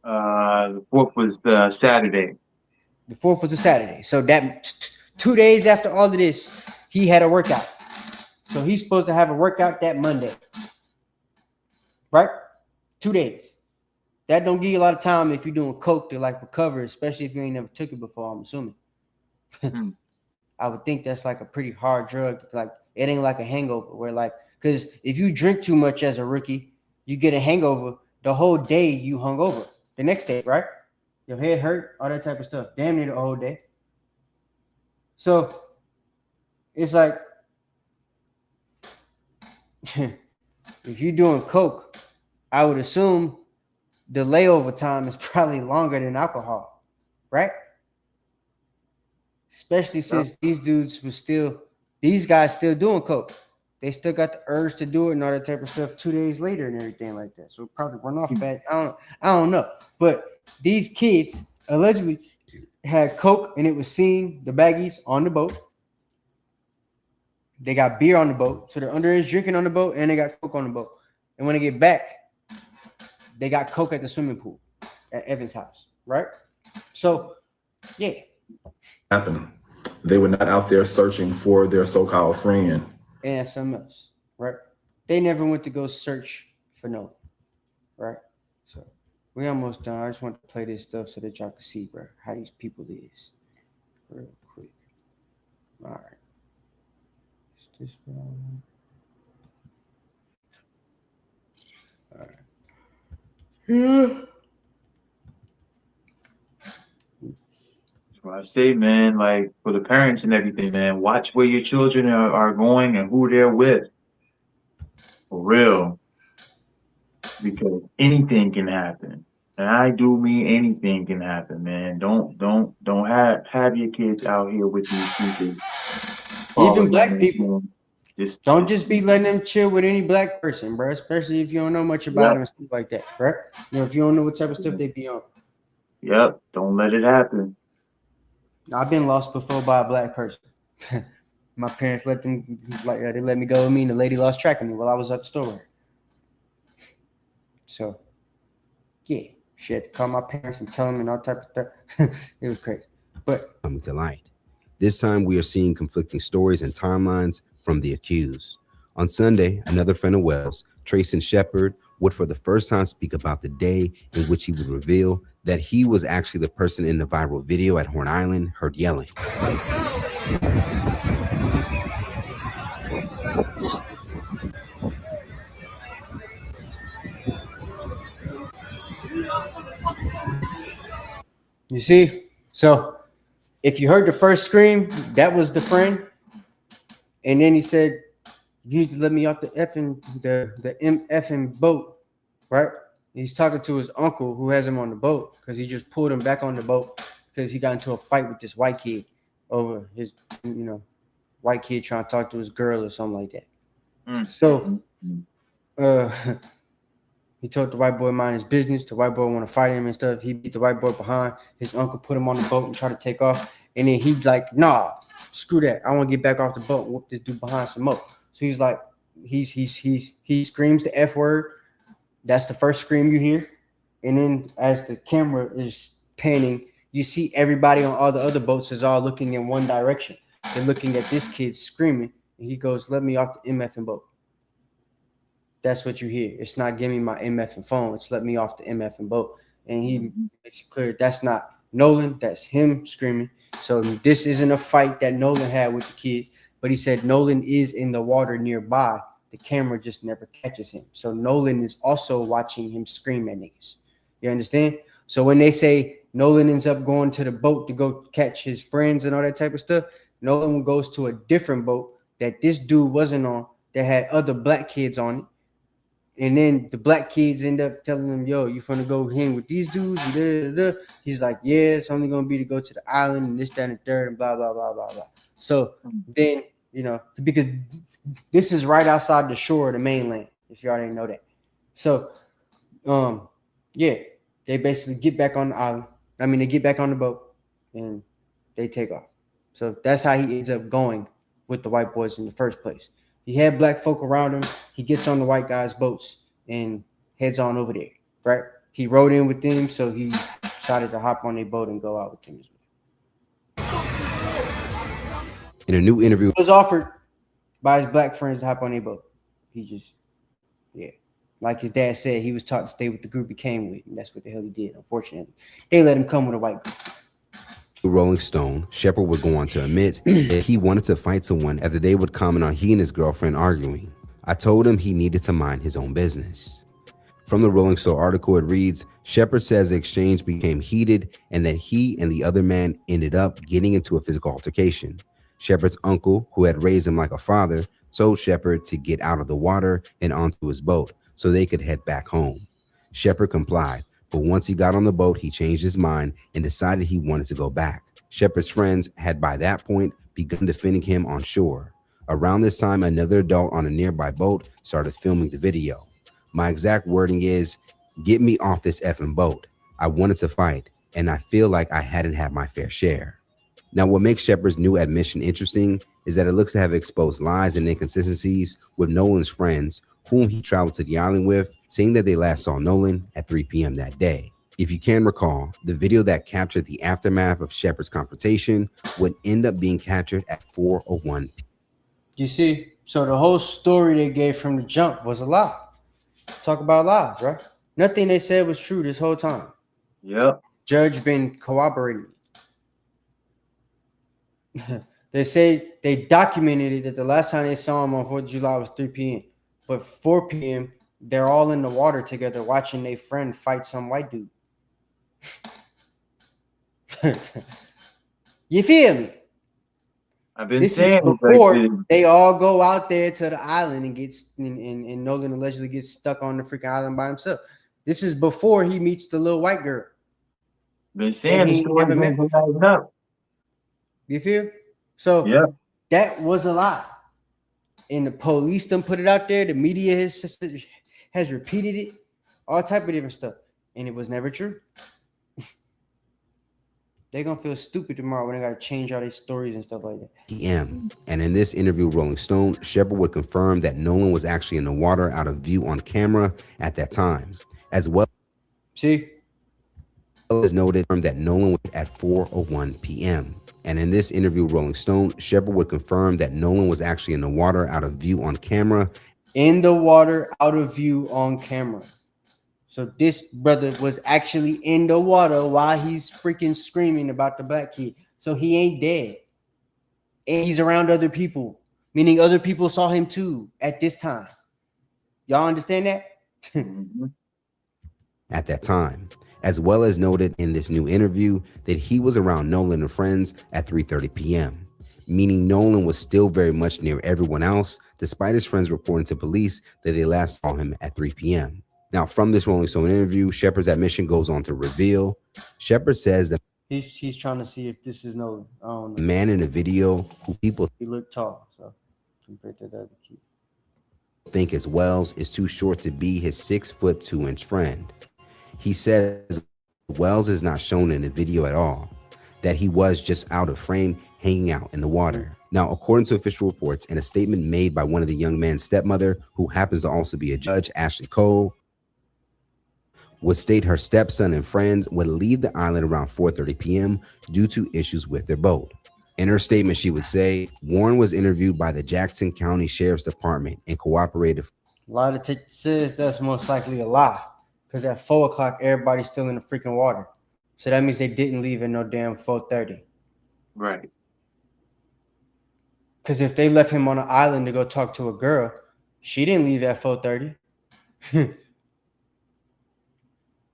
The 4th was the Saturday. The 4th was a Saturday. So that 2 days after all of this, he had a workout. So he's supposed to have a workout that Monday. Right? 2 days. That don't give you a lot of time if you're doing coke to recover, especially if you ain't never took it before, I'm assuming. I would think that's like a pretty hard drug. Like, it ain't like a hangover where because if you drink too much as a rookie, you get a hangover the whole day you hungover. The next day, right? Your head hurt, all that type of stuff. Damn near the whole day. So it's like if you're doing coke, I would assume the layover time is probably longer than alcohol, right? Especially since these guys still doing coke. They still got the urge to do it and all that type of stuff 2 days later and everything like that. So it probably run off fast. I don't know. But these kids allegedly had coke and it was seen, the baggies on the boat. They got beer on the boat. So they're underage drinking on the boat and they got coke on the boat. And when they get back, they got coke at the swimming pool at Evan's house, right? So, yeah. Happened. They were not out there searching for their so-called friend. And that's something else, right? They never went to go search for Nolan, right? So we almost done. I just want to play this stuff so that y'all can see, bro, how these people is. Real quick. All right. Is this one? All right. Yeah. I say, man, like for the parents and everything, man, watch where your children are going and who they're with. For real. Because anything can happen. And I do mean anything can happen, man. Don't have your kids out here with these people Even following black them. people. Man. Don't just be letting them chill with any black person, bro. Especially if you don't know much about Yep. them and stuff like that, right? You know, if you don't know what type of stuff they be on. Yep. Don't let it happen. I've been lost before by a black person. My parents let them they let me go with me, and the lady lost track of me while I was at the store. So, yeah, she had to call my parents and tell them and all type of stuff. It was crazy, but coming to light. This time, we are seeing conflicting stories and timelines from the accused. On Sunday, another friend of Wells, Trayson Shepard, would for the first time speak about the day in which he would reveal that he was actually the person in the viral video at Horn Island heard yelling. you see, so if you heard the first scream, that was the friend, and then he said, "You need to let me off the effing boat," right? He's talking to his uncle who has him on the boat because he just pulled him back on the boat because he got into a fight with this white kid over his, white kid trying to talk to his girl or something like that. So, he told the white boy mind his business. The white boy want to fight him and stuff. He beat the white boy behind. His uncle put him on the boat and tried to take off. And then he like, nah, screw that. I want to get back off the boat and whoop this dude behind some more. So he's like, he screams the F word. That's the first scream you hear. And then as the camera is panning, you see everybody on all the other boats is all looking in one direction. They're looking at this kid screaming. And he goes, let me off the MFing boat. That's what you hear. It's not give me my MFing phone. It's let me off the MFing boat. And he makes it clear that's not Nolan. That's him screaming. So this isn't a fight that Nolan had with the kids. But he said Nolan is in the water nearby. The camera just never catches him. So Nolan is also watching him scream at niggas. You understand? So when they say Nolan ends up going to the boat to go catch his friends and all that type of stuff, Nolan goes to a different boat that this dude wasn't on that had other black kids on it. And then the black kids end up telling him, yo, you finna go hang with these dudes? And da, da, da. He's like, yeah, it's only going to be to go to the island and this, that, and the third and blah, blah, blah, blah, blah. So then, because this is right outside the shore of the mainland, if you already know that. So, yeah, they basically get back on the island. They get back on the boat and they take off. So that's how he ends up going with the white boys in the first place. He had black folk around him. He gets on the white guys' boats and heads on over there, right? He rode in with them, so he decided to hop on their boat and go out with them as well. In a new interview, he was offered by his black friends to hop on their boat. He just, like his dad said, he was taught to stay with the group he came with, and that's what the hell he did, unfortunately. They let him come with a white group. Rolling Stone, Shepard would go on to admit that he wanted to fight someone after they would comment on he and his girlfriend arguing. I told him he needed to mind his own business. From the Rolling Stone article, it reads, Shepard says the exchange became heated and that he and the other man ended up getting into a physical altercation. Shepard's uncle, who had raised him like a father, told Shepard to get out of the water and onto his boat so they could head back home. Shepard complied. But once he got on the boat, he changed his mind and decided he wanted to go back. Shepard's friends had by that point begun defending him on shore. Around this time, another adult on a nearby boat started filming the video. My exact wording is, get me off this effing boat. I wanted to fight, and I feel like I hadn't had my fair share. Now, what makes Shepard's new admission interesting is that it looks to have exposed lies and inconsistencies with Nolan's friends, whom he traveled to the island with, saying that they last saw Nolan at 3 p.m. that day. If you can recall, the video that captured the aftermath of Shepard's confrontation would end up being captured at 4:01 p.m. You see, so the whole story they gave from the jump was a lie. Talk about lies, right? Nothing they said was true this whole time. Yep. Judge been corroborating. They say they documented it that the last time they saw him on 4th of July was 3 p.m. But 4 p.m., they're all in the water together watching their friend fight some white dude. You feel me? I've been This saying is it like before this. they all go out there to the island and and Nolan allegedly gets stuck on the freaking island by himself. This is before he meets the little white girl. Been saying the story never met. been lighting up. You feel? So Yeah. that was a lie. And the police done put it out there. The media has repeated it. All type of different stuff. And it was never true. They're going to feel stupid tomorrow when they got to change all their stories and stuff like that. PM. And in this interview with Rolling Stone, Shepard would confirm that Nolan was actually in the water out of view on camera at that time, as well. See? As noted that Nolan was at 4:01 p.m. And in this interview with Rolling Stone, Shepard would confirm that Nolan was actually in the water out of view on camera. In the water out of view on camera. So this brother was actually in the water while he's freaking screaming about the black kid. So he ain't dead. And he's around other people, meaning other people saw him too at this time. Y'all understand that? At that time, as well as noted in this new interview that he was around Nolan and friends at 3:30 p.m., meaning Nolan was still very much near everyone else, despite his friends reporting to police that they last saw him at 3 p.m. Now, from this Rolling Stone interview, Shepard's admission goes on to reveal. Shepard says that he's trying to see if this is Nolan. I don't know. the man in the video who people He looked tall, so compared to the other kid. think is Wells is too short to be his 6'2" friend. He says Wells is not shown in the video at all, that he was just out of frame hanging out in the water. Now, according to official reports and a statement made by one of the young man's stepmother, who happens to also be a judge, Ashley Cole, would state her stepson and friends would leave the island around 4:30 p.m. due to issues with their boat. In her statement, she would say, Warren was interviewed by the Jackson County Sheriff's Department and cooperated. A lot of says that's most likely a lie, because at 4 o'clock, everybody's still in the freaking water. So that means they didn't leave at no damn 4:30. Right. Because if they left him on an island to go talk to a girl, she didn't leave at 4:30.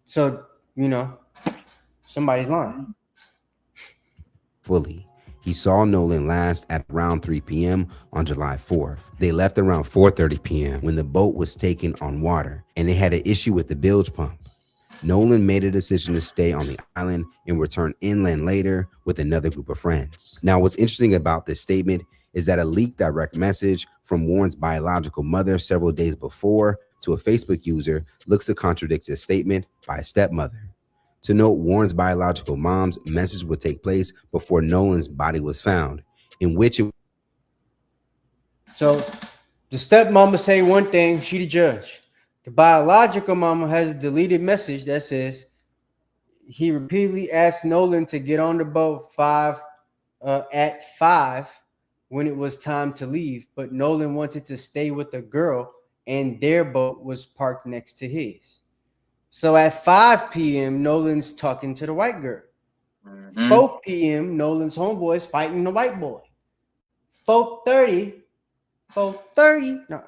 So, you know, somebody's lying. Fully. He saw Nolan last at around 3 p.m. on July 4th. They left around 4:30 p.m. when the boat was taken on water and they had an issue with the bilge pump. Nolan made a decision to stay on the island and return inland later with another group of friends. Now, what's interesting about this statement is that a leaked direct message from Warren's biological mother several days before to a Facebook user looks to contradict this statement by a stepmother. To note, Warren's biological mom's message would take place before Nolan's body was found, in which it. So the stepmama say one thing, she the judge. The biological mama has a deleted message that says he repeatedly asked Nolan to get on the boat at 5 when it was time to leave, but Nolan wanted to stay with the girl and their boat was parked next to his. So at 5 p.m., Nolan's talking to the white girl. 4 p.m., Nolan's homeboy is fighting the white boy. 4:30, no,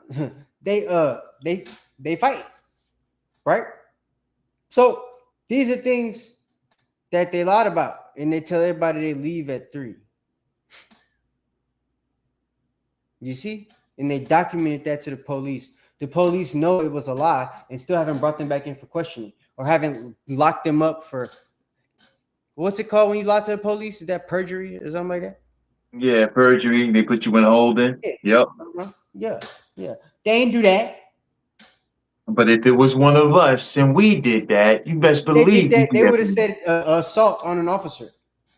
they fight, right? So these are things that they lied about, and they tell everybody they leave at 3. You see? And they documented that to the police. The police know it was a lie and still haven't brought them back in for questioning or haven't locked them up for, what's it called when you lie to the police? Is that perjury or something like that? Yeah, perjury. They put you in holding. Yeah. Yep. Yeah. They ain't do that. But if it was one of us and we did that, you best believe they would have said assault on an officer.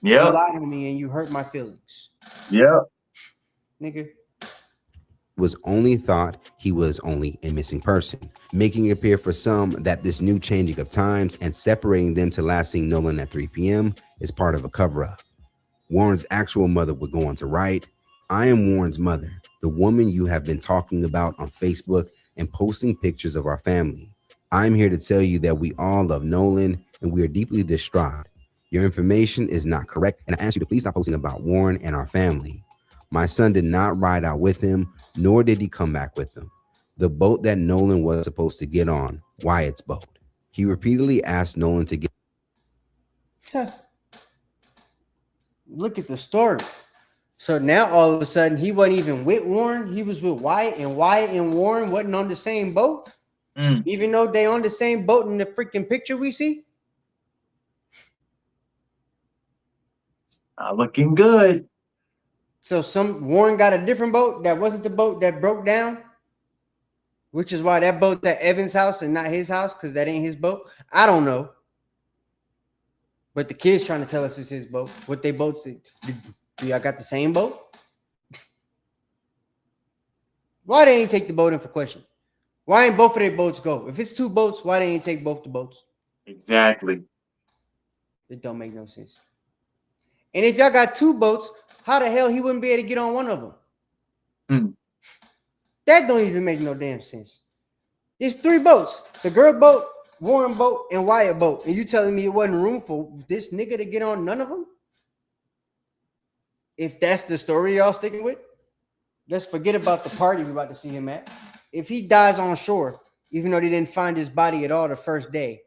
Yeah. You lied on me and you hurt my feelings. Yeah. Nigga. Was only thought he was only a missing person, making it appear for some that this new changing of times and separating them to last seeing Nolan at 3 p.m. is part of a cover-up. Warren's actual mother would go on to write, I am Warren's mother, the woman you have been talking about on Facebook and posting pictures of our family. I'm here to tell you that we all love Nolan and we are deeply distraught. Your information is not correct, and I ask you to please stop posting about Warren and our family. My son did not ride out with him, nor did he come back with him. The boat that Nolan was supposed to get on, Wyatt's boat. He repeatedly asked Nolan to get. Look at the story. So now all of a sudden he wasn't even with Warren. He was with Wyatt and Warren wasn't on the same boat. Even though they on the same boat in the freaking picture we see. Not looking good. So Warren got a different boat that wasn't the boat that broke down, which is why that boat's at Evan's house and not his house, because that ain't his boat. I don't know. But the kid's trying to tell us it's his boat. What they boats do y'all got the same boat? Why they ain't take the boat in for question? Why ain't both of their boats go? If it's two boats, why they ain't take both the boats? Exactly. It don't make no sense. And if y'all got two boats, how the hell he wouldn't be able to get on one of them? That don't even make no damn sense. There's three boats. The girl boat, Warren boat, and Wyatt boat. And you telling me it wasn't room for this nigga to get on none of them? If that's the story y'all sticking with, let's forget about the party we're about to see him at. If he dies on shore, even though they didn't find his body at all the first day,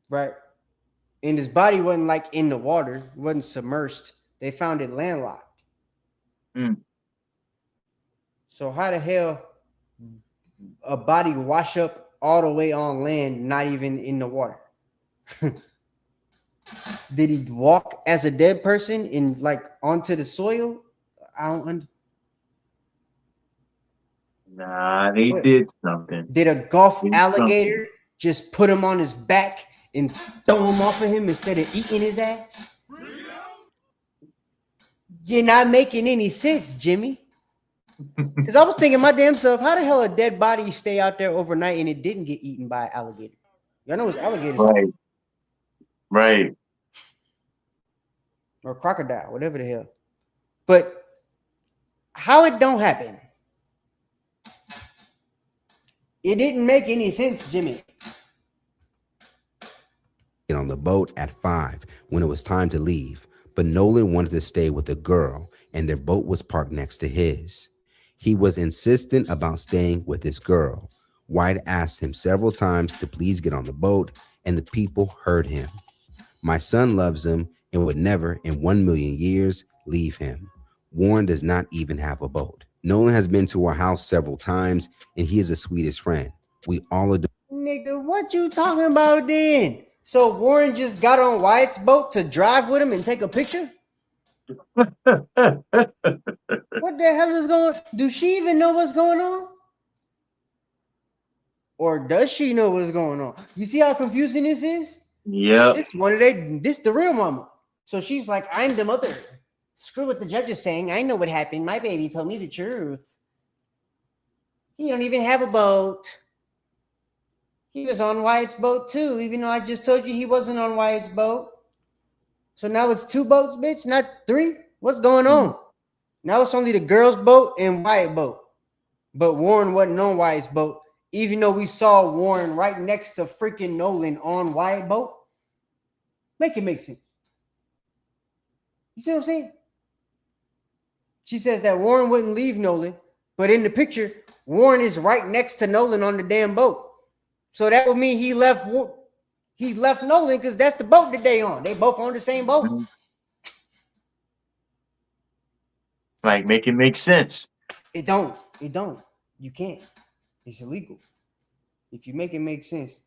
right? And his body wasn't like in the water, it wasn't submerged. They found it landlocked. So how the hell a body wash up all the way on land, not even in the water? Did he walk as a dead person in like onto the soil? I don't. Nah, they did something. Did a Gulf alligator just put him on his back and throw him off of him instead of eating his ass? You're not making any sense, Jimmy. Because I was thinking my damn self, how the hell a dead body stay out there overnight and it didn't get eaten by an alligator? Y'all know it's alligators. Right. Or crocodile, whatever the hell. But how it don't happen? It didn't make any sense, Jimmy. Get on the boat at 5 when it was time to leave, but Nolan wanted to stay with the girl and their boat was parked next to his. He was insistent about staying with this girl. White asked him several times to please get on the boat, and the people heard him. My son loves him and would never in 1,000,000 years leave him. Warren does not even have a boat. Nolan has been to our house several times, and he is the sweetest friend. We all adore. Nigga, what you talking about then? So Warren just got on Wyatt's boat to drive with him and take a picture? What the hell is going on? Do she even know what's going on? Or does she know what's going on? You see how confusing this is? Yeah. This the real mama. So she's like, I'm the mother. Screw what the judge is saying. I know what happened. My baby told me the truth. He don't even have a boat. He was on Wyatt's boat too, even though I just told you he wasn't on Wyatt's boat. So now it's 2 boats, bitch, not 3? What's going on? Now it's only the girl's boat and Wyatt boat. But Warren wasn't on Wyatt's boat, even though we saw Warren right next to freaking Nolan on Wyatt boat. Make it make sense. You see what I'm saying? She says that Warren wouldn't leave Nolan, but in the picture, Warren is right next to Nolan on the damn boat. So that would mean he left Nolan because that's the boat that they on. They both on the same boat. Like, make it make sense. It don't. You can't. It's illegal. If you make it make sense,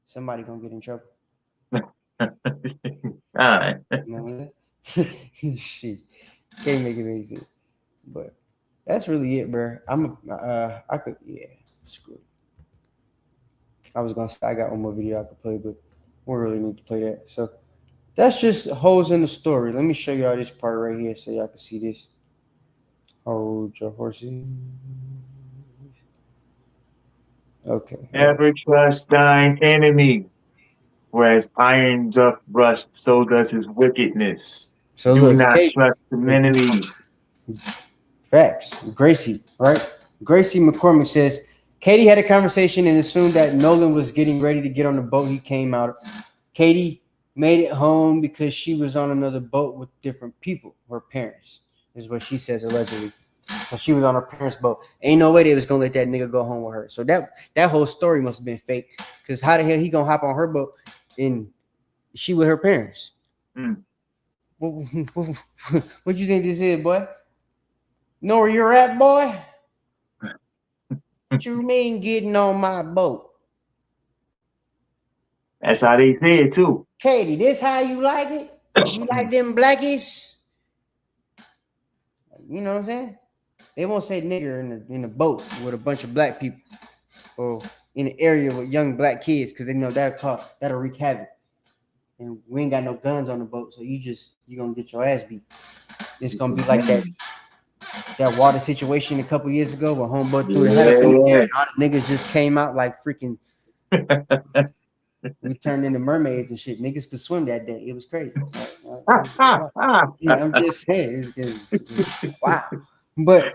somebody gonna get in trouble. All right. Shit. Can't make it make sense. But that's really it, bro. Screw it. I was gonna say I got one more video I could play, but we don't really need to play that. So that's just holes in the story. Let me show y'all this part right here so y'all can see this. Hold your horses. Okay. Never trust thine enemy. Whereas iron doth rust, so does his wickedness. So do look, not Kate, trust the enemies. Facts. Gracie, right? Gracie McCormick says, Katie had a conversation and assumed that Nolan was getting ready to get on the boat he came out. Katie made it home because she was on another boat with different people, her parents, is what she says allegedly. So she was on her parents' boat. Ain't no way they was gonna let that nigga go home with her. So that whole story must have been fake. Because how the hell he gonna hop on her boat and she with her parents. Mm. What you think this is, boy? Know where you're at, boy? What you mean getting on my boat? That's how they say it too. Katie, this how you like it? You like them blackies? You know what I'm saying? They won't say nigger in the boat with a bunch of black people or in an area with young black kids because they know that'll wreak havoc. And we ain't got no guns on the boat, so you're gonna get your ass beat. It's gonna be like that water situation a couple years ago where homeboy threw the head up in the air and all the niggas just came out like freaking we turned into mermaids and shit. Niggas could swim that day. It was crazy. I'm just saying. Wow. But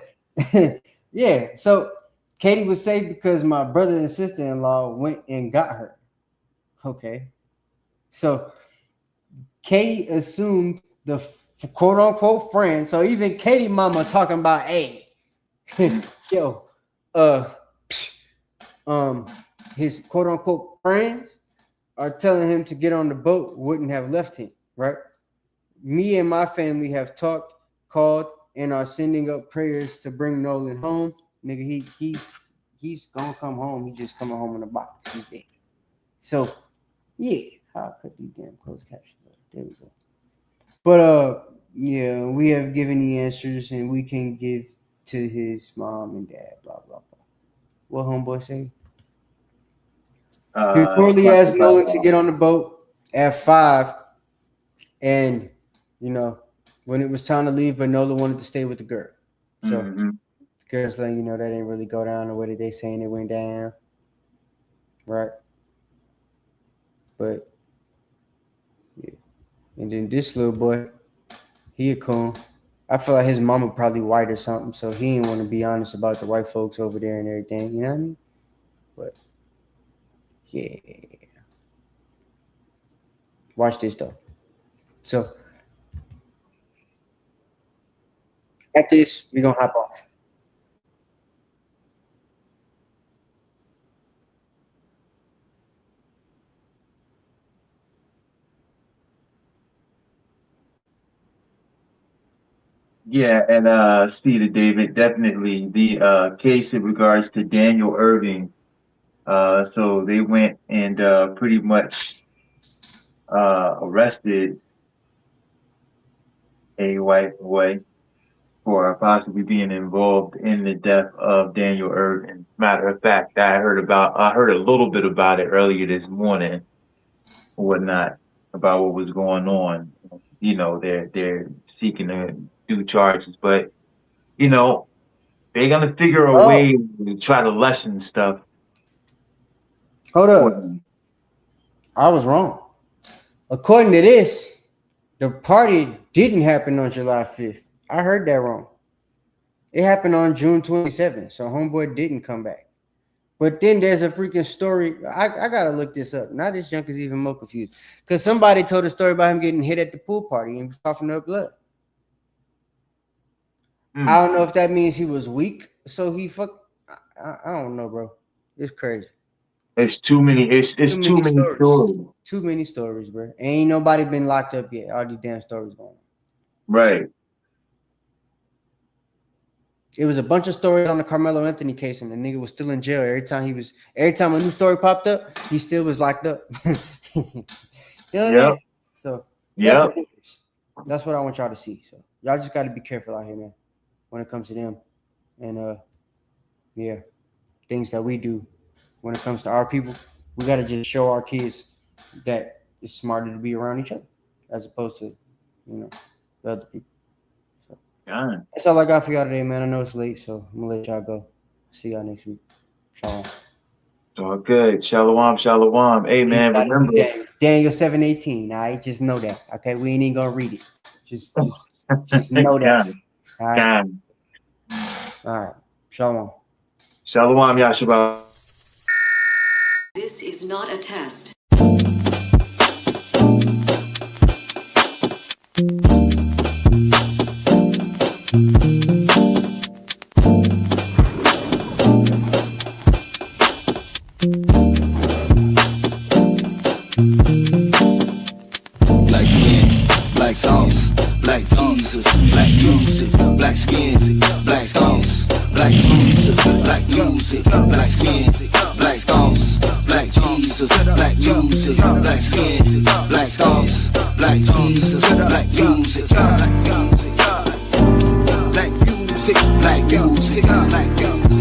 yeah, so Katie was safe because my brother and sister-in-law went and got her. Okay. So Katie assumed the quote unquote friend. So even Katie mama talking about, hey, yo, his quote unquote friends are telling him to get on the boat, wouldn't have left him, right? Me and my family have talked, called, and are sending up prayers to bring Nolan home. Nigga, he's gonna come home. He just coming home in a box. He's dead. So yeah, how could you damn closed caption? There we go. But yeah, we have given the answers and we can give to his mom and dad, blah blah blah. What homeboy say? He reportedly asked Nolan to get on the boat at 5, and you know, when it was time to leave, but Nolan wanted to stay with the girl. So girls letting you know that didn't really go down the way that they saying it went down. Right. But yeah. And then this little boy, he a coon. I feel like his mama probably white or something, so he didn't want to be honest about the white folks over there and everything, you know what I mean? But yeah. Watch this though. So after this, we're gonna hop off. Yeah, and Steve David, definitely the case in regards to Daniel Irving. So they went and pretty much arrested a white boy for possibly being involved in the death of Daniel Irving. Matter of fact, I heard a little bit about it earlier this morning or whatnot, about what was going on. You know, they're seeking to do charges, but you know, they're gonna figure a way to try to lessen stuff. Hold up. I was wrong. According to this, the party didn't happen on July 5th. I heard that wrong. It happened on June 27th, so homeboy didn't come back. But then there's a freaking story. I gotta look this up. Now this junk is even more confused. Because somebody told a story about him getting hit at the pool party and coughing up blood. I don't know if that means he was weak, so he fucked. I don't know, bro. It's crazy. It's too many. It's too many stories. Too many stories, bro. Ain't nobody been locked up yet. All these damn stories going on. Right. It was a bunch of stories on the Carmelo Anthony case, and the nigga was still in jail. Every time a new story popped up, he still was locked up. You know what I mean? So that's what I want y'all to see. So y'all just got to be careful out here, man, when it comes to them. And yeah, things that we do when it comes to our people, we got to just show our kids that it's smarter to be around each other as opposed to, the other people. So that's all I got for y'all today, man. I know it's late, so I'm gonna let y'all go. See y'all next week. Shalom. All good. Shalom, shalom. Hey, man, remember Daniel 7:18. All right, just know that. Okay, we ain't even gonna read it. Just know that. All right. All right. Shalom. Shalom, Yashabah. This is not a test. music, black skin, black thoughts, black Jesus, black music, black skin, black thoughts, black Jesus, black music, black music, black music, black music, black music,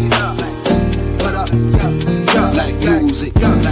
black music.